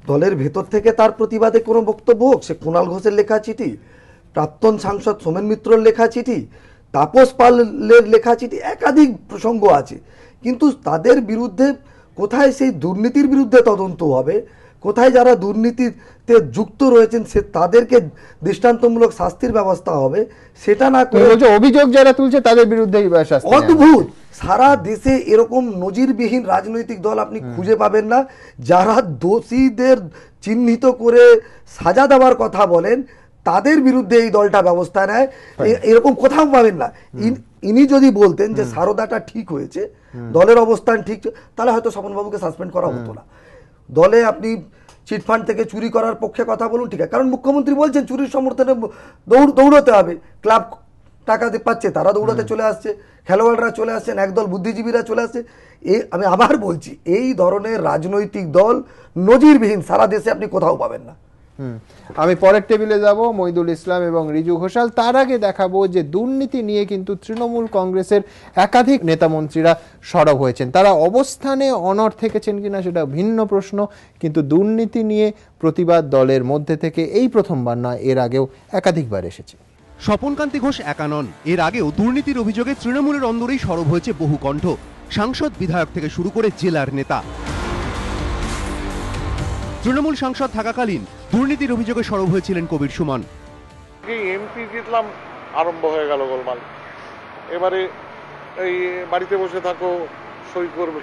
দলের ভেতর থেকে তার প্রতিবাদে কোনো বক্তব্য হোক, সে কুণাল ঘোষের লেখা চিঠি, প্রাক্তন সাংসদ সোমেন মিত্রর লেখা চিঠি, তাপস পালের লেখা চিঠি, একাধিক প্রসঙ্গ আছে। কিন্তু তাদের বিরুদ্ধে কোথায় সেই দুর্নীতির বিরুদ্ধে তদন্ত হবে, কোথায় যারা দুর্নীতিতে যুক্ত রয়েছেন সে তাদেরকে দৃষ্টান্তমূলক শাস্তির ব্যবস্থা হবে, সেটা না করে অভিযোগ যারা তুলছে তাদের বিরুদ্ধে অদ্ভুত। সারা দেশে এরকম নজিরবিহীন রাজনৈতিক দল আপনি খুঁজে পাবেন না যারা দোষীদের চিহ্নিত করে সাজা দেওয়ার কথা বলেন, তাদের বিরুদ্ধে এই দলটা ব্যবস্থা নেয়। এরকম কোথাও পাবেন না। ইনি যদি বলতেন যে সারদাটা ঠিক হয়েছে, দলের অবস্থান ঠিক, তাহলে হয়তো স্বপনবাবুকে সাসপেন্ড করা হতো না। দলে আপনি চিটফান্ড থেকে চুরি করার পক্ষে কথা বলুন, ঠিক আছে, কারণ মুখ্যমন্ত্রী বলছেন চুরির সমর্থনে দৌড়তে হবে। ক্লাব টাকা পাচ্ছে, তারা দৌড়াতে চলে আসছে, খেলোয়াড়রা চলে আসছেন, একদল বুদ্ধিজীবীরা চলে আসছে। আমি আবার বলছি, এই ধরনের রাজনৈতিক দল নজিরবিহীন সারা দেশে আপনি কোথাও পাবেন না। আমি পরের টেবিলে যাব, মইদুল ইসলাম এবং রিজু ঘোষাল। তার আগে দেখাবো যে দুর্নীতি নিয়ে কিন্তু তৃণমূল কংগ্রেসের একাধিক নেতামন্ত্রীরা সরব হয়েছেন। তারা অবস্থানে অনড় থেকেছেন কিনা সেটা ভিন্ন প্রশ্ন, কিন্তু দুর্নীতি নিয়ে প্রতিবাদ দলের মধ্যে থেকে এই প্রথমবার নয়, এর আগেও একাধিকবার এসেছে। স্বপনকান্তি ঘোষ একা নন, এর আগেও দুর্নীতির অভিযোগে তৃণমূলের অন্দরেই সরব হয়েছে বহু কণ্ঠ, সাংসদ বিধায়ক থেকে শুরু করে জেলার নেতা। তৃণমূল সাংসদ থাকাকালীন দুর্নীতির অভিযোগে সরব হয়েছিলেন কবির সুমন। এমপি জিতলাম, আরম্ভ হয়ে গেল গোলমাল। এবারে এই বাড়িতে বসে থাকো, সই করবে,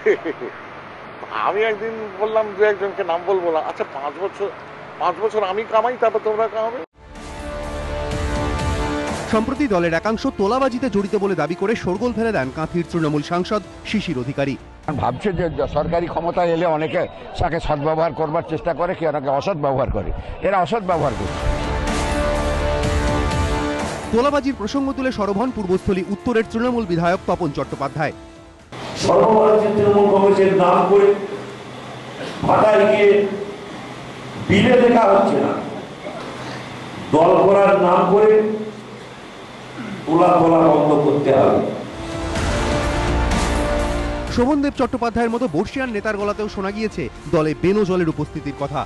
আমি একদিন বললাম দু একজনকে নাম বলবো না, আচ্ছা 5 বছর আমি কামাই, তারপর তোমরা কামাবে। সম্প্রতি দলের একাংশ তোলাবাজিতে জড়িত বলে দাবি করে শোরগোল ফেলে দেন কাঁথির তৃণমূল সাংসদ শিশির অধিকারী। ভাবছে যে সরকারি ক্ষমতায় এলে অনেকে তাকে সদ্ব্যবহার করবার চেষ্টা করে, কি অনেকে অসৎ ব্যবহার করে, এরা অসৎ ব্যবহার করছে। তোলাবাজির প্রসঙ্গ তুলে সরব হন পূর্বস্থলী উত্তরের তৃণমূল বিধায়ক তপন চট্টোপাধ্যায়। সর্বভারতীয় তৃণমূল কংগ্রেসের নাম করে ভাটায় গিয়ে বিলে লেখা হচ্ছে না, দল করার নাম করে তোলা বন্ধ করতে হবে। শোভনদেব চট্টোপাধ্যায়ের মতো বর্ষিয়ান নেতার গলাতেও শোনা গিয়েছে দলে বেনো জলের উপস্থিতির কথা।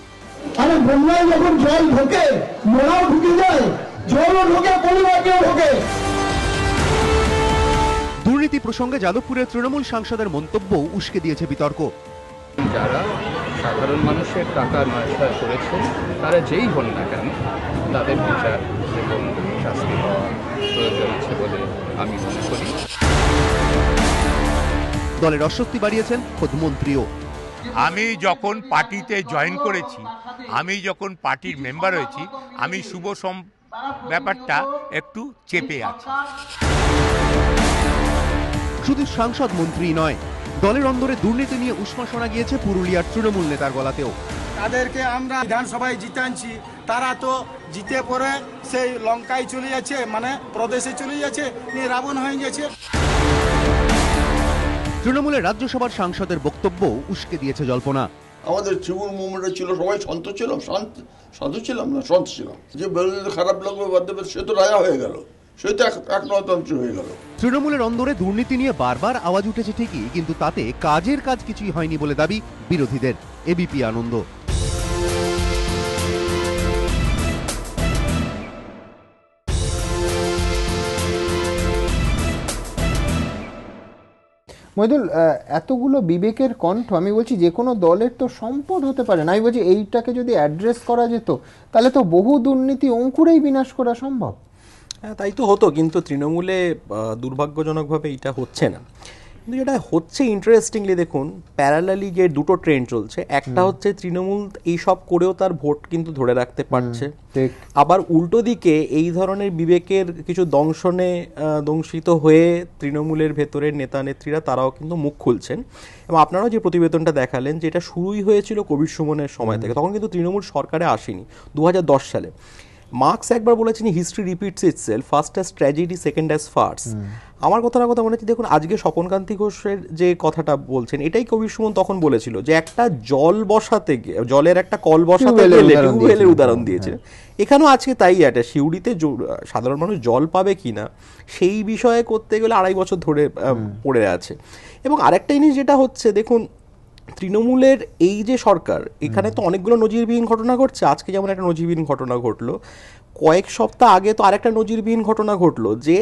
আরে বন্যায় যখন জল ঢোকে, মোড়াও ঢুকে যায়, জলও ঢোকে, পরিবারকেও ঢোকে। দুর্নীতি প্রসঙ্গে যাদবপুরের তৃণমূল সাংসদের মন্তব্য উস্কে দিয়েছে বিতর্ক। যারা সাধারণ মানুষের টাকা নয় করেছেন তারা যেই হন না কেন তাদের বিচার এবং শাস্তি হওয়া প্রয়োজন আছে বলে আমি মনে করি। দলের অস্বস্তি বাড়িয়েছেন খোদ মন্ত্রীও। আমি যখন পার্টিতে জয়েন করেছি, আমি যখন পার্টির মেম্বার হয়েছি, আমি শুভ ব্যাপারটা একটু চেপে আছি। শুধু সাংসদ মন্ত্রী নয়, দলের অন্দরে দুর্নীতি নিয়ে উষ্মা শোনা গিয়েছে পুরুলিয়ার তৃণমূল নেতার গলাতেও। তাদেরকে আমরা বিধানসভায় জিতানছি, তারা তো জিতে পরে সেই লঙ্কায় চলে যাচ্ছে, মানে প্রদেশে চলে যাচ্ছে, নিয়ে রাবণ হয়ে গেছে। তৃণমূলের রাজ্যসভার সাংসদের বক্তব্য উস্কে দিয়েছে জল্পনা। আমাদের তৃণমূল মুভমেন্টে ছিল, সবাই শান্ত ছিলাম, শান্ত ছিলাম না, শান্ত ছিলাম। যে বেরোলে খারাপ লাগবে বাদ দেবে, সে তো রাজা হয়ে গেল, সে তো এক নয়তন্ত্র হয়ে গেল। তৃণমূলের অন্দরে দুর্নীতি নিয়ে বারবার আওয়াজ উঠেছে ঠিকই, কিন্তু তাতে কাজের কাজ কিছুই হয়নি বলে দাবি বিরোধীদের। এবিপি আনন্দ। মইদুল, এতগুলো বিবেকের কণ্ঠ, আমি বলছি যে কোনো দলের তো সম্পদ হতে পারে না। আমি বলছি এইটাকে যদি অ্যাড্রেস করা যেত তাহলে তো বহু দুর্নীতি অঙ্কুরেই বিনাশ করা সম্ভব। হ্যাঁ, তাই তো হতো, কিন্তু তৃণমূলে দুর্ভাগ্যজনকভাবে এটা হচ্ছে না। কিন্তু যেটা হচ্ছে ইন্টারেস্টিংলি, দেখুন প্যারালালি যে দুটো ট্রেন্ড চলছে। একটা হচ্ছে তৃণমূল এইসব করেও তার ভোট কিন্তু ধরে রাখতে পারছে, আবার উল্টো দিকে এই ধরনের বিবেকের কিছু দংশিত হয়ে তৃণমূলের ভেতরের নেতা নেত্রীরা তারাও কিন্তু মুখ খুলছেন। এবং আপনারাও যে প্রতিবেদনটা দেখালেন, যে এটা শুরুই হয়েছিল কবির সুমনের সময় থেকে, তখন কিন্তু তৃণমূল সরকারে আসেনি 2010 সালে। মার্কস একবার বলেছেন, history repeats itself, first as tragedy, second as farce. আমার কথা মনে হচ্ছে, দেখুন আজকে স্বপনকান্তি ঘোষের যে কথাটা বলছেন, এটাই কবির সুমন তখন বলেছিল, যে একটা জলের একটা কল বসাতে গেলে টিউবওয়েলের উদাহরণ দিয়েছে। এখানেও আজকে তাই, একটা সিউড়িতে সাধারণ মানুষ জল পাবে কিনা সেই বিষয়ে করতে গেলে 2.5 বছর ধরে পড়ে আছে। এবং আরেকটা জিনিস যেটা হচ্ছে, দেখুন তৃণমূলের এই যে সরকার, এখানে তো অনেকগুলো নজিরবিহীন ঘটনা ঘটছে। আজকে যেমন একটা নজিরবিহীন ঘটনা ঘটলো, কয়েক সপ্তাহ আগে তো আরেকটা নজিরবিহীন ঘটনা ঘটলো, যে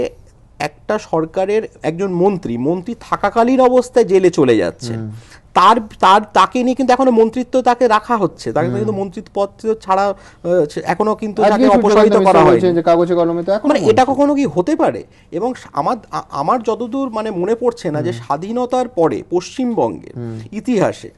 একটা সরকারের একজন মন্ত্রী থাকাকালীন অবস্থায় জেলে চলে যাচ্ছে। তাকে নিয়ে কিন্তু এখনো মন্ত্রিত্ব তাকে রাখা হচ্ছে, তাকে কিন্তু মন্ত্রিত্ব পদ ছাড়া এখনো কিন্তু তাকে অপসারিত করা হয়। মানে এটা কখনো কি হতে পারে? এবং আমার যতদূর মনে পড়ছে না যে স্বাধীনতার পরে পশ্চিমবঙ্গের ইতিহাসে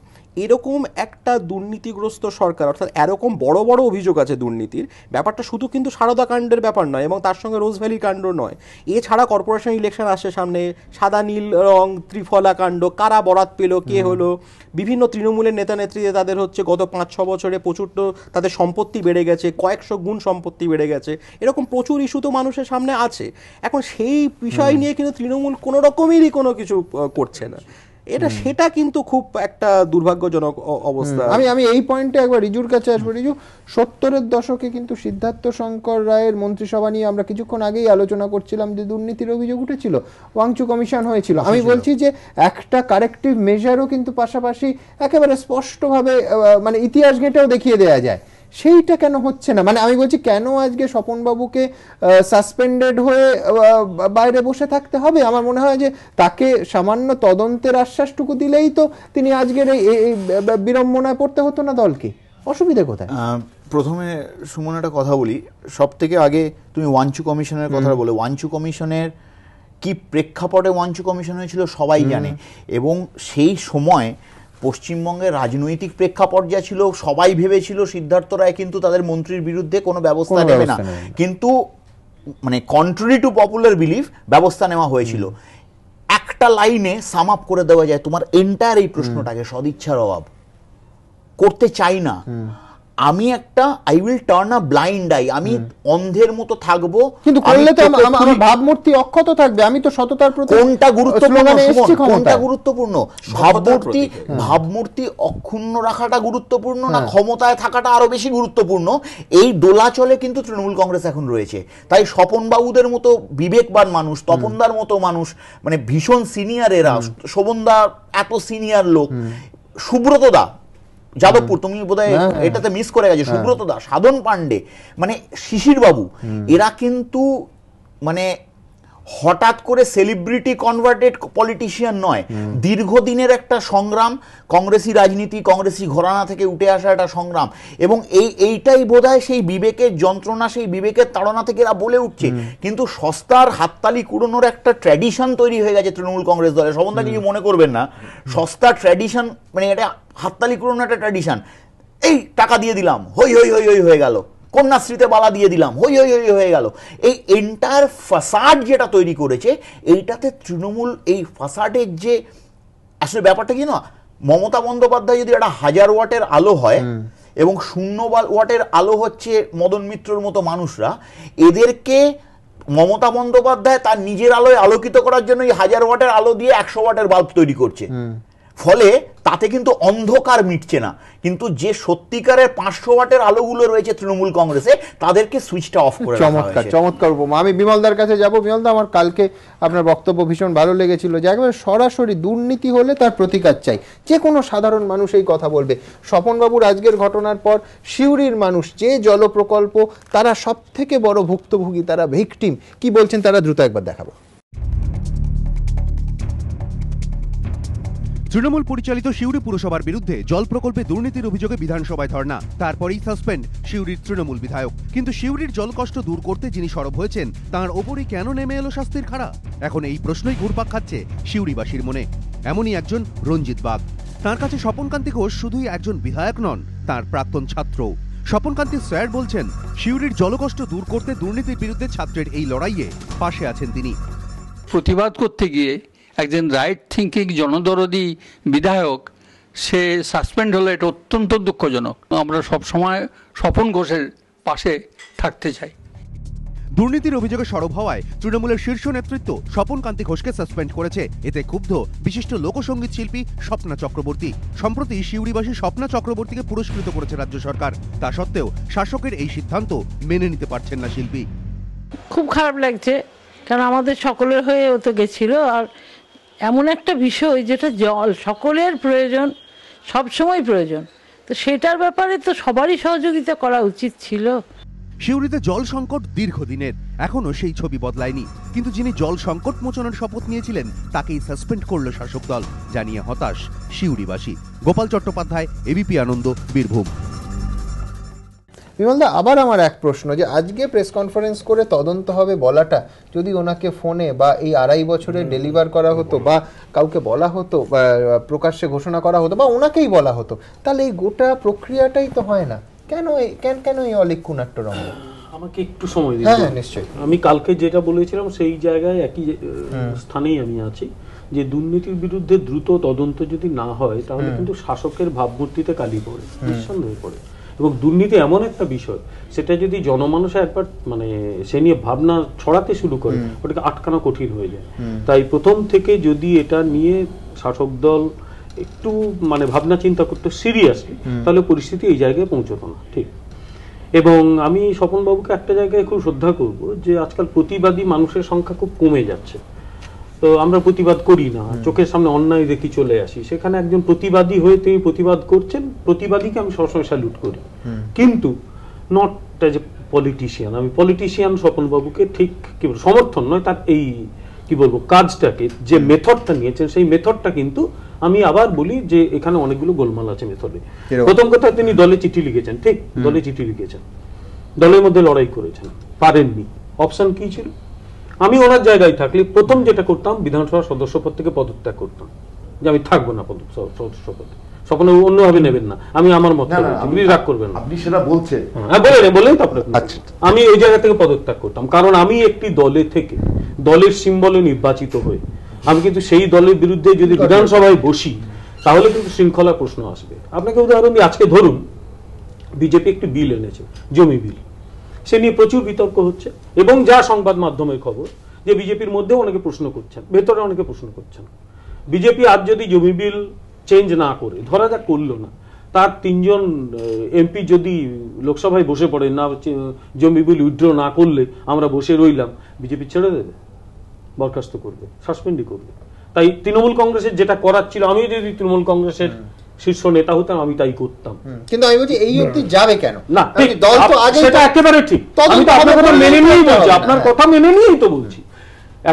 এরকম একটা দুর্নীতিগ্রস্ত সরকার, অর্থাৎ এরকম বড় বড় অভিযোগ আছে দুর্নীতির ব্যাপারটা, শুধু কিন্তু সারদা কাণ্ডের ব্যাপার নয় এবং তার সঙ্গে রোজভ্যালি কাণ্ড নয়, এছাড়া কর্পোরেশন ইলেকশন আসছে সামনে, সাদা নীল রং ত্রিফলা কাণ্ড, কারা বরাত পেল, কে হলো, বিভিন্ন তৃণমূলের নেতা নেত্রীদের তাদের হচ্ছে গত 5-6 বছরে প্রচুর তাদের সম্পত্তি বেড়ে গেছে, কয়েকশো গুণ সম্পত্তি বেড়ে গেছে, এরকম প্রচুর ইস্যু তো মানুষের সামনে আছে। এখন সেই বিষয় নিয়ে কিন্তু তৃণমূল কোনো রকমেরই কোনো কিছু করছে না, সেটা কিন্তু খুব একটা দুর্ভাগ্যজনক অবস্থা। আমি এই পয়েন্টে একবার রিজুর কাছে আসবো। রিজু, 70-এর দশকে কিন্তু সিদ্ধার্থ শঙ্কর রায়ের মন্ত্রিসভা নিয়ে আমরা কিছুক্ষণ আগেই আলোচনা করছিলাম, যে দুর্নীতির অভিযোগ উঠেছিল, ওয়াংচু কমিশন হয়েছিল। আমি বলছি যে একটা কারেক্টিভ মেজারও কিন্তু পাশাপাশি একেবারে স্পষ্টভাবে ইতিহাস ঘেঁটেও দেখিয়ে দেওয়া যায়, সেইটা কেন হচ্ছে না? আমি বলছি, কেন আজকে স্বপনবাবুকে সাসপেন্ডেড হয়ে বাইরে বসে থাকতে হবে? আমার মনে হয় যে তাকে সামান্য তদন্তের আশ্বাসটুকু দিলেই তো তিনি আজকের এই বিড়ম্বনায় পড়তে হতো না দলকে। অসুবিধা কোথায়? প্রথমে সুমন একটা কথা বলি, সব থেকে আগে তুমি ওয়াংচু কমিশনের কথা বলে, ওয়াংচু কমিশনের কি প্রেক্ষাপটে ওয়াংচু কমিশন হয়েছিল সবাই জানে, এবং সেই সময় পশ্চিমবঙ্গের রাজনৈতিক প্রেক্ষাপট যা ছিল, সবাই ভেবেছিল সিদ্ধার্থ রায় কিন্তু তাদের মন্ত্রীর বিরুদ্ধে কোনো ব্যবস্থা নেবে না, কিন্তু মানে কন্ট্রারি টু পপুলার বিলিফ ব্যবস্থা নেওয়া হয়েছিল। একটা লাইনে সাম আপ করে দেওয়া যায় তোমার এন্টায়ার এই প্রশ্নটাকে, সদিচ্ছার অভাব। করতে চাই না আমি, একটা I will turn a blind I, আমি অন্ধের মতো থাকবো, কিন্তু করলে তো আমার ভাবমূর্তি অক্ষত থাকবে। আমি তো সততার প্রতি কোনটা গুরুত্বপূর্ণ, কোনটা গুরুত্বপূর্ণ? ভাবমূর্তি অক্ষুণ্ণ রাখাটা গুরুত্বপূর্ণ না ক্ষমতায় থাকাটা আরো বেশি গুরুত্বপূর্ণ? এই দোলাচলে কিন্তু তৃণমূল কংগ্রেস এখন রয়েছে। তাই স্বপন বাবুদের মতো বিবেকবান মানুষ, তপনদার মতো মানুষ, মানে ভীষণ সিনিয়র এরা, শোভনদা এত সিনিয়র লোক, সুব্রত দা যাদবপুর, তুমি বোধহয় এটাতে মিস করে গেছে, সুব্রত দা, সাধন পান্ডে, মানে শিশির বাবু, এরা কিন্তু মানে হঠাৎ করে সেলিব্রিটি কনভার্টেড পলিটিশিয়ান নয়, দীর্ঘদিনের একটা সংগ্রাম, কংগ্রেসি রাজনীতি, কংগ্রেসি ঘরানা থেকে উঠে আসা একটা সংগ্রাম, এবং এইটাই বোধহয় সেই বিবেকের যন্ত্রণা, সেই বিবেকের তাড়না থেকে এরা বলে উঠছে। কিন্তু সস্তার হাততালি কুড়োনোর একটা ট্র্যাডিশন তৈরি হয়ে গেছে তৃণমূল কংগ্রেস দলে। সমন্ধা কিছু মনে করবেন না, সস্তার ট্র্যাডিশন, মানে এটা হাততালি কুড়োনো একটা ট্র্যাডিশন। এই টাকা দিয়ে দিলাম, হই হই হই হই হয়ে গেল, কন্যাশ্রীতে বালা দিয়ে দিলাম, হই হই হই হয়ে গেল। এই এন্টায়ার ফাসাড যেটা তৈরি করেছে, এইটাতে তৃণমূল এই ফাসাডের যে আসলে ব্যাপারটা কি না, মমতা বন্দ্যোপাধ্যায় যদি একটা 1000 ওয়াটের আলো হয় এবং 0 ওয়াটের আলো হচ্ছে মদন মিত্রর মতো মানুষরা, এদেরকে মমতা বন্দ্যোপাধ্যায় তার নিজের আলোয় আলোকিত করার জন্য এই 1000 ওয়াটের আলো দিয়ে 100 ওয়াটের বাল্ব তৈরি করছে। ফলে তাতে কিন্তু অন্ধকার মিটছে না, কিন্তু যে সত্যিকারের 500 ওয়াটের আলোগুলো রয়েছে তৃণমূল কংগ্রেসে, তাদেরকে সুইচটা অফ করে রাখা হয়েছে। চমৎকার চমৎকার উপমা। আমি বিমলদার কাছে যাব। বিমলদা, আমার কালকে আপনার বক্তব্য ভীষণ ভালো লেগেছিল যে একবারে সরাসরি দুর্নীতি হলে তার প্রতিকার চাই, যে কোনো সাধারণ মানুষ এই কথা বলবে। স্বপনবাবুর আজকের ঘটনার পর সিউড়ির মানুষ, যে জল প্রকল্প, তারা সব থেকে বড় ভুক্তভোগী, তারা ভিকটিম। কি বলছেন তারা, দ্রুত একবার দেখাবো। তৃণমূল পরিচালিত সিউড়ি পুরসভার বিরুদ্ধে জল প্রকল্পে দুর্নীতির অভিযোগে বিধানসভায় ধর্ণা, তারপরেই সাসপেন্ড সিউড়ির তৃণমূল বিধায়ক। কিন্তু সিউড়ির জল কষ্ট দূর করতে যিনি সরব হয়েছেন, তাঁর ওপরই কেন নেমে এলো শাস্তির খাড়া? এখন এই প্রশ্নই ঘুরপাক খাচ্ছে সিউড়িবাসীর মনে। এমনই একজন রঞ্জিত বাগ। তাঁর কাছে স্বপনকান্তি ঘোষ শুধুই একজন বিধায়ক নন, তাঁর প্রাক্তন ছাত্র। স্বপনকান্তি স্যার বলছেন, সিউড়ির জলকষ্ট দূর করতে দুর্নীতির বিরুদ্ধে ছাত্রের এই লড়াইয়ে পাশে আছেন তিনি। প্রতিবাদ করতে গিয়ে একজন রাইট থিঙ্কিং জনদরদি বিধায়ক সে সাসপেন্ড হলো, এটা অত্যন্ত দুঃখজনক। আমরা সবসময় স্বপন ঘোষের পাশে থাকতে চাই। দুর্নীতির অভিযোগে সরব হওয়ায় তৃণমূলের শীর্ষ নেতৃত্ব স্বপনকান্তি ঘোষকে সাসপেন্ড করেছে। এতে ক্ষুব্ধ বিশিষ্ট লোকসঙ্গীত শিল্পী স্বপ্না চক্রবর্তী। সম্প্রতি সিউড়িবাসী স্বপ্না চক্রবর্তীকে পুরস্কৃত করেছে রাজ্য সরকার। তা সত্ত্বেও শাসকের এই সিদ্ধান্ত মেনে নিতে পারছেন না শিল্পী। খুব খারাপ লাগছে, কারণ আমাদের সকলের হয়ে ও তো গেছিল। আর এমন একটা বিষয় যেটা জল সকলের প্রয়োজন, সবসময় প্রয়োজন, তো সেটার ব্যাপারে তো সবারই সহযোগিতা করা উচিত ছিল। সিউড়িতে জল সংকট দীর্ঘদিনের, এখনো সেই ছবি বদলায়নি। কিন্তু যিনি জল সংকট মোচনের শপথ নিয়েছিলেন, তাকেই সাসপেন্ড করল শাসক দল, জানিয়ে হতাশ সিউড়িবাসী। গোপাল চট্টোপাধ্যায়, এবিপি আনন্দ, বীরভূম। বিমলদা, আবার আমার এক প্রশ্ন, যে আজকে প্রেস কনফারেন্স করে তদন্ত হবে বলাটা, যদি ওনাকে ফোনে বা এই 2.5 বছরে ডেলিভার করা হতো, বা কাউকে বলা হতো, বা প্রকাশ্যে ঘোষণা করা হতো, বা ওনাকেই বলা হতো, তাহলে এই গোটা প্রক্রিয়াটাই তো হয় না। কেন এই অলিক্ষ্য নাট্যরঙ্গ? আমাকে একটু সময় দিন। হ্যাঁ, নিশ্চয়ই। আমি কালকে যেটা বলেছিলাম সেই জায়গায় একই স্থানেই আমি আছি, যে দুর্নীতির বিরুদ্ধে দ্রুত তদন্ত যদি না হয়, তাহলে কিন্তু শাসকের ভাবমূর্তিতে কালি পড়ে, নিঃসন্দেহে পড়ে। এবং দুর্নীতি এমন একটা বিষয়, সেটা যদি জনমানুষে একবার মানে সে নিয়ে ভাবনা ছড়াতে শুরু করে, ওটাকে আটকানো কঠিন হয়ে যায়। তাই প্রথম থেকে যদি এটা নিয়ে শাসক দল একটু মানে ভাবনা চিন্তা করতে সিরিয়াসলি, তাহলে পরিস্থিতি এই জায়গায় পৌঁছতো না। ঠিক। এবং আমি স্বপনবাবুকে একটা জায়গায় খুব শ্রদ্ধা করব, যে আজকাল প্রতিবাদী মানুষের সংখ্যা খুব কমে যাচ্ছে। তো আমরা প্রতিবাদ করি না, চোখের সামনে অন্যায় দেখি চলে আসি। সেখানে একজন প্রতিবাদী হয়ে তিনি প্রতিবাদ করছেন, প্রতিবাদীকে আমি সবসময় স্যালুট করি, কিন্তু নট অ্যাজ এ পলিটিশিয়ান। আমি পলিটিশিয়ান স্বপনবাবুকে ঠিক কি বলবো সমর্থন নয়, তার এই কি বলবো কাজটাকে, যে মেথডটা নিয়েছেন, সেই মেথডটা কিন্তু আমি আবার বলি যে এখানে অনেকগুলো গোলমাল আছে মেথডে। প্রথম কথা, তিনি দলে চিঠি লিখেছেন, ঠিক, দলে চিঠি লিখেছেন, দলের মধ্যে লড়াই করেছেন, পারেননি। অপশন কি ছিল? আমি ওনার জায়গায় থাকলে প্রথম যেটা করতাম, বিধানসভা সদস্য পদ থেকে পদত্যাগ করতাম, যে আমি থাকবো না সদস্য পদে। স্বপন অন্যভাবে নেবেন না, আমি আমার মত রাগ করবেন না, আপনি সেটা বলছেন, বলেন তো আপনার। আমি ওই জায়গা থেকে পদত্যাগ করতাম, কারণ আমি একটি দলে থেকে দলের সিম্বলে নির্বাচিত হয়ে আমি কিন্তু সেই দলের বিরুদ্ধে যদি বিধানসভায় বসি তাহলে কিন্তু শৃঙ্খলা প্রশ্ন আসবে। আপনাকে উদাহরণ দিই, আজকে ধরুন বিজেপি একটি বিল এনেছে, জমি বিল, সে নিয়ে প্রচুর বিতর্ক হচ্ছে এবং যা সংবাদ মাধ্যমের খবর যে বিজেপির মধ্যে অনেকে প্রশ্ন করছেন, ভেতরে অনেকে প্রশ্ন করছেন, বিজেপি আজ যদি জমি বিল চেঞ্জ না করে, ধরা যাক করলো না, তার 3 জন এমপি যদি লোকসভায় বসে পড়ে না, জমি বিল উইথড্র না করলে আমরা বসে রইলাম, বিজেপি ছেড়ে দেবে, বরখাস্ত করবে, সাসপেন্ডই করবে। তাই তৃণমূল কংগ্রেসের যেটা করার ছিল, আমি যদি তৃণমূল কংগ্রেসের শীর্ষ নেতা হতাম আমি তাই করতাম। কিন্তু আমি বলছি এই অবধি যাবে কেন? না, দল তো আগে, সেটা একেবারে ঠিক, আমি তো আপনার কথা মেনে নিয়েই বলছি, আপনার কথা মেনে নিয়েই তো বলছি।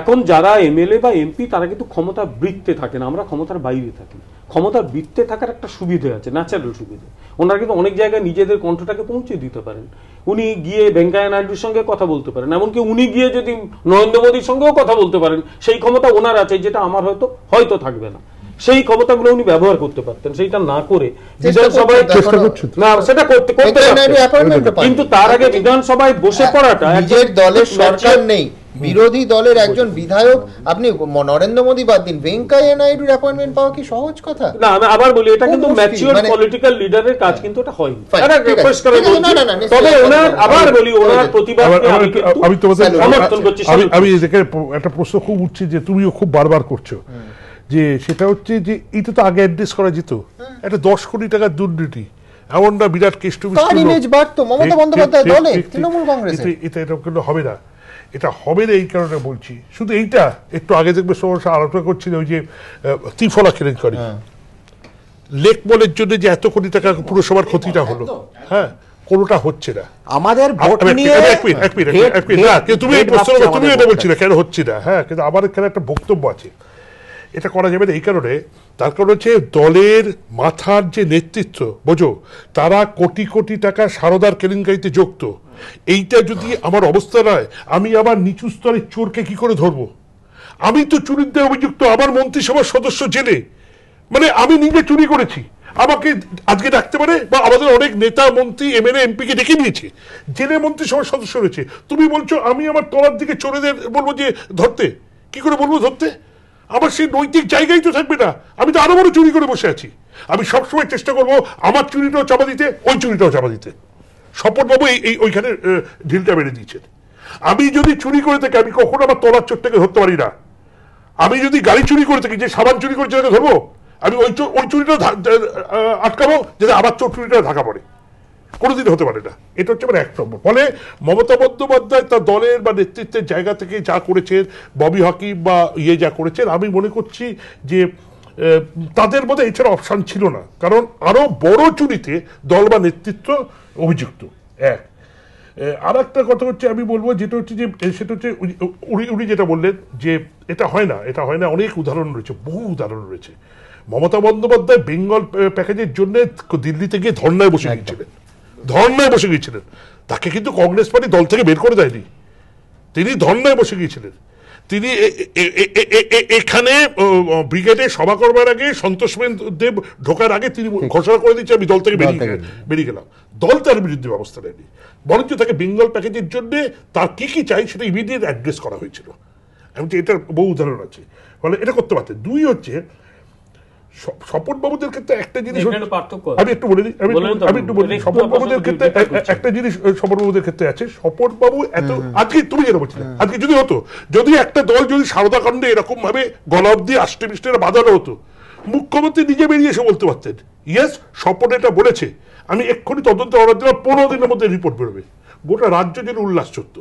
এখন যারা এমএলএ বা এমপি তারা কিন্তু ক্ষমতার বৃত্তে থাকে না, আমরা ক্ষমতার বাইরে থাকি। ক্ষমতার বৃত্তে থাকার একটা সুবিধা আছে, ন্যাচারাল সুবিধা। ওনারা কিন্তু অনেক জায়গায় নিজেদের কণ্ঠটাকে পৌঁছে দিতে পারেন। উনি গিয়ে ভেঙ্কাইয়া নাইডুর সঙ্গে কথা বলতে পারেন, এমনকি উনি গিয়ে যদি নরেন্দ্র মোদীর সঙ্গেও কথা বলতে পারেন, সেই ক্ষমতা ওনার আছে, যেটা আমার হয়তো থাকবে না। সেই ক্ষমতাগুলো উনি ব্যবহার করতে পারতেন, সেইটা না করে বিধানসভায় না সেটা করতে কিন্তু তার আগে বিধানসভায় বসে পড়াটা, নিজের দলের সরকার নেই, বিরোধী দলের একজন বিধায়ক, আপনি নরেন্দ্র মোদী বাদ দিন, ভেঙ্কাইয়া নাইডুর অ্যাপয়েন্টমেন্ট পাওয়া কি সহজ কথা? না, আমি আবার বলি এটা কিন্তু ম্যাচিউর পলিটিক্যাল লিডারের কাজ কিন্তু এটা হয়নি। তবে ওনার, আবার বলি, ওনার প্রতিবাদকে আমি তোমাদের সমর্থন করছি। আমি যেখানে একটা প্রশ্ন খুব উঠছে যে তুমিও খুব বারবার করছো, যে সেটা হচ্ছে যে এটা তো আগে অ্যাড্রেস করা যেত। একটা 10 কোটি টাকার দুর্নীতি, এমন না বিরাট কেষ্ট, মমতা বন্দ্যোপাধ্যায় দলে তৃণমূল কংগ্রেস, এটা কিন্তু হবে না। এটা হবে না এই কারণে বলছি। শুধু এইটা একটু আগে দেখবে সমস্যা আলোচনা করছিল, ওই যে ত্রিফলা কেলেঙ্কারি, লেকমলের জন্য যে এত কোটি টাকা পুরসভার ক্ষতিটা হলো, হ্যাঁ, কোনোটা হচ্ছে না। আমাদের তুমি এই প্রশ্ন তুমি এটা বলছি না কেন হচ্ছে না, হ্যাঁ, কিন্তু আমার এখানে একটা বক্তব্য আছে, এটা করা যাবে না এই কারণে, তার কারণ হচ্ছে দলের মাথার যে নেতৃত্ব বোঝো, তারা কোটি কোটি টাকা সারদার কেলেঙ্কারিতে যুক্ত। এইটা যদি আমার অবস্থা নয়, আমি আবার নিচু স্তরের চোরকে কি করে ধরবো? আমি তো চুরিতে অভিযুক্ত, আমার মন্ত্রিসভার সদস্য জেলে, মানে আমি নিজে চুরি করেছি, আমাকে আজকে ডাকতে পারে, বা আমাদের অনেক নেতা মন্ত্রী এমএলএ এমপিকে ডেকে নিয়েছে, জেলে মন্ত্রিসভার সদস্য রয়েছে। তুমি বলছো আমি আমার তলার দিকে চোরেদের বলবো যে ধরতে, কি করে বলবো ধরতে? আমার সেই নৈতিক জায়গায় তো থাকবে না, আমি তো আরো বড় চুরি করে বসে আছি। আমি সবসময় চেষ্টা করবো আমার চুরিটাও চাপা দিতে, ওই চুরিটাও চাপা দিতে। স্বপনবাবু ওইখানে ঢিলটা বেড়ে দিয়েছেন। আমি যদি চুরি করে থাকি, আমি কখনো আমার তলার চোরটাকে ধরতে পারি না। আমি যদি গাড়ি চুরি করে থাকি, যে সাবান চুরি করেছে তাকে ধরবো, আমি ওই চুরিটা আটকাবো যাতে আবার চোর চুরিটা ঢাকা পড়ে, কোনোদিন হতে পারে না। এটা হচ্ছে মানে 1 নম্বর। ফলে মমতা বন্দ্যোপাধ্যায় তার দলের বা নেতৃত্বের জায়গা থেকে যা করেছেন, ববি হাকিম বা যা করেছেন, আমি মনে করছি যে তাদের মধ্যে এছাড়া অপশান ছিল না, কারণ আরো বড় চুরিতে দল বা নেতৃত্ব অভিযুক্ত। আর একটা কথা হচ্ছে আমি বলবো, যেটা হচ্ছে যে সেটা হচ্ছে উনি যেটা বললেন যে এটা হয় না, এটা হয় না, অনেক উদাহরণ রয়েছে, বহু উদাহরণ রয়েছে। মমতা বন্দ্যোপাধ্যায় বেঙ্গল প্যাকেজের জন্য দিল্লিতে গিয়ে ধর্নায় বসে গিয়েছিলেন, তাকে কিন্তু কংগ্রেস পার্টি দল থেকে বের করে দেয়নি, তিনি ধর্নায় বসে গিয়েছিলেন। তিনি এখানে ব্রিগেডে সভা করবার আগে সন্তোষ দেব ঢোকার আগে তিনি ঘোষণা করে দিচ্ছে আমি দল থেকে বেরিয়ে গেলাম। দল তার বিরুদ্ধে ব্যবস্থা নেয়নি, বরঞ্চ তাকে বেঙ্গল প্যাকেজের জন্য তার কি কি চাই সেটা ইমিডিয়েট অ্যাড্রেস করা হয়েছিল। এমনকি এটার বহু উদাহরণ আছে, ফলে এটা করতে পারতেন। 2 হচ্ছে স্বপনবাবুদের ক্ষেত্রে একটা জিনিস আমি একটু বলে দিই, স্বপনবাবুদের ক্ষেত্রে একটা জিনিস স্বপনবাবুদের ক্ষেত্রে আছে। স্বপনবাবু এত আজকে তুমি যেটা বলছিলে, আজকে যদি হতো, যদি একটা দল যদি সারদা কাণ্ডে এরকম ভাবে গলা অব্দি আষ্টে মিষ্টে বাঁধানো হতো, মুখ্যমন্ত্রী নিজে বেরিয়ে এসে বলতে পারতেন ইয়েস স্বপন এটা বলেছে, আমি এক্ষুনি তদন্ত অর্ডার দিলাম, 15 দিনের মধ্যে রিপোর্ট বেরোবে, গোটা রাজ্য যেন উল্লাস চলত।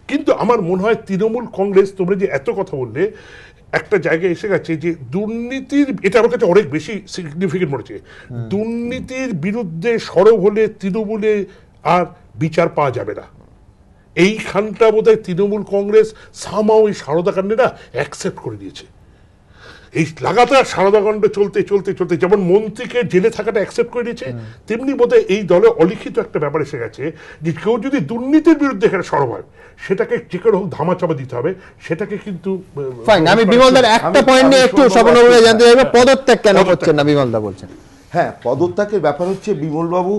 কিন্তু আমার মনে হয় তৃণমূল কংগ্রেস, তোমরা যে এত কথা বললে, একটা জায়গায় এসে গেছে যে দুর্নীতির, এটা আমার কাছে অনেক বেশি সিগনিফিকেন্ট মনে হচ্ছে, দুর্নীতির বিরুদ্ধে সরব হলে তৃণমূলে আর বিচার পাওয়া যাবে না। এইখানটা বোধহয় তৃণমূল কংগ্রেস সামাও এই সারদা কাণ্ডটা অ্যাকসেপ্ট করে দিয়েছে। এই লাগাতার সারদা কাণ্ড চলতে চলতে চলতে যেমন মন্ত্রীকে জেলে থাকাটা অ্যাকসেপ্ট করে দিয়েছে, তেমনি বোধহয় এই দলে অলিখিত একটা ব্যাপার এসে গেছে যে কেউ যদি দুর্নীতির বিরুদ্ধে এখানে সরব হয়, সেটাকে যে কোনো ধামাচাপা দিতে হবে, সেটাকে কিন্তু ফাইন। আমি বিমলদার একটা পয়েন্ট নিয়ে একটু স্বপনবাবু জানতে চাইবো, পদত্যাগ কেন করছেন না বিমলদা বলছেন? হ্যাঁ, পদত্যাগের ব্যাপার হচ্ছে বিমলবাবু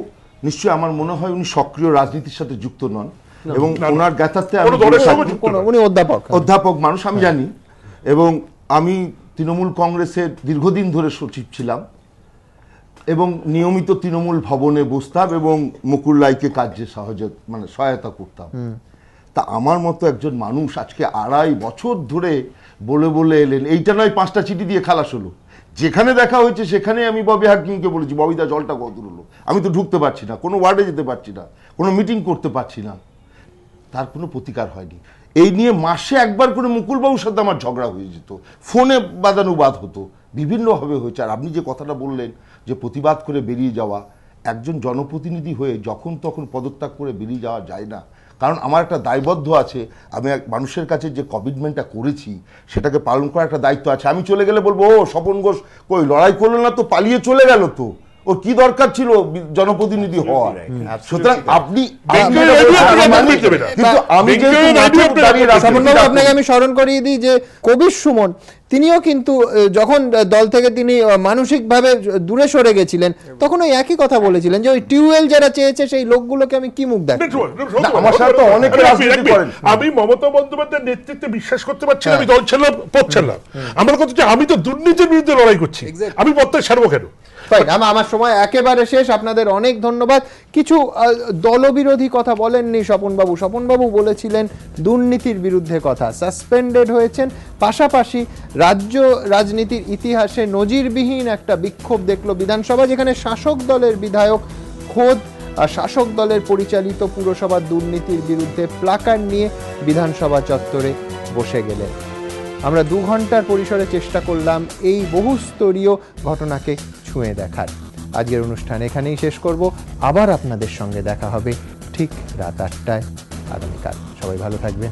নিশ্চয়ই আমার মনে হয় উনি সক্রিয় রাজনীতির সাথে যুক্ত নন, এবং ওনার জ্ঞাতার্থে উনি অধ্যাপক মানুষ আমি জানি, এবং আমি তৃণমূল কংগ্রেসের দীর্ঘদিন ধরে সচিব ছিলাম এবং নিয়মিত তৃণমূল ভবনে বসতাম এবং মুকুল রায়কে কাজে সহায়তা করতাম। তা আমার মতো একজন মানুষ আজকে 2.5 বছর ধরে বলে বলে এলেন, এইটা নয় 5টা চিঠি দিয়ে খালাস হলো, যেখানে দেখা হয়েছে সেখানে আমি ববি হাকিমকে বলেছি ববিদা জলটা কত হলো, আমি তো ঢুকতে পারছি না, কোনো ওয়ার্ডে যেতে পারছি না, কোনো মিটিং করতে পারছি না, তার কোনো প্রতিকার হয়নি। এই নিয়ে মাসে একবার করে মুকুলবাবুর সাথে আমার ঝগড়া হয়ে যেত, ফোনে বাদানুবাদ হতো, বিভিন্নভাবে হয়েছে। আর আপনি যে কথাটা বললেন যে প্রতিবাদ করে বেরিয়ে যাওয়া, একজন জনপ্রতিনিধি হয়ে যখন তখন পদত্যাগ করে বেরিয়ে যাওয়া যায় না, কারণ আমার একটা দায়বদ্ধ আছে, আমি মানুষের কাছে যে কমিটমেন্টটা করেছি সেটাকে পালন করার একটা দায়িত্ব আছে। আমি চলে গেলে বলবো, ও স্বপন ঘোষ কই লড়াই করলো না তো, পালিয়ে চলে গেল তো, ওর কি দরকার ছিল জনপ্রতিনিধি হওয়ার? সুতরাং আপনি আপনাকে আমি স্মরণ করিয়ে দিই যে কবির সুমন তিনিও কিন্তু যখন দল থেকে তিনি মানসিকভাবে দূরে সরে গেছিলেন তখন ওই একই কথা বলেছিলেন যে ওই টিউবওয়েল যারা চেয়েছে সেই লোকগুলোকে আমি কি মুখ দেখবো। আমি মমতা বন্দ্যোপাধ্যায়ের নেতৃত্বে বিশ্বাস করতে পারছি না, আমি দল ছাড়লাম, পথ ছাড়লাম। আমার কথা হচ্ছে আমি তো দুর্নীতির বিরুদ্ধে লড়াই করছি, আমি পথটা ছাড়বো কেন? আমার সময় একেবারে শেষ, আপনাদের অনেক ধন্যবাদ। কিছু দলবিরোধী কথা বলেননি স্বপনবাবু। স্বপনবাবু বলেছিলেন দুর্নীতির বিরুদ্ধে কথা, সাসপেন্ডেড হয়েছেন, পাশাপাশি রাজ্য রাজনীতির ইতিহাসে নজিরবিহীন একটা বিক্ষোভ দেখলো বিধানসভা, যেখানে শাসক দলের বিধায়ক খোদ শাসক দলের পরিচালিত পুরসভার দুর্নীতির বিরুদ্ধে প্লাকার্ড নিয়ে বিধানসভা চত্বরে বসে গেলেন। আমরা 2 ঘন্টার পরিসরে চেষ্টা করলাম এই বহুস্তরীয় ঘটনাকে ছুঁয়ে দেখার। আজকের অনুষ্ঠান এখানেই শেষ করব, আবার আপনাদের সঙ্গে দেখা হবে ঠিক রাত 8টায় আগামীকাল। সবাই ভালো থাকবেন।